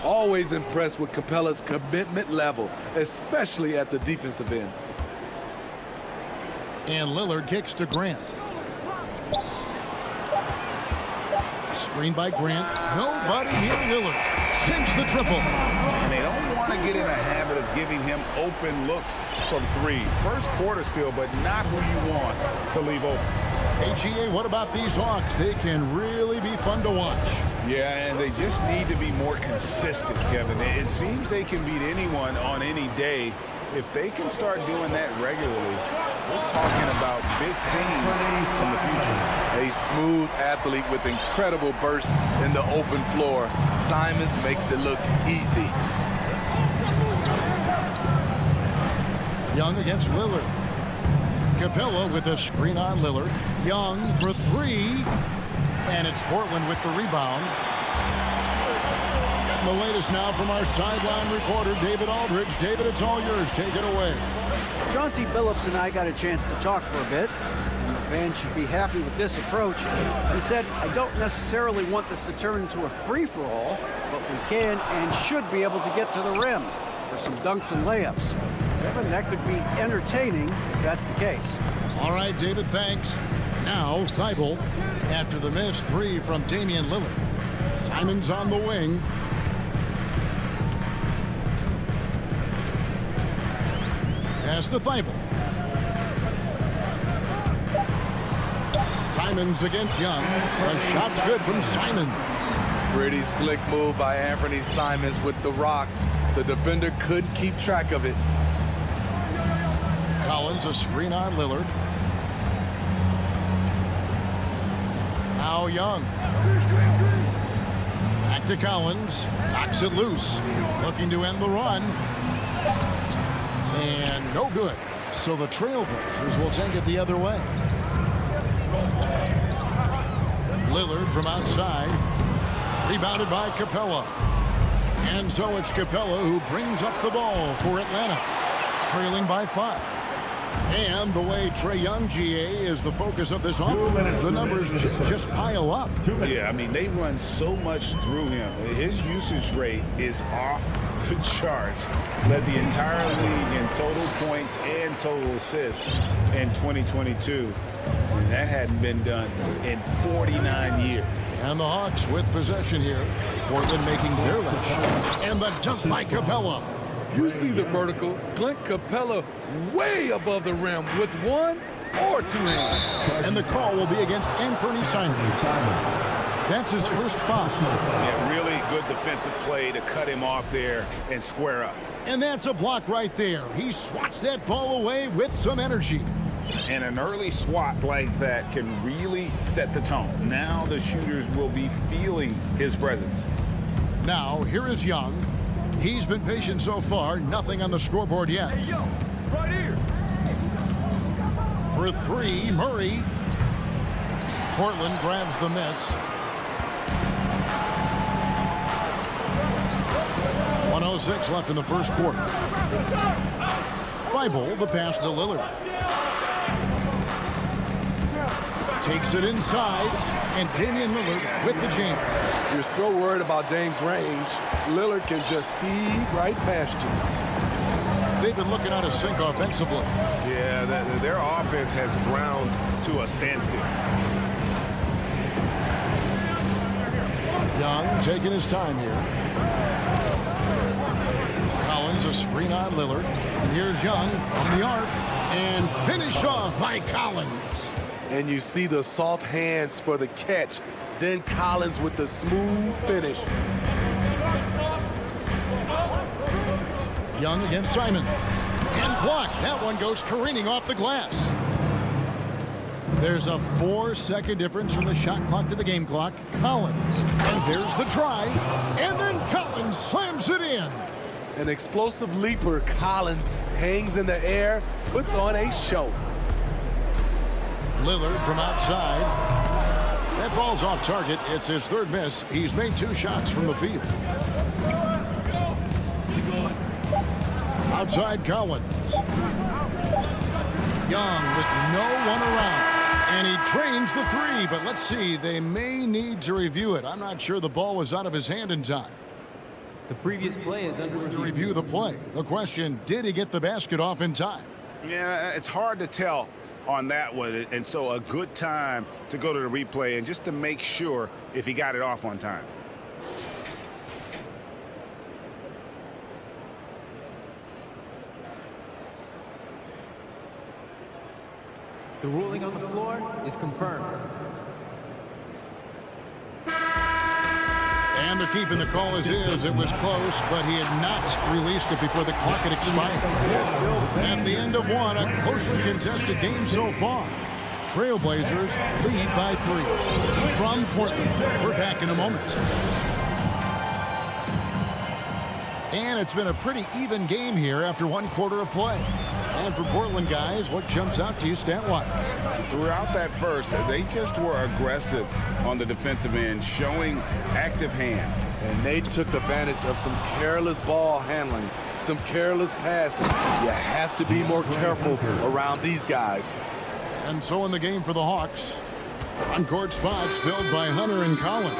Always impressed with Capella's commitment level, especially at the defensive end. And Lillard kicks to Grant. Screen by Grant. Nobody here. Lillard sinks the triple. And they don't want to get in a habit of giving him open looks from 3. First quarter still, but not who you want to leave open. HEA, what about these Hawks? They can really be fun to watch. Yeah, and they just need to be more consistent, Kevin. It seems they can beat anyone on any day. If they can start doing that regularly, we're talking about big things in the future. A smooth athlete with incredible burst in the open floor. Simons makes it look easy. Young against Lillard. Capella with a screen on Lillard. Young for 3. And it's Portland with the rebound. The latest now from our sideline reporter, David Aldridge. David, it's all yours. Take it away. Chauncey Billups and I got a chance to talk for a bit, and the fans should be happy with this approach. He said, I don't necessarily want this to turn into a free-for-all, but we can and should be able to get to the rim for some dunks and layups. Kevin, that could be entertaining if that's the case. All right, David, thanks. Now, Thibault, after the missed 3 from Damian Lillard. Simons on the wing. Pass to Thibault. Simons against Young. The shot's good from Simons. Pretty slick move by Anthony Simons with the rock. The defender couldn't keep track of it. Collins, a screen on Lillard. Now Young. Back to Collins. Knocks it loose. Looking to end the run. And no good. So the Trailblazers will take it the other way. Lillard from outside. Rebounded by Capella. And so it's Capella who brings up the ball for Atlanta. Trailing by 5. And the way Trae Young, GA, is the focus of this offense, the numbers just pile up. Yeah, I mean, they run so much through him. His usage rate is off the charts. Led the entire league in total points and total assists in 2022. And that hadn't been done in 49 years. And the Hawks with possession here. Portland making their last shot. And the dunk by Capella. You see the vertical. Clint Capella way above the rim with 1 or 2 hands. And the call will be against Anthony Simons. That's his first foul. Yeah, really good defensive play to cut him off there and square up. And that's a block right there. He swats that ball away with some energy. And an early swat like that can really set the tone. Now the shooters will be feeling his presence. Now, here is Young. He's been patient so far. Nothing on the scoreboard yet. Hey, yo, right here. For 3, Murray. Portland grabs the miss. 1:06 left in the first quarter. Thibault, the pass to Lillard. Takes it inside, and Damian Lillard with the jam. You're so worried about Dame's range. Lillard can just speed right past you. they've been looking out of sync offensively. Yeah, their offense has ground to a standstill. Young taking his time here. Collins, a screen on Lillard. And here's Young from the arc. And finished off by Collins. And you see the soft hands for the catch. Then Collins with the smooth finish. Young against Simon. And blocked. That one goes careening off the glass. There's a 4-second difference from the shot clock to the game clock. Collins. And there's the try. And then Collins slams it in. An explosive leaper, Collins hangs in the air, puts on a show. Lillard from outside. That ball's off target. It's his third miss. He's made 2 shots from the field. Outside Collins. Young with no one around. And he trains the 3, but let's see. They may need to review it. I'm not sure the ball was out of his hand in time. The previous play is under review. Review the play. The question, did he get the basket off in time? Yeah, it's hard to tell on that one. And so a good time to go to the replay and just to make sure if he got it off on time. The ruling on the floor is confirmed. And they're keeping the call as is. It was close, but he had not released it before the clock had expired. At the end of one, a closely contested game so far. Trailblazers lead by 3. From Portland, we're back in a moment. And it's been a pretty even game here after 1 quarter of play. And for Portland guys, what jumps out to you stat-wise? Throughout that first, they just were aggressive on the defensive end, showing active hands. And they took advantage of some careless ball handling, some careless passing. You have to be more careful around these guys. And so in the game for the Hawks, on-court spots filled by Hunter and Collins.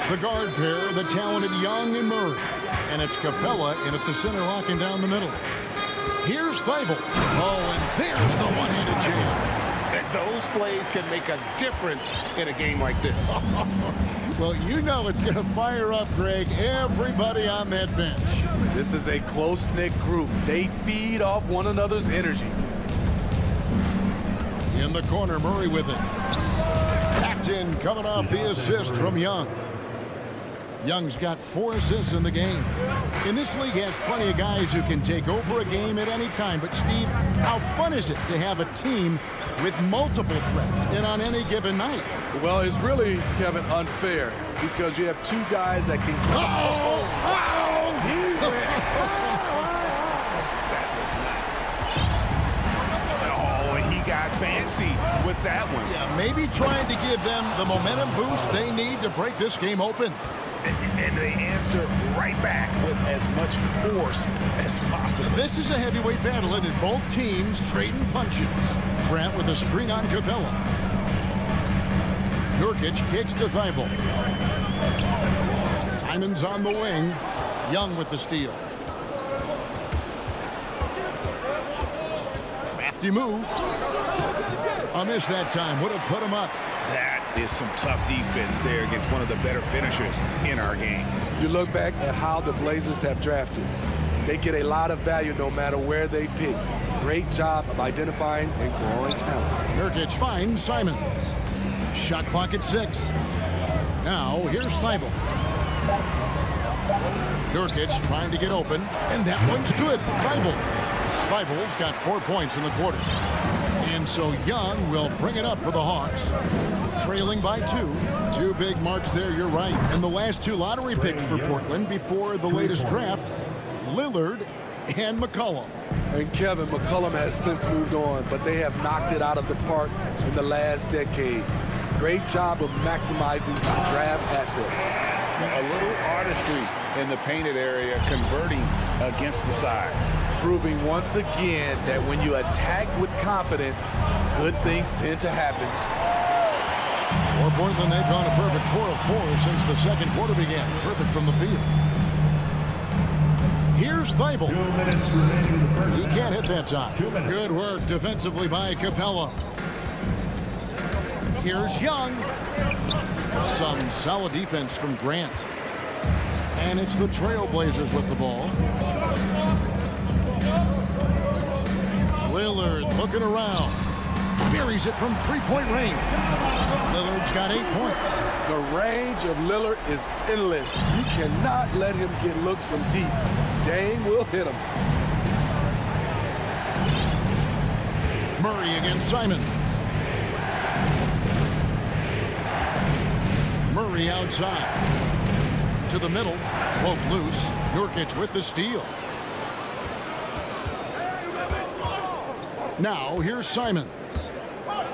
The guard pair, the talented Young and Murray. And it's Capella in at the center, locking down the middle. Here's Thibault. Oh, and there's the one-handed jam. And those plays can make a difference in a game like this. Well, you know it's going to fire up, Greg, everybody on that bench. This is a close-knit group. They feed off one another's energy. In the corner, Murray with it. Packed in, coming off the assist from Young. Young's got 4 assists in the game. In this league has plenty of guys who can take over a game at any time. But, Steve, how fun is it to have a team with multiple threats and on any given night? Well, it's really, Kevin, unfair because you have 2 guys that can... He got fancy with that one. Yeah, maybe trying to give them the momentum boost they need to break this game open. And they answer right back with as much force as possible. This is a heavyweight battle, and both teams trading punches. Grant with a screen on Capella. Nurkic kicks to Thibault. Simon's on the wing. Young with the steal. Crafty move. A miss that time. Would have put him up. That is some tough defense there against one of the better finishers in our game. You look back at how the Blazers have drafted. They get a lot of value no matter where they pick. Great job of identifying and growing talent. Nurkic finds Simons. Shot clock at 6. Now here's Thibault. Nurkic trying to get open, and that one's good. Thibault's got 4 points in the quarter. And so Young will bring it up for the Hawks. Trailing by 2. 2 big marks there, you're right. And the last 2 lottery picks for Portland before the latest draft, Lillard and McCollum. And Kevin, McCollum has since moved on, but they have knocked it out of the park in the last decade. Great job of maximizing draft assets. A little artistry in the painted area, converting against the size. Proving once again that when you attack with confidence, good things tend to happen. For Portland, they've gone a perfect 4 of 4 since the second quarter began. Perfect from the field. Here's Here's Thibault. 2 minutes remaining in the first. He can't hit that time. 2 minutes. Good work defensively by Capella. Here's Young. Some solid defense from Grant. And it's the Trailblazers with the ball. Lillard looking around. Buries it from three-point range. Lillard's got 8 points. The range of Lillard is endless. You cannot let him get looks from deep. Dame will hit him. Murray against Simon. Murray outside. To the middle. Cloak loose. Nurkic with the steal. Now here's Simons.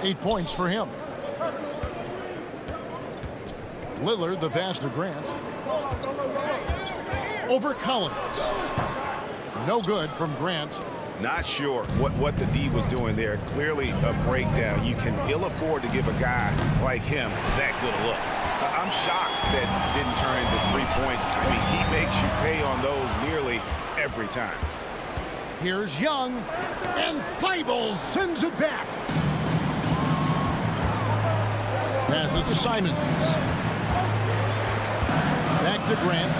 8 points for him. Lillard, the pass to Grant. Over Collins. No good from Grant. Not sure what the D was doing there. Clearly a breakdown. You can ill afford to give a guy like him that good a look. I'm shocked that didn't turn into 3 points. I mean, he makes you pay on those nearly every time. Here's Young, and Thibault sends it back. Passes to Simons. Back to Grant.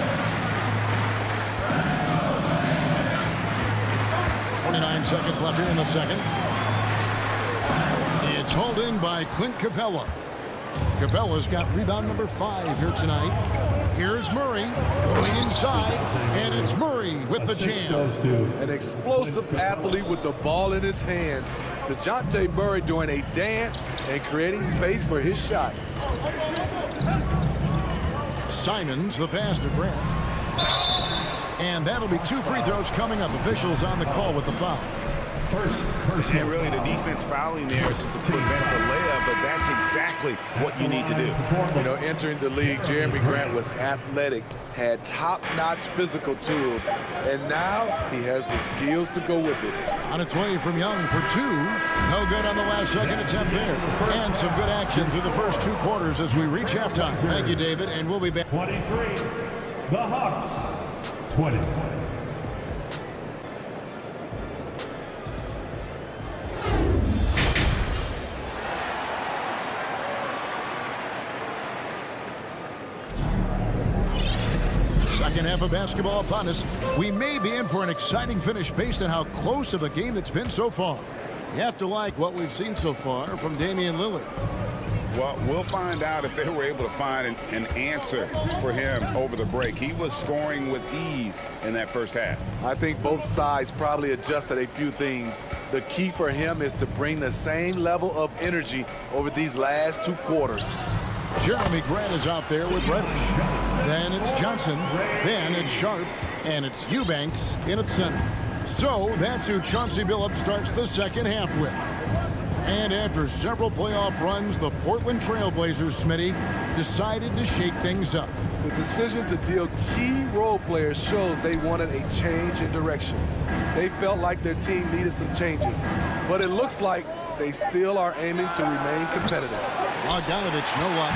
29 seconds left here in the second. It's hauled in by Clint Capella. Capella's got rebound number 5 here tonight. Here's Murray going inside, and it's Murray with the jam. An explosive athlete with the ball in his hands. DeJounte Murray doing a dance and creating space for his shot. Simons, the pass to Grant. And that'll be 2 free throws coming up. Officials on the call with the foul. And really the defense fouling there to prevent the layup, but that's exactly what you need to do. You know, entering the league, Jeremy Grant was athletic, had top-notch physical tools, and now he has the skills to go with it. On its way from Young for 2. No good on the last second attempt there. And some good action through the first 2 quarters as we reach halftime. Thank you, David, and we'll be back. 23. The Hawks. 20. Second half of basketball upon us. We may be in for an exciting finish based on how close of a game it's been so far. You have to like what we've seen so far from Damian Lillard. Well, we'll find out if they were able to find an answer for him over the break. He was scoring with ease in that first half. I think both sides probably adjusted a few things. The key for him is to bring the same level of energy over these last 2 quarters. Jeremy Grant is out there with Reddish. Then it's Johnson. Then it's Sharp. And it's Eubanks in its center. So that's who Chauncey Billups starts the second half with. And after several playoff runs, the Portland Trailblazers, Smitty, decided to shake things up. The decision to deal key role players shows they wanted a change in direction. They felt like their team needed some changes. But it looks like they still are aiming to remain competitive. Bogdanovich, know what?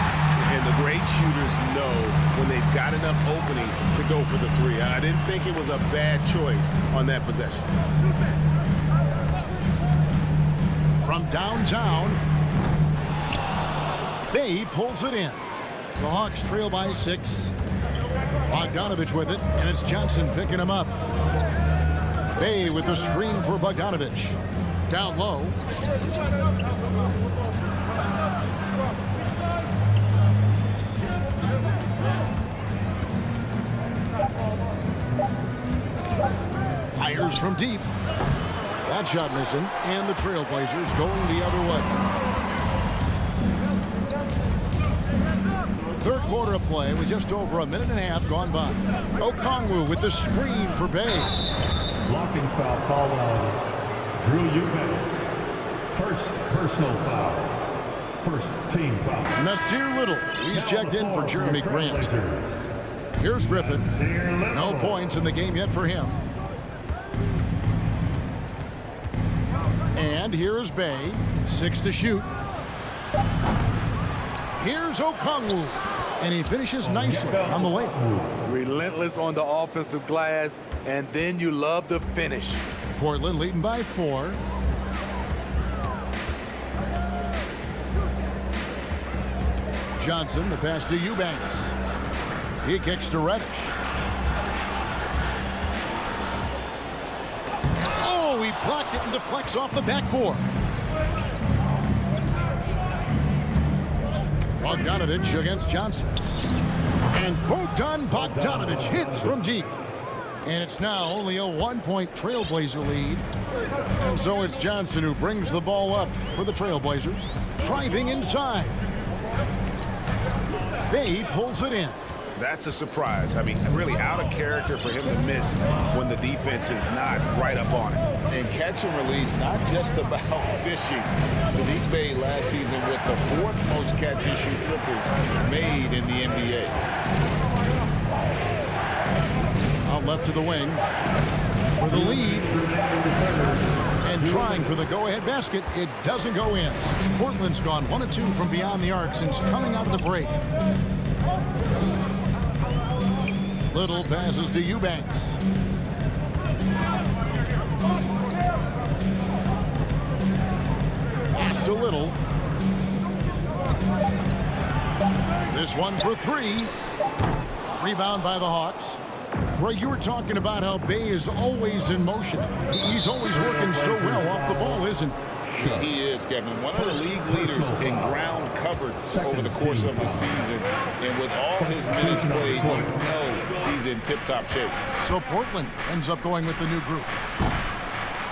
And the great shooters know when they've got enough opening to go for the 3. I didn't think it was a bad choice on that possession. From downtown, Bay pulls it in. The Hawks trail by 6. Bogdanovich with it, and it's Johnson picking him up. Bay with the screen for Bogdanovich. Down low. Fires from deep. That shot missing, and the Trailblazers going the other way. Third quarter of play with just over a minute and a half gone by. Okongwu with the screen for Bay. Blocking foul called on Drew Eubanks. First personal foul. First team foul. Nasir Little. He's checked in for Jeremy Grant. Here's Griffin. No points in the game yet for him. And here is Bay. 6 to shoot. Here's Okongwu. And he finishes nicely on the layup. Relentless on the offensive glass, and then you love the finish. Portland leading by 4. Johnson, the pass to Eubanks. He kicks to Reddish. Oh, he blocked it and deflects off the backboard. Bogdanovich against Johnson. And Bogdanovich hits from deep. And it's now only a 1-point Trailblazer lead. And so it's Johnson who brings the ball up for the Trailblazers. Driving inside. Bay pulls it in. That's a surprise. I mean, really out of character for him to miss when the defense is not right up on it. And catch and release, not just about fishing. Sadiq Bey last season with the 4th most catch and shoot triples made in the NBA. Out left to the wing for the lead. And trying for the go-ahead basket. It doesn't go in. Portland's gone 1 of 2 from beyond the arc since coming out of the break. Little passes to Eubanks. Pass to Little. This one for 3. Rebound by the Hawks. Greg, you were talking about how Bay is always in motion. He's always working so well off the ball, isn't he? He is, Kevin. One of the league leaders in ground covered over the course of the season. And with all his minutes played, you know he's in tip-top shape. So Portland ends up going with the new group.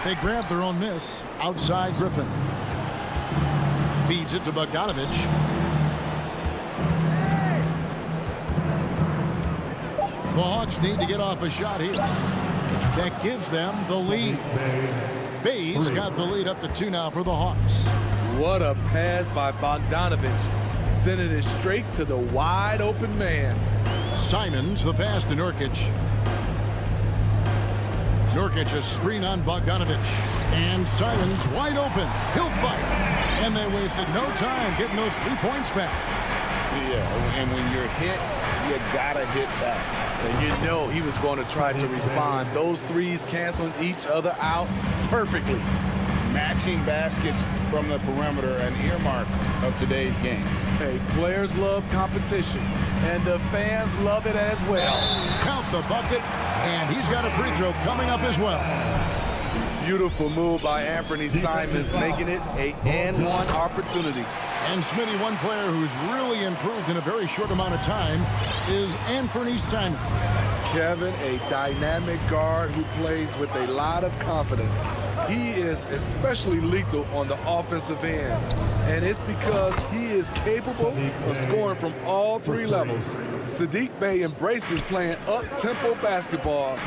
They grab their own miss outside Griffin. Feeds it to Bogdanovich. The Hawks need to get off a shot here. That gives them the lead. Bay's got the lead up to 2 now for the Hawks. What a pass by Bogdanovich. Sending it straight to the wide open man. Simons, the pass to Nurkic. Nurkic a screen on Bogdanovich. And Simons wide open. He'll fight. And they wasted no time getting those 3 points back. Yeah, and when you're hit, you gotta hit back. And you know he was going to try to respond. Those threes canceling each other out perfectly. Matching baskets from the perimeter, an earmark of today's game. Hey, players love competition, and the fans love it as well. Count the bucket, and he's got a free throw coming up as well. Beautiful move by Anthony Simons, making it a and-one opportunity. And Smitty, one player who's really improved in a very short amount of time is Anthony Simons. Kevin, a dynamic guard who plays with a lot of confidence. He is especially lethal on the offensive end, and it's because he is capable of scoring from all 3 levels. Sadiq Bey embraces playing up-tempo basketball,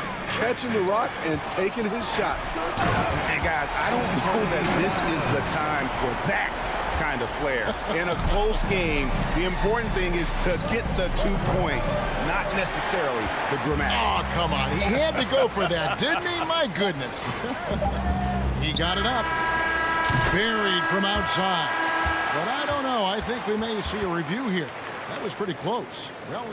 catching the rock and taking his shots. And guys, I don't know that this is the time for that kind of flair. In a close game, the important thing is to get the 2 points, not necessarily the dramatics. Oh, come on. He had to go for that, didn't he? My goodness. He got it up. Buried from outside. But I don't know. I think we may see a review here. That was pretty close. Well,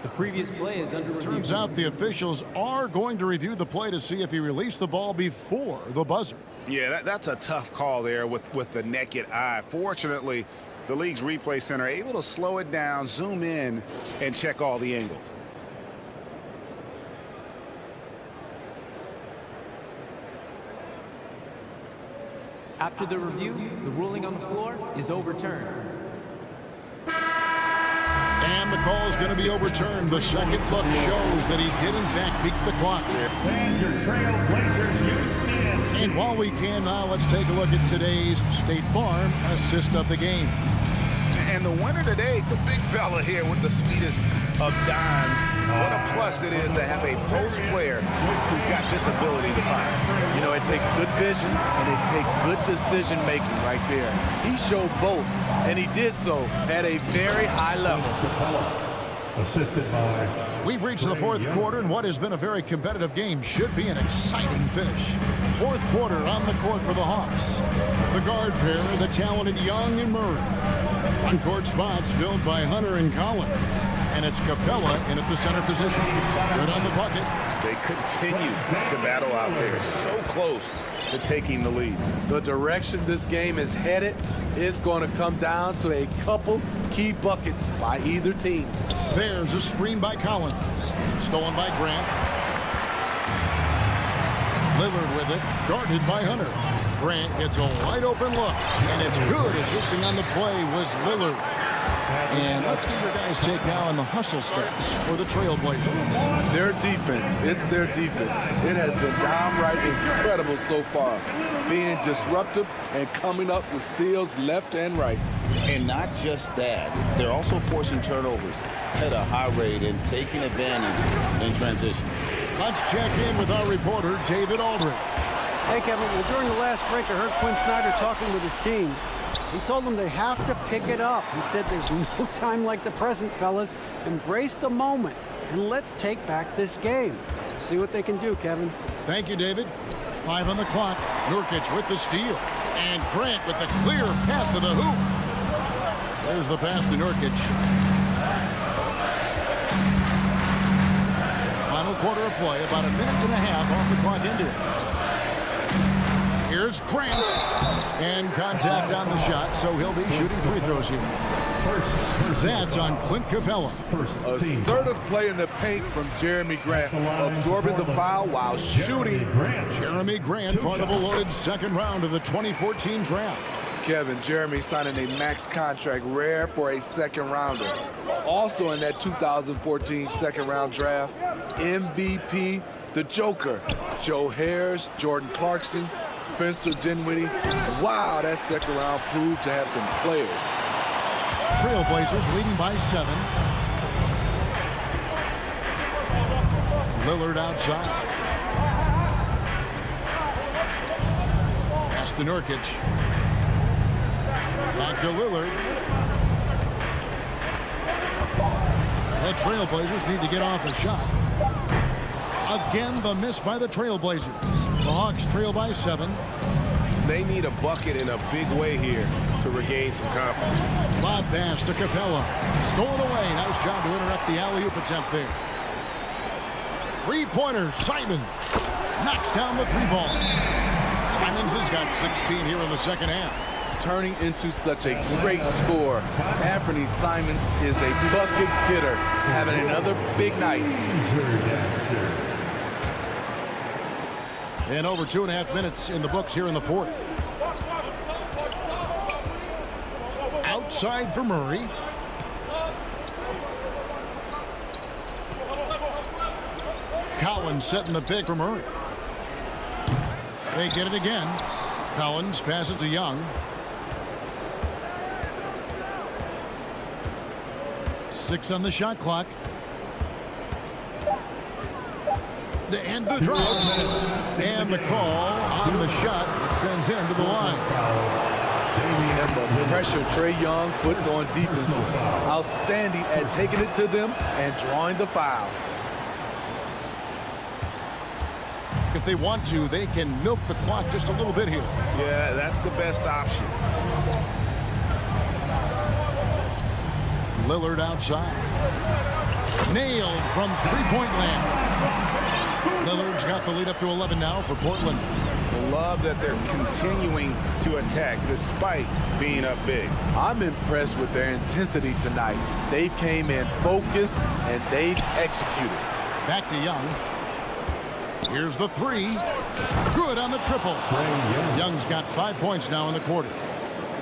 the previous play is under review. Turns out the officials are going to review the play to see if he released the ball before the buzzer. Yeah, that's a tough call there with the naked eye. Fortunately, the league's replay center able to slow it down, zoom in, and check all the angles. After the review, the ruling on the floor is overturned. And the call is going to be overturned. The second look shows that he did, in fact, beat the clock. And while we can now, let's take a look at today's State Farm assist of the game. And the winner today, the big fella here with the sweetest of dimes. What a plus it is to have a post player who's got this ability to fire. You know, it takes good vision and it takes good decision making right there. He showed both, and he did so at a very high level. Assisted by... We've reached the 4th quarter, and what has been a very competitive game should be an exciting finish. 4th quarter on the court for the Hawks. The guard pair, the talented Young and Murray. Front-court spots filled by Hunter and Collins. And it's Capella in at the center position. Good on the bucket. They continue to battle out there. So close to taking the lead. The direction this game is headed is going to come down to a couple key buckets by either team. There's a screen by Collins. Stolen by Grant. Lillard with it. Guarded by Hunter. Grant gets a wide open look. And it's good. Assisting on the play was Lillard. And let's get your guys' take now on the hustle stats for the Trailblazers. Their defense, it's their defense. It has been downright incredible so far. Being disruptive and coming up with steals left and right. And not just that, they're also forcing turnovers at a high rate and taking advantage in transition. Let's check in with our reporter, David Aldridge. Hey, Kevin. Well, during the last break, I heard Quinn Snyder talking with his team. He told them they have to pick it up. He said there's no time like the present, fellas. Embrace the moment, and let's take back this game. See what they can do, Kevin. Thank you, David. 5 on the clock. Nurkic with the steal. And Grant with the clear path to the hoop. There's the pass to Nurkic. Final quarter of play, about a minute and a half off the clock into it. Here's Grant. And contact on the shot, so he'll be shooting free throws here. That's on Clint Capella. Assertive play in the paint from Jeremy Grant, absorbing the foul while shooting. Jeremy Grant, part of a loaded second round of the 2014 draft. Kevin, Jeremy signing a max contract, rare for a second rounder. Also in that 2014 second round draft, MVP, the Joker, Joe Harris, Jordan Clarkson, Spencer Dinwiddie. Wow, that second round proved to have some players. Trailblazers leading by 7. Lillard outside. Pass to Nurkic. Back to Lillard. The Trailblazers need to get off a shot. Again, the miss by the Trailblazers. The Hawks trail by 7. They need a bucket in a big way here to regain some confidence. Lob pass to Capella. Stolen away. Nice job to interrupt the alley-oop attempt there. Three-pointer, Simon. Knocks down the 3-ball. Simons has got 16 here in the second half. Turning into such a great scorer. Anthony Simon is a bucket getter, having another big night. And over 2.5 minutes in the books here in the fourth. Outside for Murray. Collins setting the pick for Murray. They get it again. Collins passes to Young. 6 on the shot clock. To end the drive. And the call on the shot. It sends him to the line. And the pressure Trae Young puts on defenses. Outstanding at taking it to them and drawing the foul. If they want to, they can milk the clock just a little bit here. Yeah, that's the best option. Lillard outside. Nailed from three-point land. Lillard's got the lead up to 11 now for Portland. I love that they're continuing to attack despite being up big. I'm impressed with their intensity tonight. They came in focused and they've executed. Back to Young. Here's the 3. Good on the triple. Young's got 5 points now in the quarter.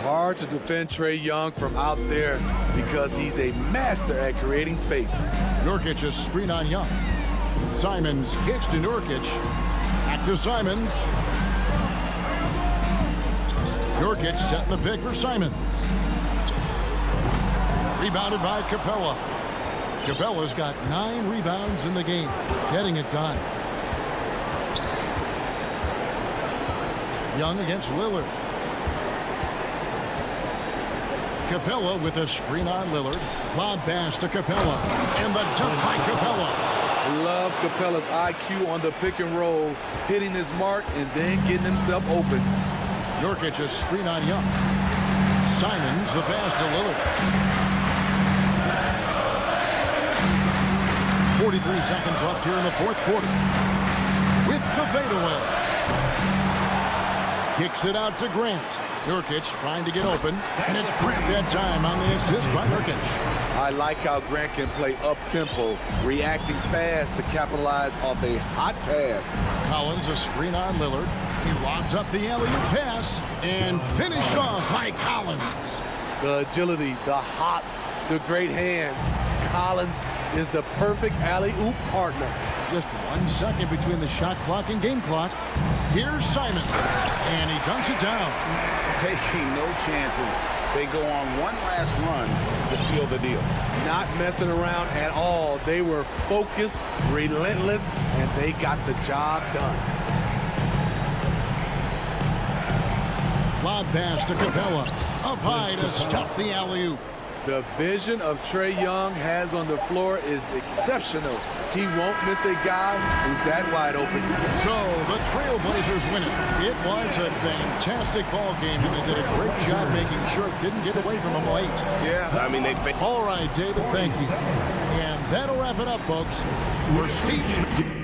Hard to defend Trae Young from out there because he's a master at creating space. Nurkic a screen on Young. Simons kicks to Nurkic. Back to Simons. Nurkic setting the pick for Simons. Rebounded by Capella. Capella's got 9 rebounds in the game. Getting it done. Young against Lillard. Capella with a screen on Lillard. Lob pass to Capella. And the dunk by Capella. Love Capella's IQ on the pick and roll, hitting his mark and then getting himself open. Nurkic a screen on Young. Simons, the pass to Lillard. 43 seconds left here in the fourth quarter. With the fadeaway. Kicks it out to Grant. Nurkic trying to get open, and it's Grant that time on the assist by Nurkic. I like how Grant can play up-tempo, reacting fast to capitalize off a hot pass. Collins, a screen on Lillard. He lobs up the alley-oop pass, and finished off by Collins. The agility, the hops, the great hands. Collins is the perfect alley-oop partner. Just 1 second between the shot clock and game clock. Here's Simons, and he dunks it down. Taking no chances. They go on one last run to seal the deal. Not messing around at all. They were focused, relentless, and they got the job done. Lob pass to Capella. Up high to stuff the alley-oop. The vision of Trae Young has on the floor is exceptional. He won't miss a guy who's that wide open. So the Trailblazers win it. It was a fantastic ball game, and they did a great job making sure it didn't get away from them late. Yeah, I mean, All right, David, thank you. And that'll wrap it up, folks. For Steve.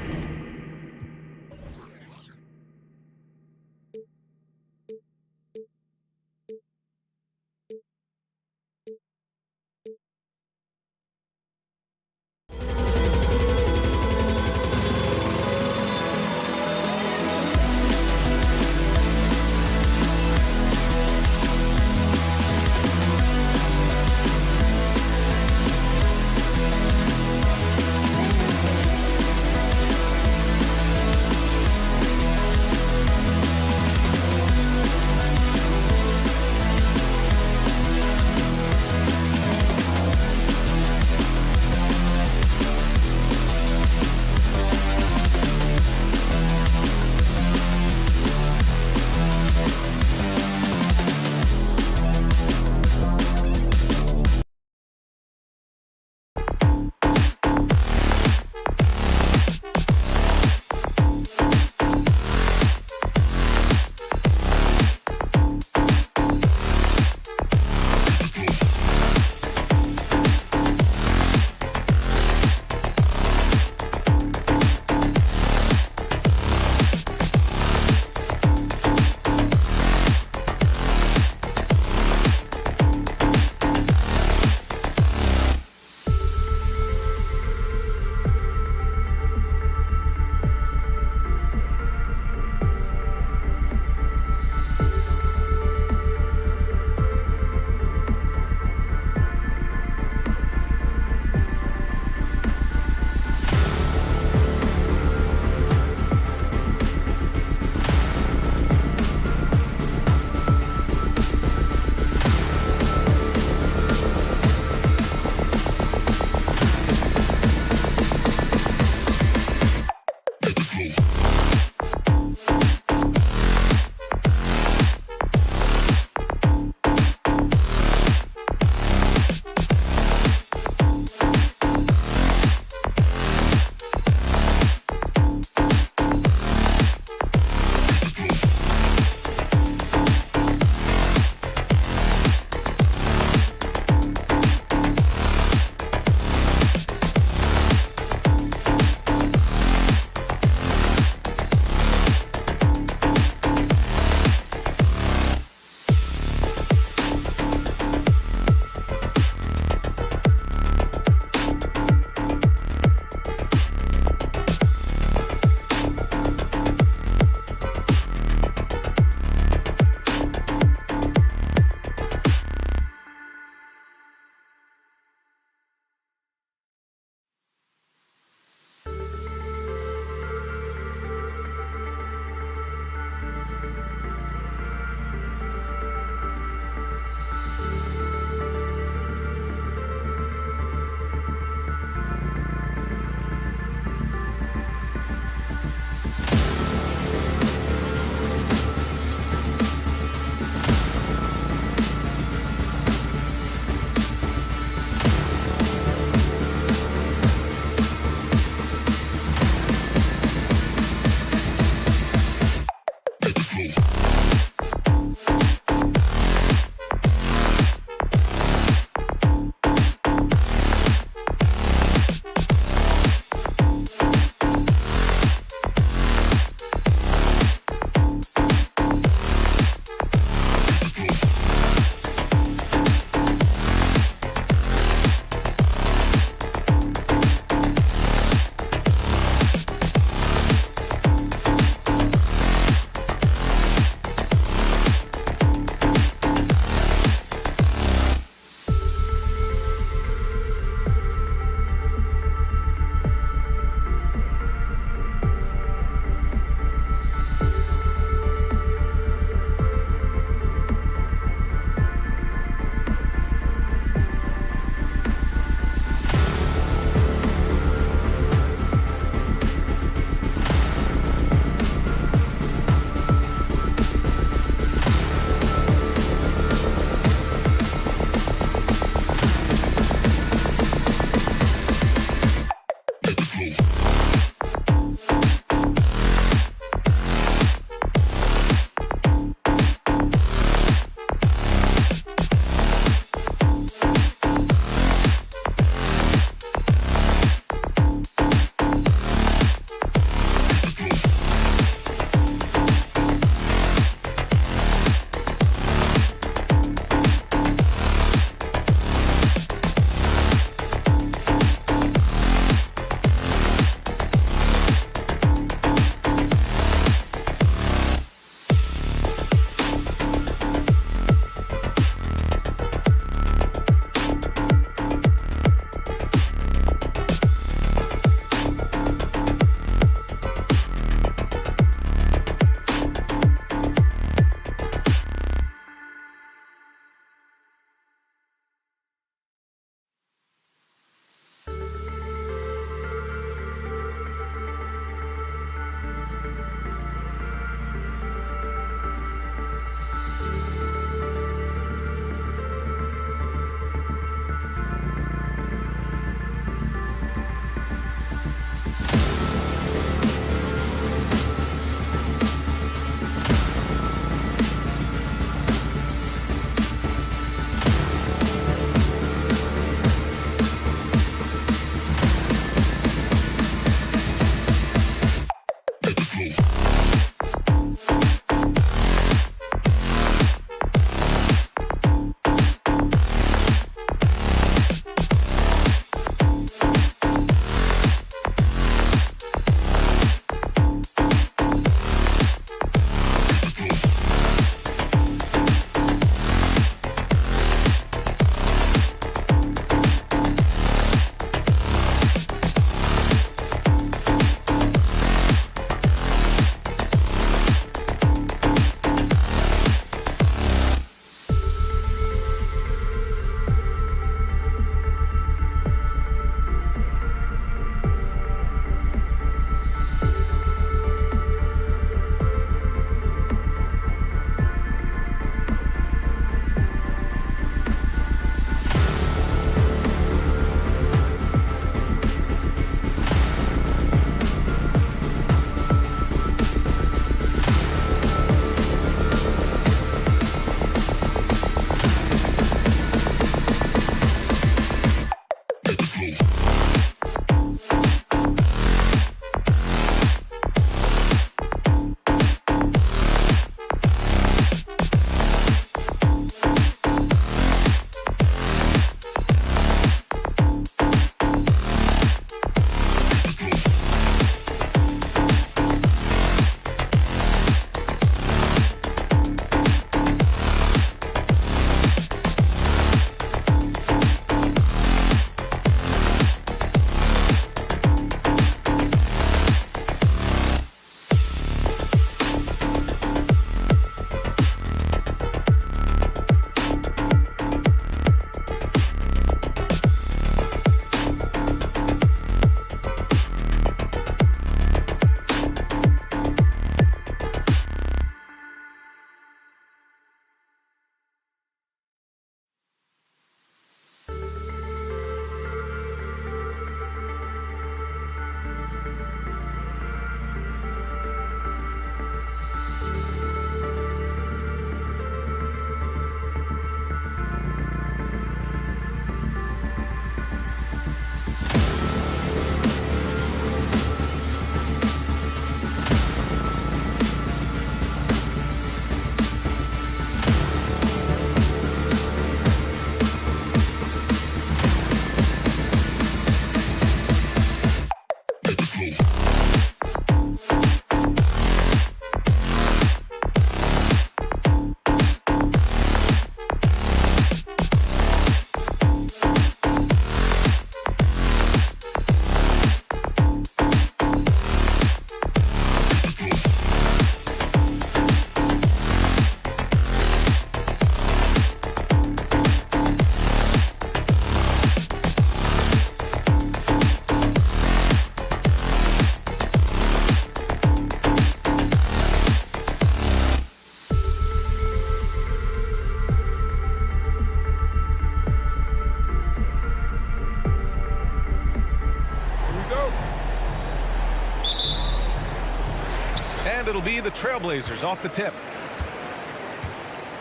And it'll be the Trailblazers off the tip.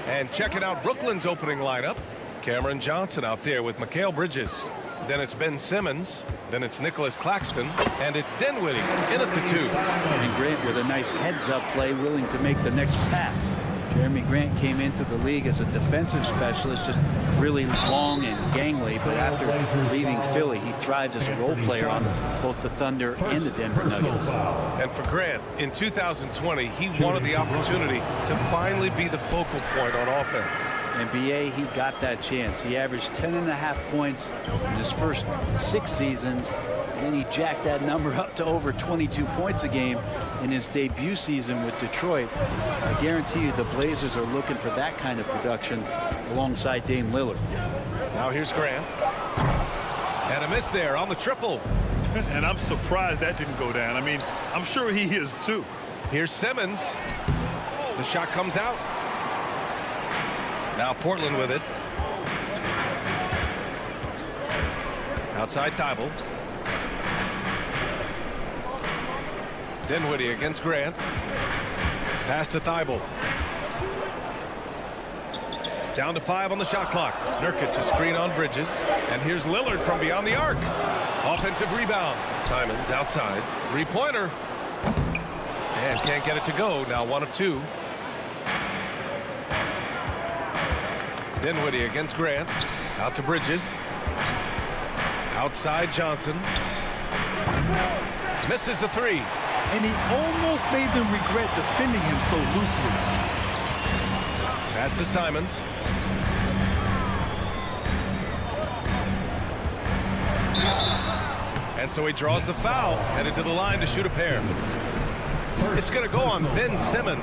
And checking out Brooklyn's opening lineup. Cameron Johnson out there with Mikal Bridges. Then it's Ben Simmons. Then it's Nicholas Claxton. And it's Dinwiddie in at the 2. And Grant with a nice heads-up play, willing to make the next pass. Jeremy Grant came into the league as a defensive specialist, just really long and gangly, but after leaving Philly, he thrived as a role player on both the Thunder and the Denver Nuggets. And for Grant, in 2020, he wanted the opportunity to finally be the focal point on offense. NBA, he got that chance. He averaged 10.5 points in his first 6 seasons. And then he jacked that number up to over 22 points a game in his debut season with Detroit. I guarantee you the Blazers are looking for that kind of production alongside Dame Lillard. Now here's Grant. And a miss there on the triple. And I'm surprised that didn't go down. I mean, I'm sure he is too. Here's Simmons. The shot comes out. Now Portland with it. Outside Thibault. Dinwiddie against Grant. Pass to Thibault. Down to 5 on the shot clock. Nurkic a screen on Bridges. And here's Lillard from beyond the arc. Offensive rebound. Simons outside. Three-pointer. And can't get it to go. Now 1 of 2. Dinwiddie against Grant. Out to Bridges. Outside Johnson. Misses the 3. And he almost made them regret defending him so loosely. Pass to Simons. And so he draws the foul, headed to the line to shoot a pair. It's going to go on Ben Simmons.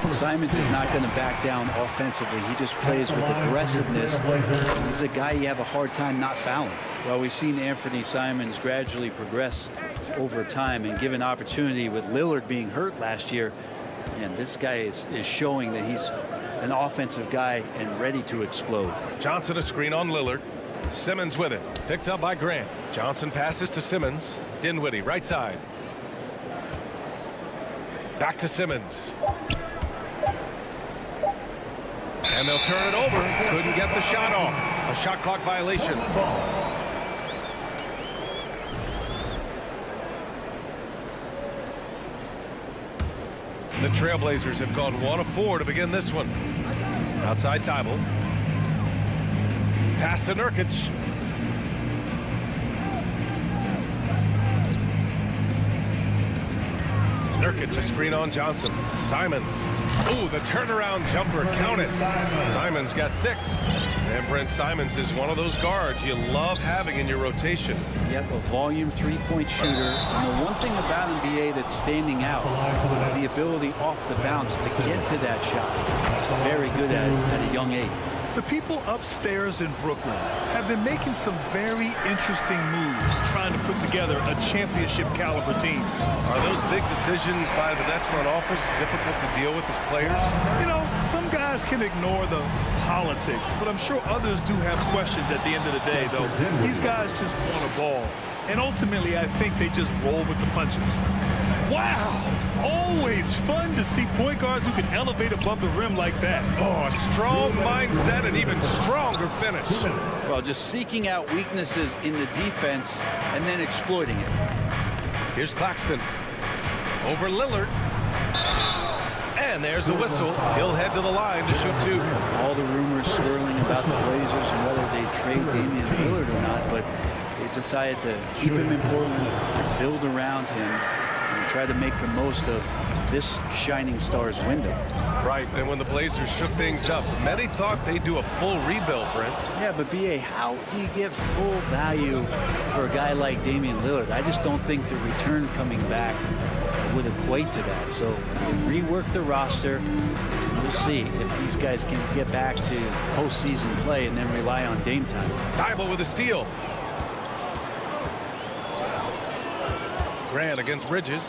Simons is not going to back down offensively. He just plays with aggressiveness. He's a guy you have a hard time not fouling. Well, we've seen Anthony Simons gradually progress over time, and given opportunity with Lillard being hurt last year, and this guy is showing that he's an offensive guy and ready to explode. Johnson a screen on Lillard. Simmons with it. Picked up by Grant. Johnson passes to Simmons. Dinwiddie right side. Back to Simmons. And they'll turn it over. Couldn't get the shot off. A shot clock violation. The Trailblazers have gone 1 of 4 to begin this one. Outside Thibault. Pass to Nurkic. Nurkic a screen on Johnson. Simons. Ooh, the turnaround jumper. Count it. Simons got 6. And Brent Simons is one of those guards you love having in your rotation. Yep, a volume three-point shooter. And the one thing about NBA that's standing out is the ability off the bounce to get to that shot. Very good at a young age. The people upstairs in Brooklyn have been making some very interesting moves trying to put together a championship caliber team. Are those big decisions by the Nets front office difficult to deal with as players? You know, some guys can ignore the politics, but I'm sure others do have questions at the end of the day, though. These guys just want a ball. And ultimately, I think they just roll with the punches. Wow! Always fun to see point guards who can elevate above the rim like that. Oh, a strong mindset and even stronger finish. Well, just seeking out weaknesses in the defense and then exploiting it. Here's Claxton. Over Lillard. And there's a whistle. He'll head to the line to shoot 2. All the rumors swirling about the Blazers and whether they trade Damian Lillard or not, but they decided to keep him in Portland, build around him, and try to make the most of this shining star's window. Right, and when the Blazers shook things up, many thought they'd do a full rebuild, Brent. Yeah, but B.A., how do you get full value for a guy like Damian Lillard? I just don't think the return coming back would equate to that. So rework the roster. We'll see if these guys can get back to postseason play and then rely on Dame time. Thibault with a steal. Grant against Bridges.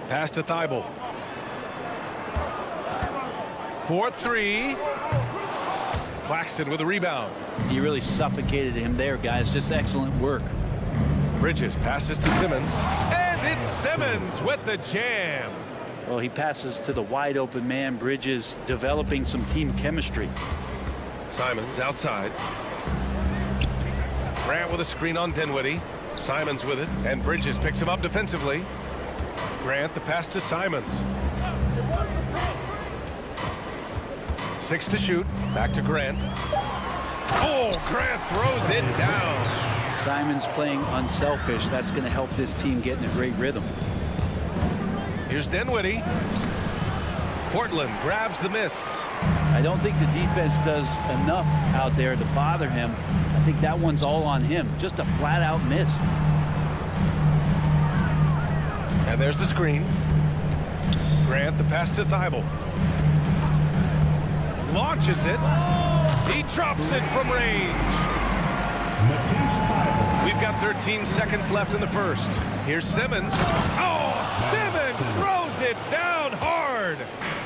Pass to Thibault. 4-3. Claxton with a rebound. You really suffocated him there, guys. Just excellent work. Bridges passes to Simmons. And it's Simmons with the jam. Well, he passes to the wide open man. Bridges developing some team chemistry. Simons outside. Grant with a screen on Dinwiddie. Simons with it. And Bridges picks him up defensively. Grant the pass to Simons. 6 to shoot. Back to Grant. Oh, Grant throws it down. Simons playing unselfish. That's going to help this team get in a great rhythm. Here's Dinwiddie. Portland grabs the miss. I don't think the defense does enough out there to bother him. I think that one's all on him. Just a flat-out miss. And there's the screen. Grant the pass to Thibault. Launches it. He drops it from range. We've got 13 seconds left in the first. Here's Simmons. Oh, Simmons throws it down hard.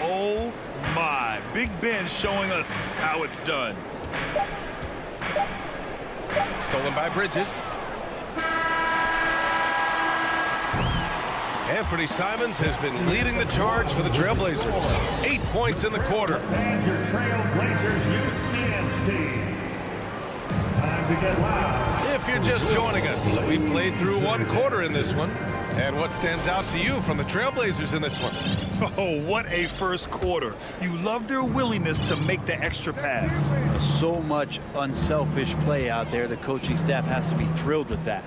Oh, my. Big Ben showing us how it's done. Stolen by Bridges. Anthony Simons has been leading the charge for the Trailblazers. 8 points in the quarter. And your Trailblazers UCS team. Time to get loud. If if you're just joining us, we played through one quarter in this one. And what stands out to you from the Trailblazers in this one? Oh, what a first quarter. You love their willingness to make the extra pass. So much unselfish play out there. The coaching staff has to be thrilled with that.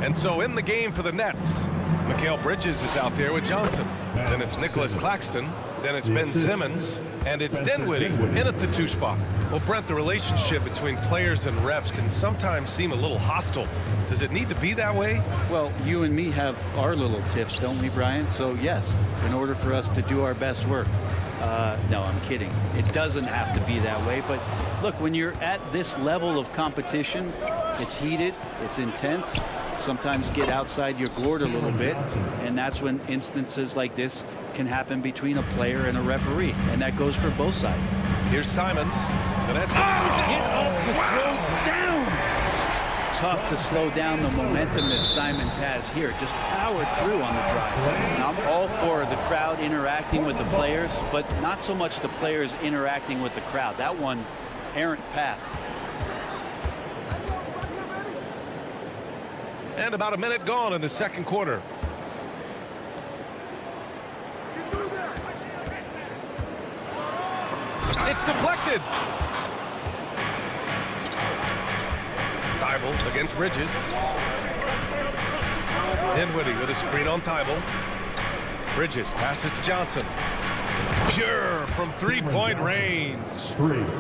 And so in the game for the Nets, Mikal Bridges is out there with Johnson. Then it's Nicholas Claxton. Then it's Ben Simmons. And it's Dinwiddie in at the 2 spot. Well, Brent, the relationship between players and refs can sometimes seem a little hostile. Does it need to be that way? Well, you and me have our little tiffs, don't we, Brian? So, yes, in order for us to do our best work. No, I'm kidding. It doesn't have to be that way. But, look, when you're at this level of competition, it's heated, it's intense. Sometimes get outside your gourd a little bit. And that's when instances like this can happen between a player and a referee. And that goes for both sides. Here's Simons. And that's get up to throw down. Tough to slow down the momentum that Simons has here. Just powered through on the drive. Now, I'm all for the crowd interacting with the players, but not so much the players interacting with the crowd. That one, errant pass. And about a minute gone in the second quarter. It's deflected. Thibault against Bridges. Dinwiddie with a screen on Thibault. Bridges passes to Johnson. Pure from three-point range.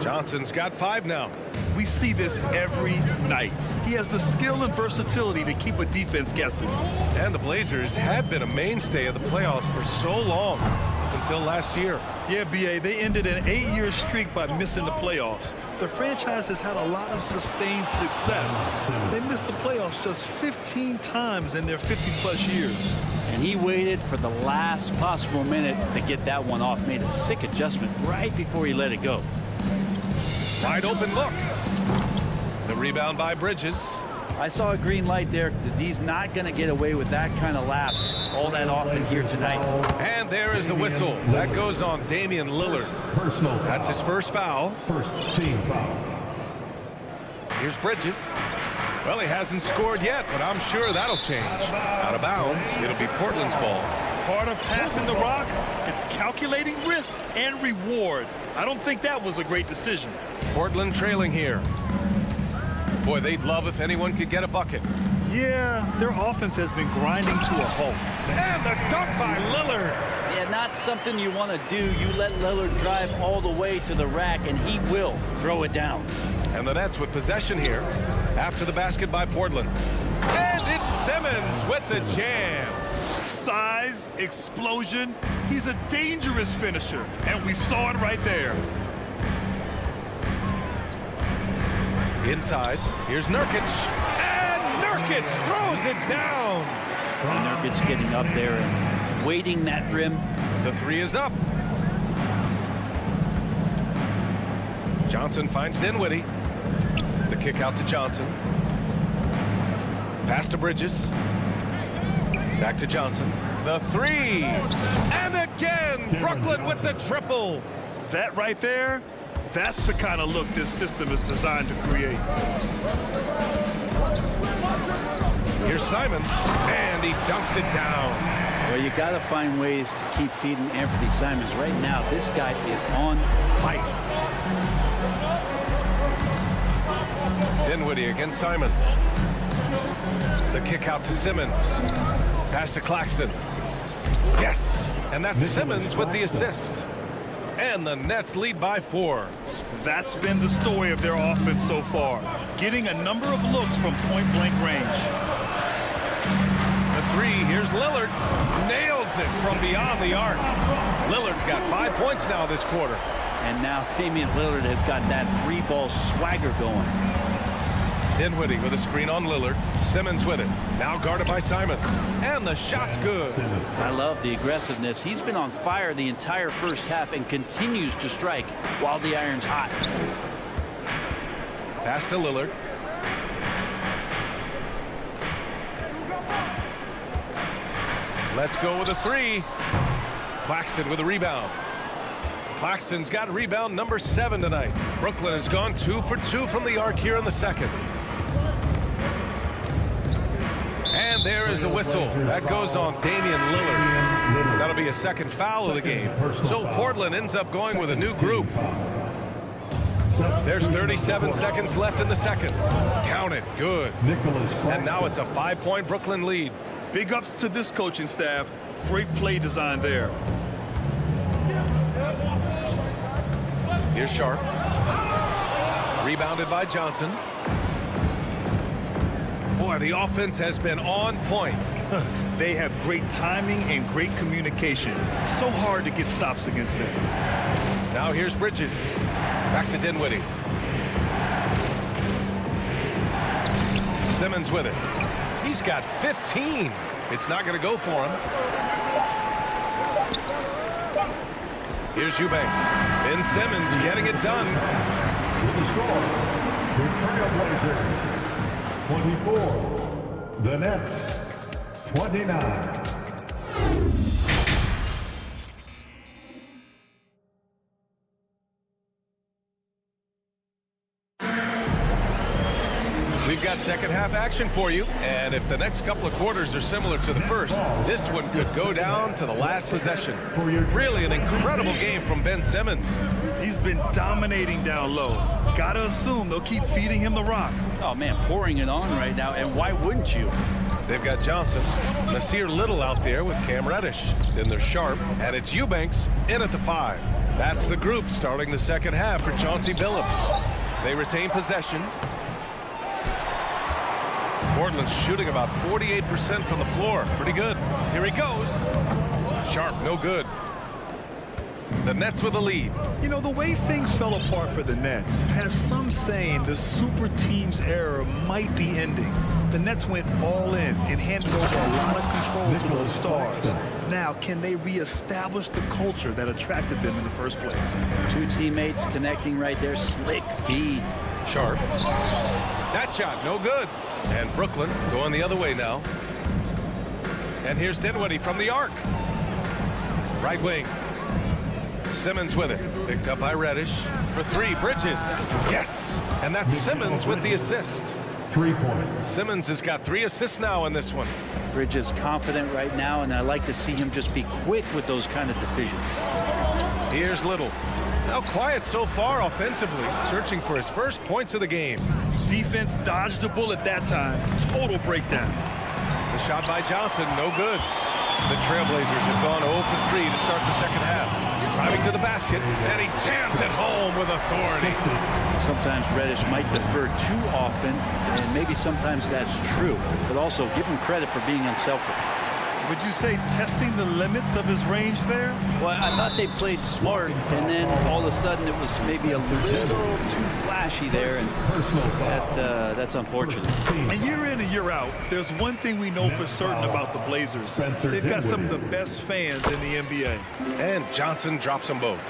Johnson's got 5 now. We see this every night. He has the skill and versatility to keep a defense guessing. And the Blazers had been a mainstay of the playoffs for so long, up until last year. Yeah, B.A., they ended an 8-year streak by missing the playoffs. The franchise has had a lot of sustained success. They missed the playoffs just 15 times in their 50-plus years. And he waited for the last possible minute to get that one off. Made a sick adjustment right before he let it go. Wide open look. The rebound by Bridges. I saw a green light there. The D's not going to get away with that kind of lapse all that often here tonight. And there is the whistle. That goes on Damian Lillard. That's his first foul. First team foul. Here's Bridges. Well, he hasn't scored yet, but I'm sure that'll change. Out of bounds, it'll be Portland's ball. Part of passing the rock, it's calculating risk and reward. I don't think that was a great decision. Portland trailing here. Boy, they'd love if anyone could get a bucket. Yeah, their offense has been grinding to a halt. And the dunk by Lillard. Yeah, not something you want to do. You let Lillard drive all the way to the rack, and he will throw it down. And the Nets with possession here after the basket by Portland. And it's Simmons with the jam. Size, explosion. He's a dangerous finisher, and we saw it right there. Inside, here's Nurkic. And Nurkic throws it down. And Nurkic getting up there and waiting that rim. The 3 is up. Johnson finds Dinwiddie. The kick out to Johnson. Pass to Bridges. Back to Johnson. The 3. And again, Brooklyn with the triple. That right there, that's the kind of look this system is designed to create. Here's Simons, and he dunks it down. Well, you got to find ways to keep feeding Anthony Simons. Right now, this guy is on fire. Dinwiddie against Simons. The kick out to Simmons. Pass to Claxton. Yes, and that's Simmons with the assist. And the Nets lead by 4. That's been the story of their offense so far, getting a number of looks from point-blank range. The 3, here's Lillard. Nails it from beyond the arc. Lillard's got 5 points now this quarter. And now Damian Lillard has got that 3-ball swagger going. Dinwiddie with a screen on Lillard. Simmons with it. Now guarded by Simons. And the shot's good. I love the aggressiveness. He's been on fire the entire first half and continues to strike while the iron's hot. Pass to Lillard. Let's go with a 3. Claxton with a rebound. Claxton's got rebound number 7 tonight. Brooklyn has gone 2 for 2 from the arc here in the second. And there is a whistle. That goes on Damian Lillard. That'll be a second foul of the game. So Portland ends up going with a new group. There's 37 seconds left in the second. Count it. Good. And now it's a 5-point Brooklyn lead. Big ups to this coaching staff. Great play design there. Here's Sharp. Rebounded by Johnson. Boy, the offense has been on point. They have great timing and great communication. So hard to get stops against them. Now here's Bridges. Back to Dinwiddie. Simmons with it. He's got 15. It's not going to go for him. Here's Eubanks. Ben Simmons getting it done. With the score, the Trailblazers 24, the Nets 29. We've got second half action for you, and if the next couple of quarters are similar to the first, this one could go down to the last possession. Really an incredible game from Ben Simmons. He's been dominating down low. Gotta assume they'll keep feeding him the rock. Oh man, pouring it on right now, and why wouldn't you? They've got Johnson, Nasir Little out there with Cam Reddish. Then they're Sharp, and it's Eubanks in at the 5. That's the group starting the second half for Chauncey Billups. They retain possession. Portland's shooting about 48% from the floor. Pretty good. Here he goes. Sharp, no good. The Nets with a lead. You know, the way things fell apart for the Nets has some saying the super team's era might be ending. The Nets went all in and handed over a lot of control to those stars. Now, can they reestablish the culture that attracted them in the first place? Two teammates connecting right there. Slick feed. Sharp. That shot, no good. And Brooklyn going the other way now. And here's Dinwiddie from the arc. Right wing. Simmons with it. Picked up by Reddish for 3. Bridges. Yes. And that's Simmons with the assist. 3 points. Simmons has got 3 assists now in this one. Bridges confident right now, and I like to see him just be quick with those kind of decisions. Here's Little. Now quiet so far offensively, searching for his first points of the game. Defense dodged a bullet that time. Total breakdown. The shot by Johnson, no good. The Trailblazers have gone 0 for 3 to start the second half. Driving to the basket, and he jams it home with authority. Sometimes Reddish might defer too often, and maybe sometimes that's true. But also give him credit for being unselfish. Would you say testing the limits of his range there? Well, I thought they played smart, and then all of a sudden it was maybe a little too flashy there, and that's unfortunate. And year in and year out, there's one thing we know for certain about the Blazers. They've got some of the best fans in the NBA. And Johnson drops them both.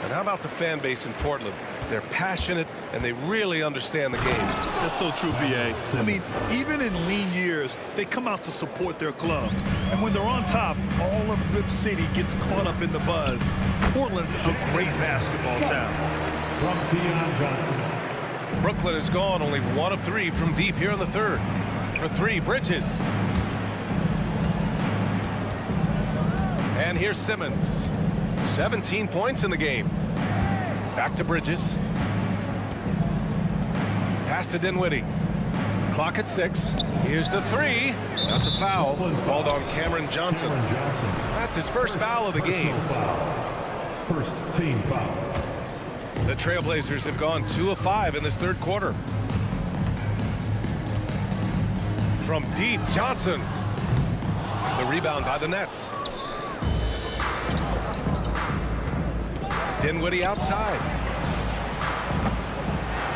And how about the fan base in Portland? They're passionate, and they really understand the game. That's so true, B.A. I mean, even in lean years, they come out to support their club. And when they're on top, all of Rip City gets caught up in the buzz. Portland's a great basketball town. From Keon Johnson. Brooklyn is gone only 1 of 3 from deep here in the third. For 3, Bridges. And here's Simmons. 17 points in the game. Back to Bridges. Pass to Dinwiddie. Clock at 6. Here's the 3. That's a foul. Called on Cameron Johnson. That's his first foul of the game. First team foul. The Trailblazers have gone 2 of 5 in this third quarter. From deep, Johnson. The rebound by the Nets. Dinwiddie outside.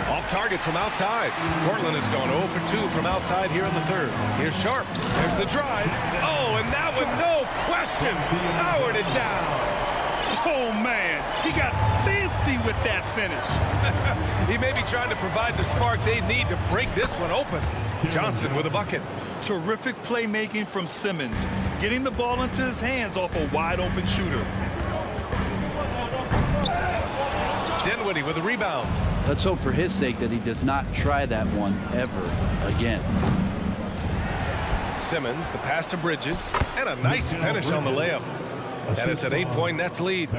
Off target from outside. Portland has gone 0 for 2 from outside here in the third. Here's Sharp. There's the drive. Oh, and that one, no question, powered it down. Oh, man, he got fancy with that finish. He may be trying to provide the spark they need to break this one open. Johnson with a bucket. Terrific playmaking from Simmons, getting the ball into his hands off a wide-open shooter. Dinwiddie with a rebound. Let's hope for his sake that he does not try that one ever again. Simmons, the pass to Bridges, and a nice finish on the layup. And it's an 8-point Nets lead.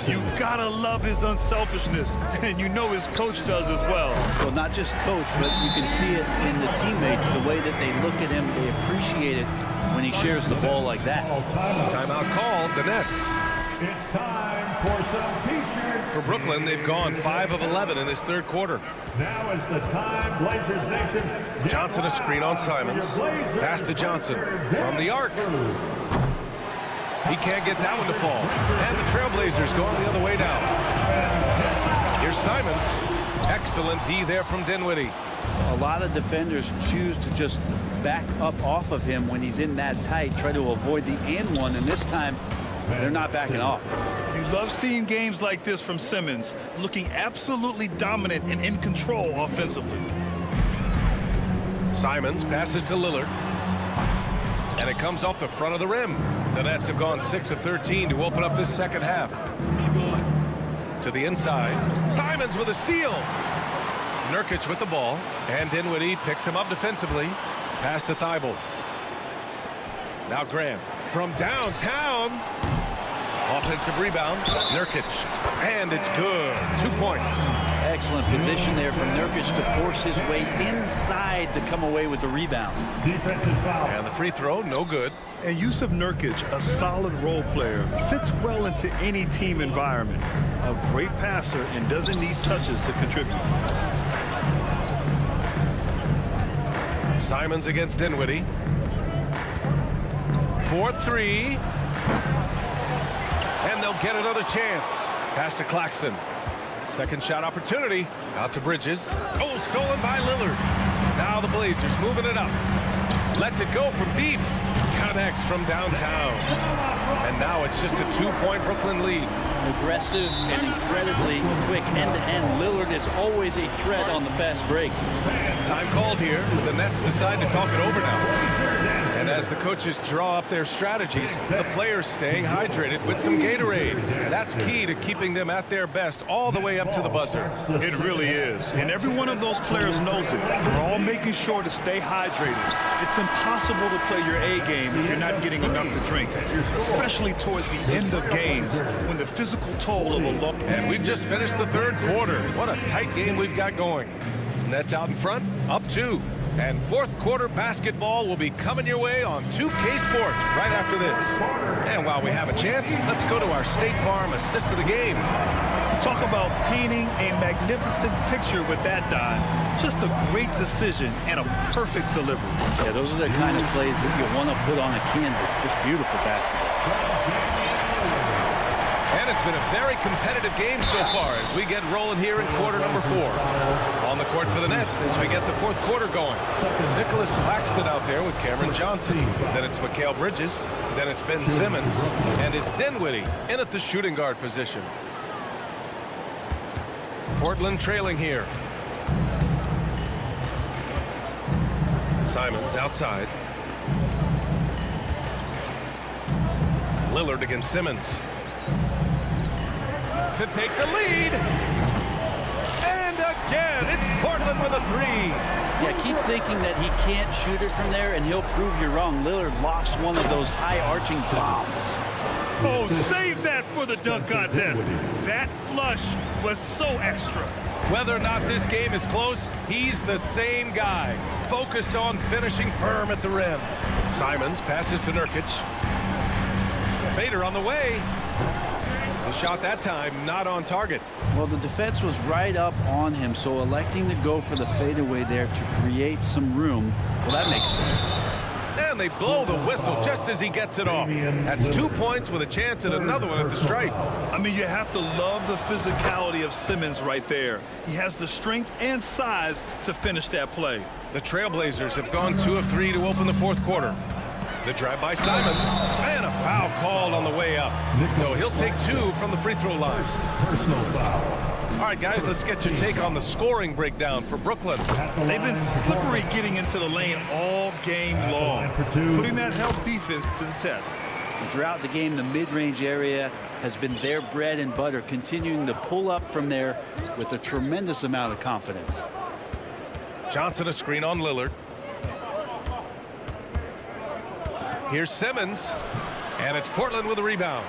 You gotta love his unselfishness, and you know his coach does as well. Well, not just coach, but you can see it in the teammates, the way that they look at him. They appreciate it when he shares the ball like that. Timeout called, the Nets. It's time for some T-shirts. For Brooklyn, they've gone 5 of 11 in this third quarter. Now is the time, Blazers Nation. Johnson a screen on Simons. Pass to Johnson from the arc. He can't get that one to fall. And the Trailblazers going the other way now. Here's Simons. Excellent D there from Dinwiddie. A lot of defenders choose to just back up off of him when he's in that tight, try to avoid the and one, and this time they're not backing off. You love seeing games like this from Simmons, looking absolutely dominant and in control offensively. Simons passes to Lillard. And it comes off the front of the rim. The Nets have gone 6 of 13 to open up this second half. To the inside. Simons with a steal. Nurkic with the ball. And Dinwiddie picks him up defensively. Pass to Thibault. Now Graham from downtown. Offensive rebound. Nurkic. And it's good. 2 points. Excellent position there from Nurkic to force his way inside to come away with the rebound. Defensive foul. And the free throw, no good. And Yusuf Nurkic, a solid role player, fits well into any team environment. A great passer and doesn't need touches to contribute. Simons against Dinwiddie. 4-3. And they'll get another chance. Pass to Claxton. Second shot opportunity. Out to Bridges. Oh, stolen by Lillard. Now the Blazers moving it up. Lets it go from deep. Connects from downtown. And now it's just a 2-point Brooklyn lead. Aggressive and incredibly quick end-to-end. Lillard is always a threat on the fast break. Time called here. The Nets decide to talk it over now. And as the coaches draw up their strategies, the players staying hydrated with some Gatorade. That's key to keeping them at their best all the way up to the buzzer. It really is. And every one of those players knows it. We're all making sure to stay hydrated. It's impossible to play your A game if you're not getting enough to drink, especially towards the end of games when the physical toll of a long... And we've just finished the third quarter. What a tight game we've got going. Nets out in front, up 2. And fourth quarter basketball will be coming your way on 2K Sports right after this. And while we have a chance, let's go to our State Farm assist of the game. Talk about painting a magnificent picture with that dive. Just a great decision and a perfect delivery. Yeah, those are the kind of plays that you want to put on a canvas. Just beautiful basketball. And it's been a very competitive game so far as we get rolling here in quarter number 4. On the court for the Nets as we get the fourth quarter going. Nicholas Claxton out there with Cameron Johnson. Then it's Mikal Bridges. Then it's Ben Simmons. And it's Dinwiddie in at the shooting guard position. Portland trailing here. Simons outside. Lillard against Simmons. To take the lead. And again, it's Portland with a 3. Yeah, keep thinking that he can't shoot it from there, and he'll prove you wrong. Lillard lost one of those high-arching bombs. Oh, save that for the dunk contest. That flush was so extra. Whether or not this game is close, he's the same guy, focused on finishing firm at the rim. Simons passes to Nurkic. Fader on the way. The shot that time not on target. Well, the defense was right up on him, so electing to go for the fadeaway there to create some room, well, that makes sense. And they blow the whistle just as he gets it off. That's 2 points with a chance at another one at the stripe. I mean, you have to love the physicality of Simmons right there. He has the strength and size to finish that play. The Trailblazers have gone 2 of 3 to open the fourth quarter. The drive by Simons, and a foul called on the way up. So he'll take 2 from the free throw line. Personal foul. All right, guys, let's get your take on the scoring breakdown for Brooklyn. They've been slippery getting into the lane all game long, putting that help defense to the test. And throughout the game, the mid-range area has been their bread and butter, continuing to pull up from there with a tremendous amount of confidence. Johnson a screen on Lillard. Here's Simmons, and it's Portland with a rebound.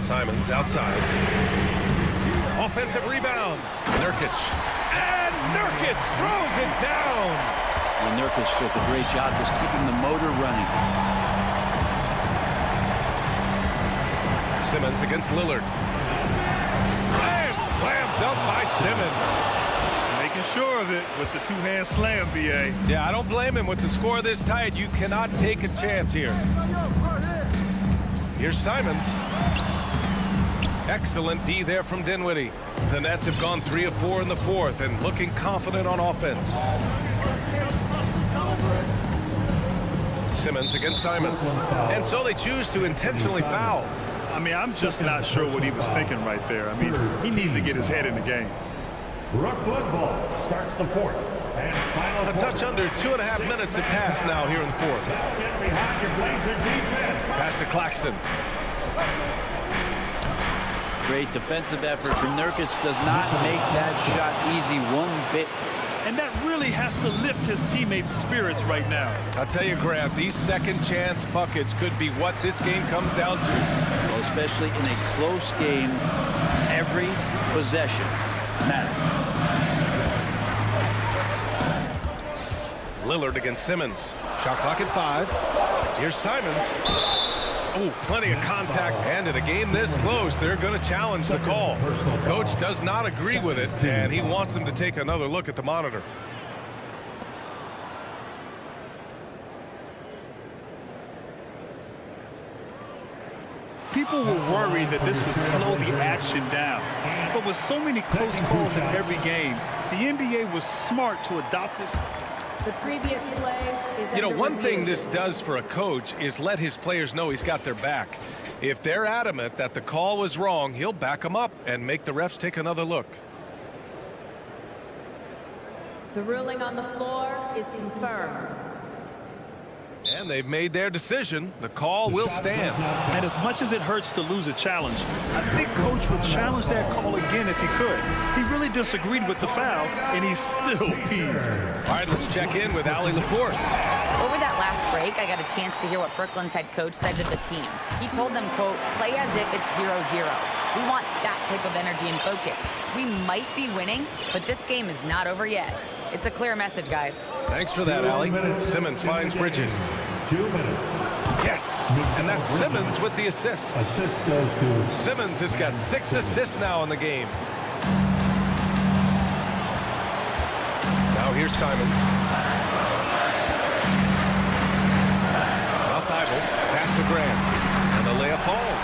Simons outside. Offensive rebound. Nurkic. And Nurkic throws it down. And Nurkic does a great job just keeping the motor running. Simmons against Lillard. And slam dunk by Simmons. Making sure of it with the two-hand slam, B.A. Yeah, I don't blame him. With the score this tight, you cannot take a chance here. Here's Simons. Excellent D there from Dinwiddie. The Nets have gone 3 of 4 in the fourth and looking confident on offense. Simmons against Simons. And so they choose to intentionally foul. I mean, I'm just not sure what he was thinking right there. I mean, he needs to get his head in the game. Brooklyn ball starts the fourth. And final a touch under 2.5 minutes have passed now here in the fourth. Get behind your Blazer defense. Pass to Claxton. Great defensive effort from Nurkic. Does not make that shot easy one bit. And that really has to lift his teammates' spirits right now. I'll tell you, Grant, these second chance buckets could be what this game comes down to. Well, especially in a close game, every possession matters. Lillard against Simmons. Shot clock at 5. Here's Simons. Oh, plenty of contact. And in a game this close, they're going to challenge the call. Coach does not agree with it, and he wants them to take another look at the monitor. People were worried that this would slow the action down. But with so many close calls in every game, the NBA was smart to adopt this. The previous play is You know, under one review. thing this does for a coach is let his players know he's got their back. If they're adamant that the call was wrong, he'll back them up and make the refs take another look. The ruling on the floor is confirmed. And they've made their decision. The call will stand. And as much as it hurts to lose a challenge, I think Coach would challenge that call again if he could. He really disagreed with the foul, and he's still peeved. All right, let's check in with Allie LaForce. Over that last break, I got a chance to hear what Brooklyn's head coach said to the team. He told them, quote, play as if it's 0-0. We want that type of energy and focus. We might be winning, but this game is not over yet. It's a clear message, guys. Thanks for that, Allie. Simmons finds Bridges. 2 minutes. Yes, and that's Simmons with the assist. Assist goes to Simmons has got 6 assists now in the game. Now here's Simons. Now Thibault, pass to Grant, and the layup falls.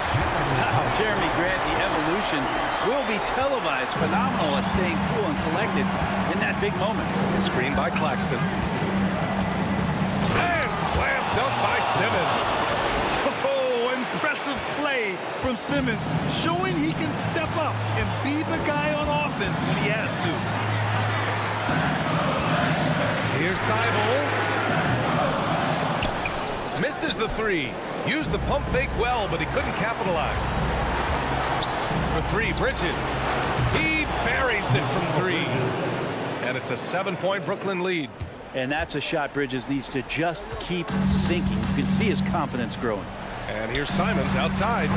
Wow, Jeremy Grant, the evolution will be televised. Phenomenal at staying cool and collected in that big moment. Screen by Claxton. And slam dunk by Simmons. Oh, impressive play from Simmons, showing he can step up and be the guy on offense when he has to. Here's Thibault. Misses the 3. Used the pump fake well, but he couldn't capitalize. For 3, Bridges. He buries it from 3. And it's a 7-point Brooklyn lead. And that's a shot Bridges needs to just keep sinking. You can see his confidence growing. And here's Simons outside.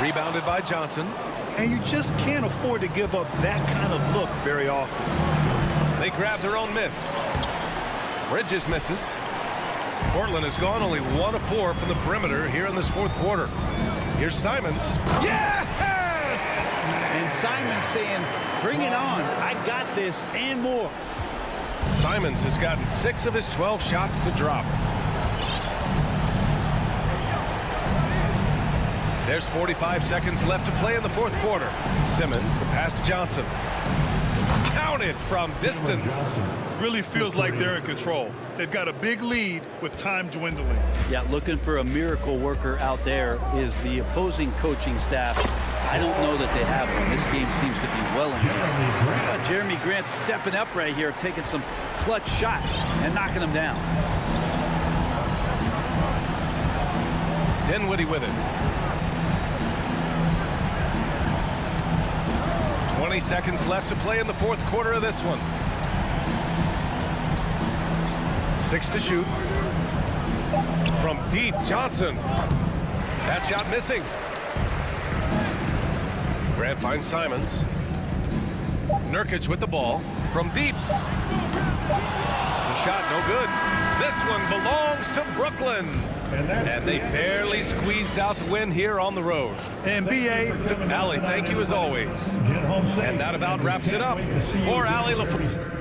Rebounded by Johnson. And you just can't afford to give up that kind of look very often. They grab their own miss. Bridges misses. Portland has gone only 1 of 4 from the perimeter here in this fourth quarter. Here's Simons. Yes! And Simons saying, bring it on. I got this and more. Simons has gotten 6 of his 12 shots to drop. There's 45 seconds left to play in the fourth quarter. Simmons, the pass to Johnson. Counted from distance. Really feels like they're in control. They've got a big lead with time dwindling. Yeah, looking for a miracle worker out there is the opposing coaching staff. I don't know that they have one. This game seems to be well in hand. Jeremy Grant stepping up right here, taking some clutch shots and knocking them down. Dinwiddie with it. 20 seconds left to play in the fourth quarter of this one. 6 to shoot. From deep, Johnson. That shot missing. Grant finds Simons. Nurkic with the ball. From deep. The shot no good. This one belongs to Brooklyn. And they barely squeezed out the win here on the road. NBA. Allie, thank you as always. And that about wraps it up for Allie LaFleur.